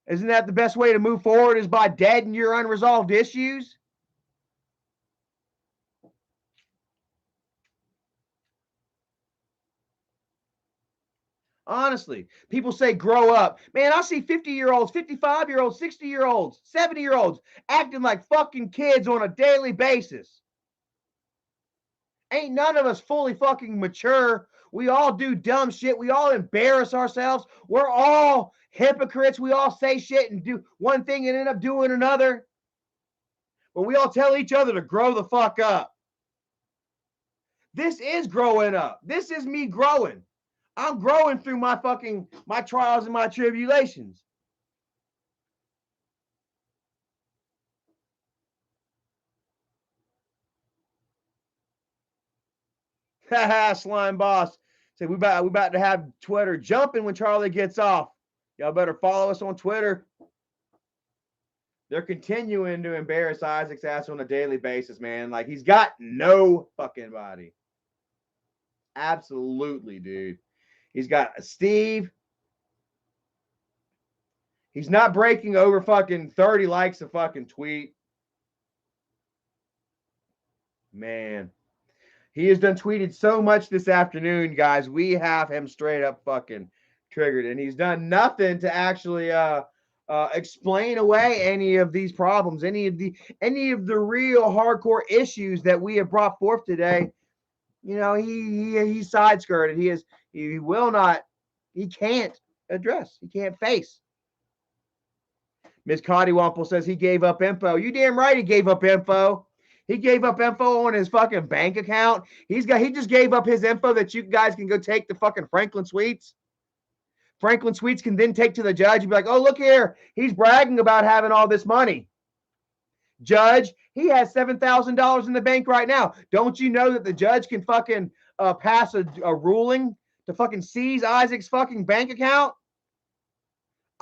Isn't that the best way to move forward is by deadening your unresolved issues? Honestly, people say grow up. Man, I see 50-year-olds, 55-year-olds, 60-year-olds, 70-year-olds acting like fucking kids on a daily basis. Ain't none of us fully fucking mature. We all do dumb shit. We all embarrass ourselves. We're all hypocrites. We all say shit and do one thing and end up doing another. But we all tell each other to grow the fuck up. This is growing up. This is me growing. I'm growing through my trials and my tribulations. Haha, slime boss. Say we about to have Twitter jumping when Charlie gets off. Y'all better follow us on Twitter. They're continuing to embarrass Isaac's ass on a daily basis, man. Like he's got no fucking body. Absolutely, dude. He's got Steve. He's not breaking over fucking 30 likes a fucking tweet. Man. He has done tweeted so much this afternoon, guys. We have him straight up fucking triggered. And he's done nothing to actually explain away any of these problems, any of the real hardcore issues that we have brought forth today. He side skirted. He will not, he can't address. He can't face. Ms. Cottywomple says he gave up info. You damn right he gave up info. He gave up info on his fucking bank account. He just gave up his info that you guys can go take to fucking Franklin Suites. Franklin Suites can then take to the judge and be like, oh, look here. He's bragging about having all this money. Judge, he has $7,000 in the bank right now. Don't you know that the judge can fucking pass a ruling to fucking seize Isaac's fucking bank account?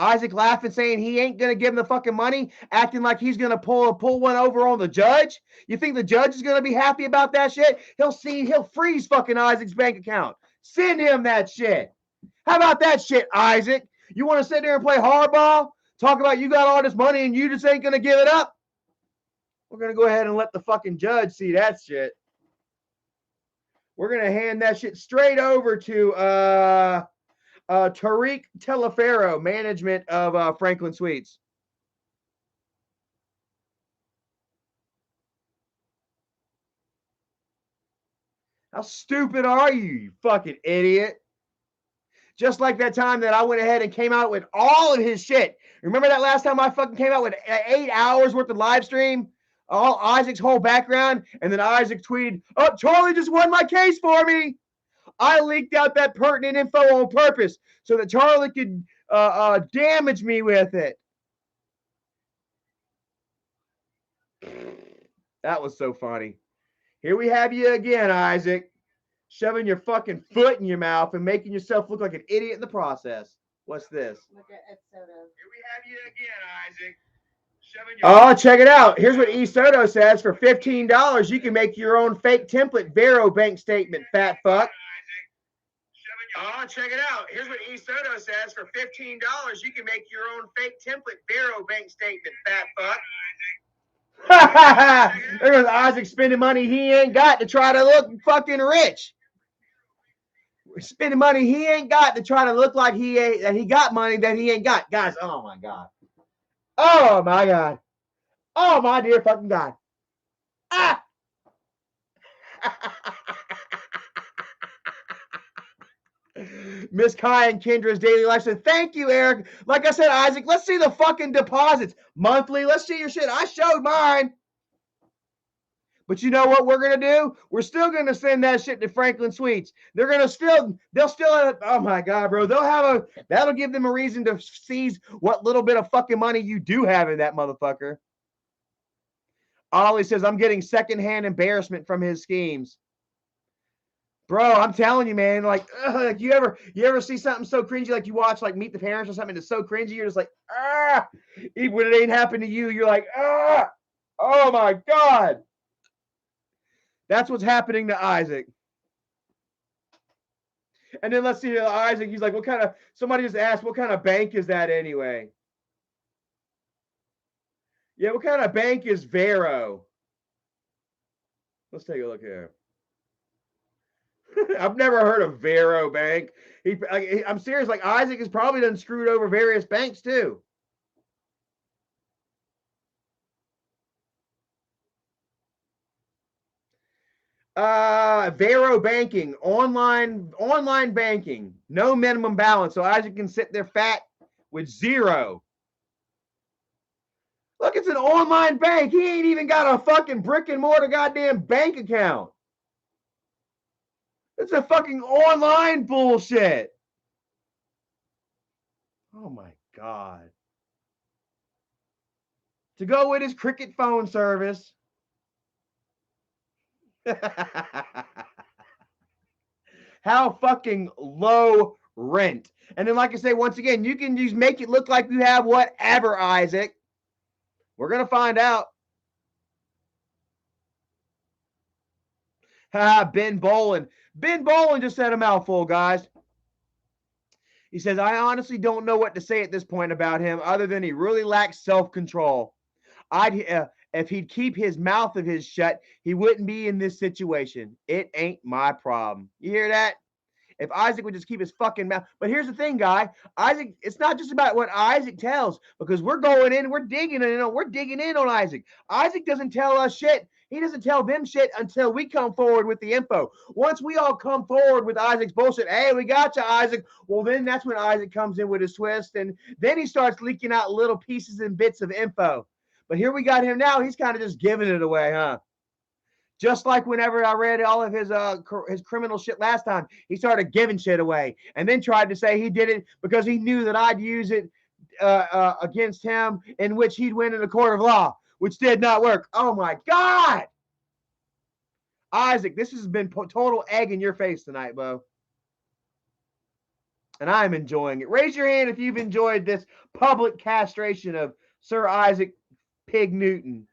Isaac laughing, saying he ain't gonna give him the fucking money, acting like he's gonna pull one over on the judge. You think the judge is gonna be happy about that shit? He'll freeze fucking Isaac's bank account. Send him that shit. How about that shit, Isaac? You want to sit there and play hardball? Talk about you got all this money and you just ain't gonna give it up? We're gonna go ahead and let the fucking judge see that shit. We're gonna hand that shit straight over to Tariq Telefero, management of Franklin Suites. How stupid are you, you fucking idiot? Just like that time that I went ahead and came out with all of his shit. Remember that last time I fucking came out with 8 hours worth of live stream? All Isaac's whole background, and then Isaac tweeted, "Oh, Charlie just won my case for me." I leaked out that pertinent info on purpose so that Charlie could damage me with it. That was so funny. Here we have you again, Isaac, shoving your fucking foot in your mouth and making yourself look like an idiot in the process. What's this? Look at Soto. Here we have you again, Isaac. Oh, check it out. Here's what Soto says. For $15, you can make your own fake template Vero bank statement, fat fuck. Oh, check it out. Here's what Soto says. For $15, you can make your own fake template Vero bank statement, fat fuck. There goes Isaac spending money he ain't got to try to look fucking rich. Spending money he ain't got to try to look like that he got money that he ain't got. Guys, oh my God. Oh my God. Oh my dear fucking God. Ah! Miss Kai and Kendra's daily life said, "Thank you, Eric." Like I said, Isaac, let's see the fucking deposits. Monthly, let's see your shit. I showed mine. But you know what we're going to do? We're still going to send that shit to Franklin Suites. They'll still, oh my God, bro. That'll give them a reason to seize what little bit of fucking money you do have in that motherfucker. Ollie says, "I'm getting secondhand embarrassment from his schemes." Bro, I'm telling you, man, like you ever see something so cringy, like you watch like Meet the Parents or something that's so cringy, you're just like, even when it ain't happened to you, you're like, oh my God. That's what's happening to Isaac. And then let's see Isaac, he's like, somebody just asked, what kind of bank is that anyway? Yeah, what kind of bank is Vero? Let's take a look here. I've never heard of Vero Bank. I'm serious. Like Isaac has probably done screwed over various banks too. Vero banking, online banking, no minimum balance. So Isaac can sit there fat with zero. Look, it's an online bank. He ain't even got a fucking brick and mortar goddamn bank account. It's a fucking online bullshit. Oh my God. To go with his Cricket phone service. How fucking low rent. And then, like I say, once again, you can just make it look like you have whatever, Isaac. We're going to find out. Ben Bolin. Ben Bolin just said a mouthful, guys. He says, "I honestly don't know what to say at this point about him other than he really lacks self-control. If he'd keep his mouth of his shut, he wouldn't be in this situation. It ain't my problem." You hear that? If Isaac would just keep his fucking mouth. But here's the thing, guy. Isaac, it's not just about what Isaac tells, because we're going in, we're digging in on Isaac. Isaac doesn't tell us shit. He doesn't tell them shit until we come forward with the info. Once we all come forward with Isaac's bullshit, hey, we got you, Isaac. Well, then that's when Isaac comes in with his twist, and then he starts leaking out little pieces and bits of info. But here we got him now. He's kind of just giving it away, huh? Just like whenever I read all of his criminal shit last time, he started giving shit away and then tried to say he did it because he knew that I'd use it against him, in which he'd win in a court of law. which did not work. Oh my God. Isaac, this has been total egg in your face tonight, Bo. And I'm enjoying it. Raise your hand if you've enjoyed this public castration of Sir Isaac Pig Newton.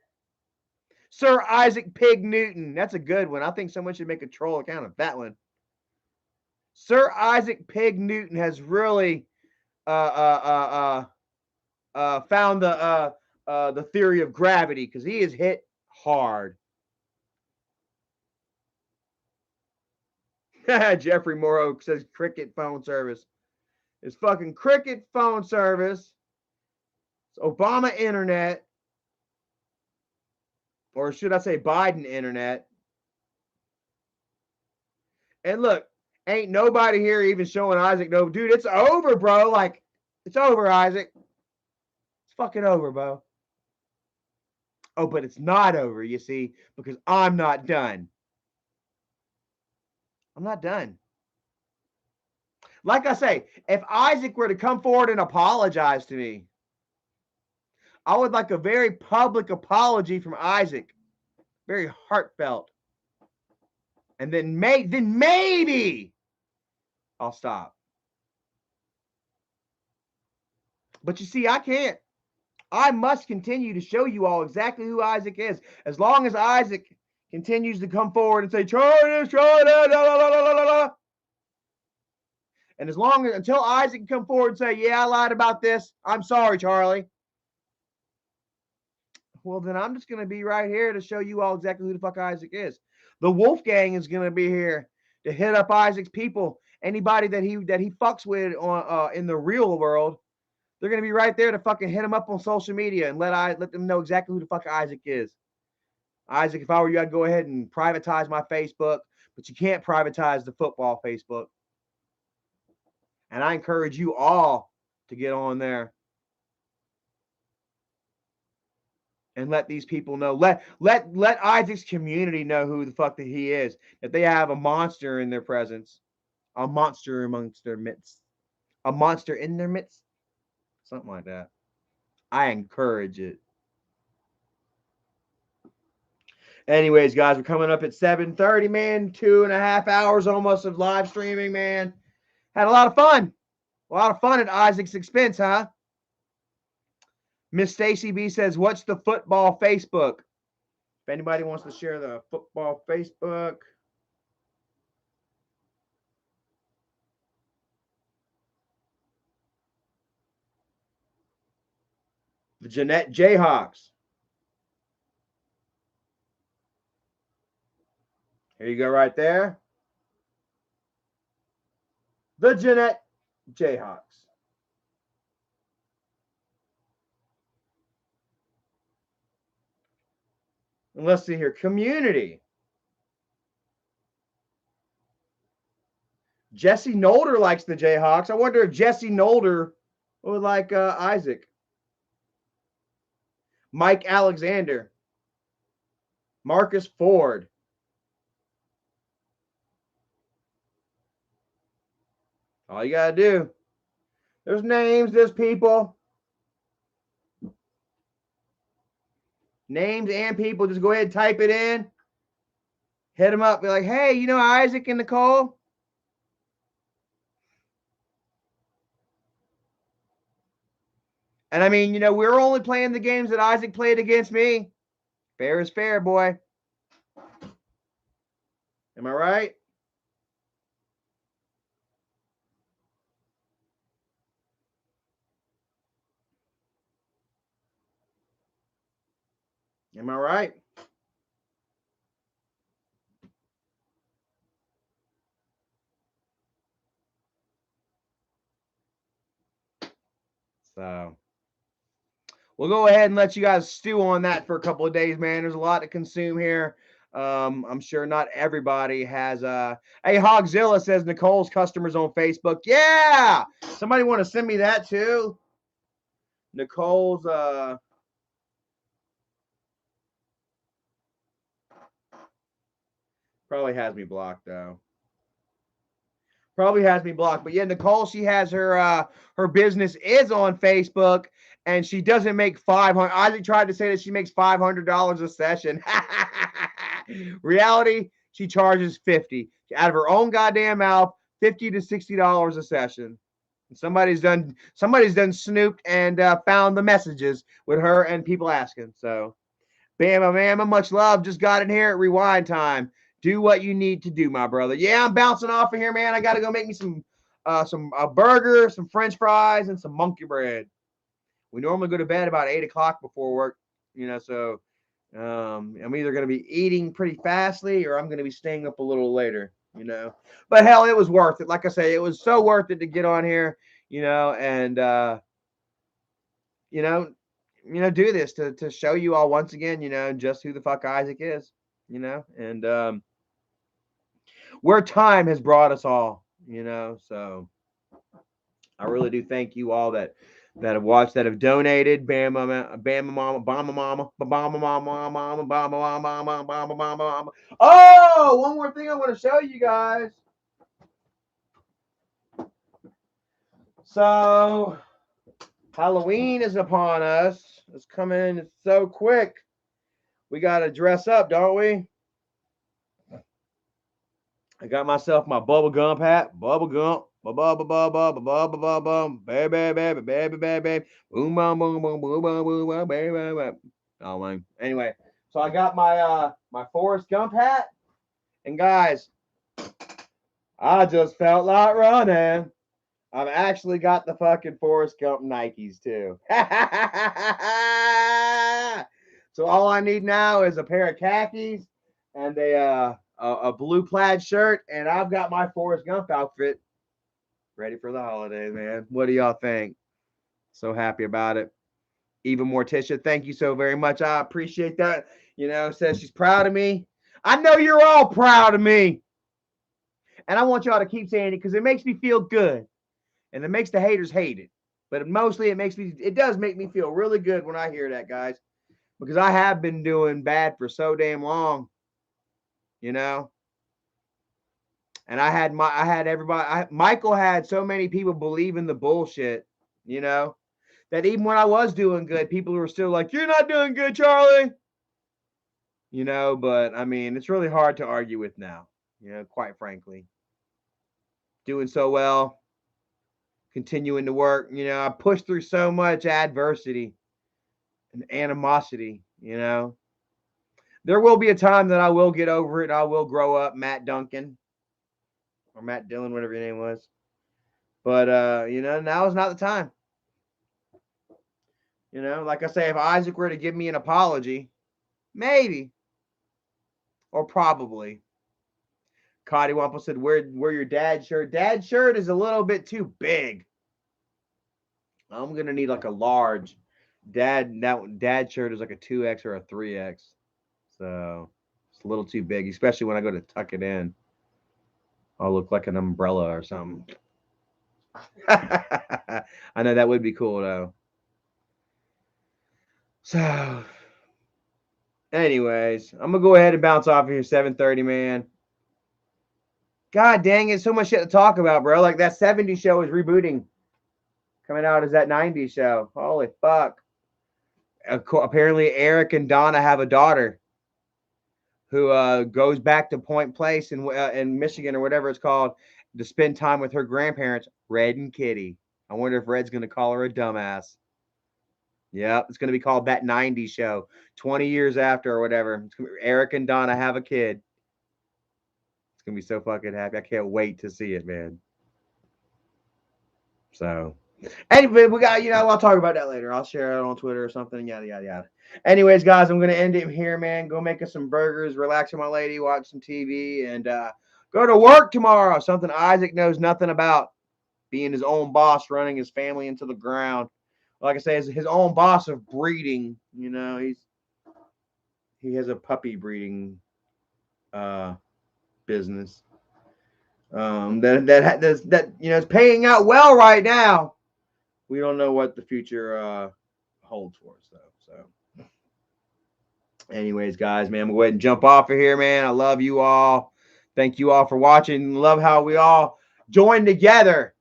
Sir Isaac Pig Newton. That's a good one. I think someone should make a troll account of that one. Sir Isaac Pig Newton has really found the theory of gravity because he is hit hard. Jeffrey Morrow says cricket phone service. It's fucking cricket phone service. It's Obama internet. Or should I say Biden internet? And look, ain't nobody here even showing Isaac no, dude, it's over, bro. Like, it's over, Isaac. It's fucking over, bro. Oh, but it's not over, you see, because I'm not done. I'm not done. Like I say, if Isaac were to come forward and apologize to me, I would like a very public apology from Isaac. Very heartfelt. And then maybe I'll stop. But you see, I can't. I must continue to show you all exactly who Isaac is. As long as Isaac continues to come forward and say, China, China, da, da, da, da, da. And as long as, until Isaac can come forward and say, yeah, I lied about this. I'm sorry, Charlie. Well, then I'm just going to be right here to show you all exactly who the fuck Isaac is. The Wolfgang is going to be here to hit up Isaac's people. Anybody that he fucks with on in the real world, they're going to be right there to fucking hit him up on social media and let them know exactly who the fuck Isaac is. Isaac, if I were you, I'd go ahead and privatize my Facebook, but you can't privatize the football Facebook. And I encourage you all to get on there and let these people know. Let Isaac's community know who the fuck that he is. That they have a monster in their presence, a monster amongst their midst, a monster in their midst, something like that. I encourage it. Anyways, guys, we're coming up at 7:30, man. 2.5 hours almost of live streaming, man. Had a lot of fun. A lot of fun at Isaac's expense, huh? Miss Stacy B says, what's the football Facebook? If anybody wants to share the football Facebook. The Jeanette Jayhawks. Here you go right there. The Jeanette Jayhawks. And let's see here. Community. Jesse Nolder likes the Jayhawks. I wonder if Jesse Nolder would like Isaac. Mike Alexander. Marcus Ford. All you got to do. There's names, there's people. Names and people. Just go ahead and type it in. Hit them up. Be like, hey, you know Isaac and Nicole? And I mean, you know, we're only playing the games that Isaac played against me. Fair is fair, boy. Am I right? Am I right? So we'll go ahead and let you guys stew on that for a couple of days, man. There's a lot to consume here. I'm sure not everybody has hey, Hogzilla says Nicole's customers on Facebook. Yeah. Somebody want to send me that too? Nicole's probably has me blocked though. Probably has me blocked. But yeah, Nicole, she has her business is on Facebook, and she doesn't make 500. Isaac tried to say that she makes $500 a session. Reality, she charges 50 out of her own goddamn mouth, $50 to $60 a session. Somebody's done snooped and found the messages with her and people asking. So, Bama Mama, much love. Just got in here at rewind time. Do what you need to do, my brother. Yeah, I'm bouncing off of here, man. I gotta go make me some burger, some French fries, and some monkey bread. We normally go to bed about 8 o'clock before work, so I'm either gonna be eating pretty fastly or I'm gonna be staying up a little later. But hell, it was worth it. Like I say, it was so worth it to get on here, and you know, do this to show you all once again, just who the fuck Isaac is, and where time has brought us all. So I really do thank you all that have watched, that have donated. Bama, Bama, Mama, Bama, Mama, Bama, Mama, Mama, Bama, Mama, Bama, Mama, Mama. Oh, one more thing I want to show you guys. So Halloween is upon us. It's coming so quick. We got to dress up, don't we? I got myself my bubble gum hat. Bubble gum. Baby, baby, baby, baby. Boom, boom, boom, boom, boom, boom, boom, boom, baby, baby. Oh, man. Anyway, so I got my Forrest Gump hat. And guys, I just felt like running. I've actually got the fucking Forrest Gump Nikes too. So all I need now is a pair of khakis and a blue plaid shirt, and I've got my Forrest Gump outfit ready for the holidays, man. What do y'all think? So happy about it. Eva Morticia, thank you so very much. I appreciate that. Says she's proud of me. I know you're all proud of me. And I want y'all to keep saying it because it makes me feel good. And it makes the haters hate it. But mostly it does make me feel really good when I hear that, guys. Because I have been doing bad for so damn long. And I had everybody, Michael had so many people believe in the bullshit, that even when I was doing good, people were still like, you're not doing good, Charlie. But I mean, it's really hard to argue with now, quite frankly. Doing so well, continuing to work, I pushed through so much adversity and animosity, There will be a time that I will get over it. I will grow up, Matt Duncan. Or Matt Dillon, whatever your name was. But, now is not the time. Like I say, if Isaac were to give me an apology, maybe. Or probably. Cotty Wample said, wear your dad's shirt. Dad's shirt is a little bit too big. I'm going to need like a large. Dad shirt is like a 2X or a 3X. So, it's a little too big, especially when I go to tuck it in. I'll look like an umbrella or something. I know that would be cool though. So, anyways, I'm gonna go ahead and bounce off here. 7:30, man. God dang it, so much shit to talk about, bro. Like that 70s show is rebooting, coming out as that 90s show. Holy fuck! Apparently, Eric and Donna have a daughter who goes back to Point Place in Michigan or whatever it's called to spend time with her grandparents, Red and Kitty. I wonder if Red's gonna call her a dumbass. Yeah, it's going to be called That 90s Show. 20 years after or whatever. Eric and Donna have a kid. It's going to be so fucking happy. I can't wait to see it, man. So, anyway, we got, I'll talk about that later. I'll share it on Twitter or something, yada, yada, yada. Anyways, guys, I'm going to end it here, man. Go make us some burgers, relax with my lady, watch some TV, and go to work tomorrow. Something Isaac knows nothing about. Being his own boss, running his family into the ground. Like I say, his own boss of breeding. He has a puppy breeding business that is paying out well right now. We don't know what the future holds for us though. So, anyways, guys, man, I'm gonna go ahead and jump off of here, man. I love you all. Thank you all for watching. Love how we all join together,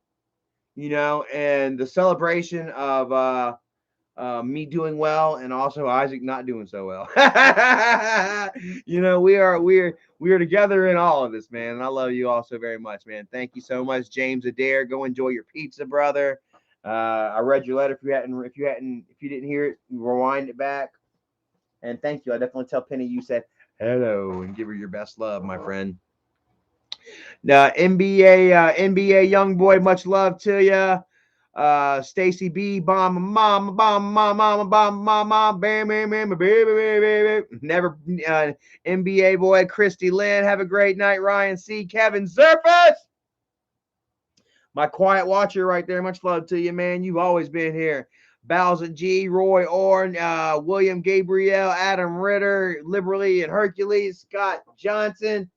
you know, and the celebration of me doing well and also Isaac not doing so well. You know, we are together in all of this, man. And I love you all so very much, man. Thank you so much, James Adair. Go enjoy your pizza, brother. I read your letter. If you didn't hear it, rewind it back. And thank you. I definitely tell Penny you said hello and give her your best love, my friend. NBA young boy, much love to you. Stacy B, bomb, mama, bomb, mama, bomb, mama, bam, bam, bam, baby, baby, baby. Never, NBA boy, Christy Lynn. Have a great night, Ryan C. Kevin Zerfus. My quiet watcher right there. Much love to you, man. You've always been here. Bowser G, Roy Orn, William Gabriel, Adam Ritter, Liberally and Hercules, Scott Johnson.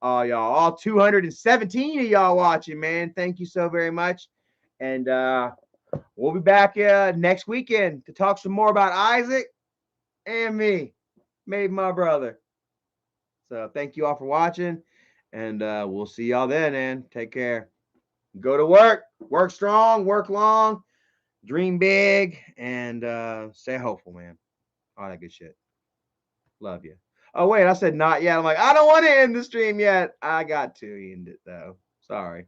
Y'all, all 217 of y'all watching, man. Thank you so very much. And we'll be back next weekend to talk some more about Isaac and me, maybe my brother. So thank you all for watching. And we'll see y'all then, man. Take care. Go to work. Work strong. Work long. Dream big. And stay hopeful, man. All that good shit. Love you. Oh, wait. I said not yet. I'm like, I don't want to end the stream yet. I got to end it, though. Sorry.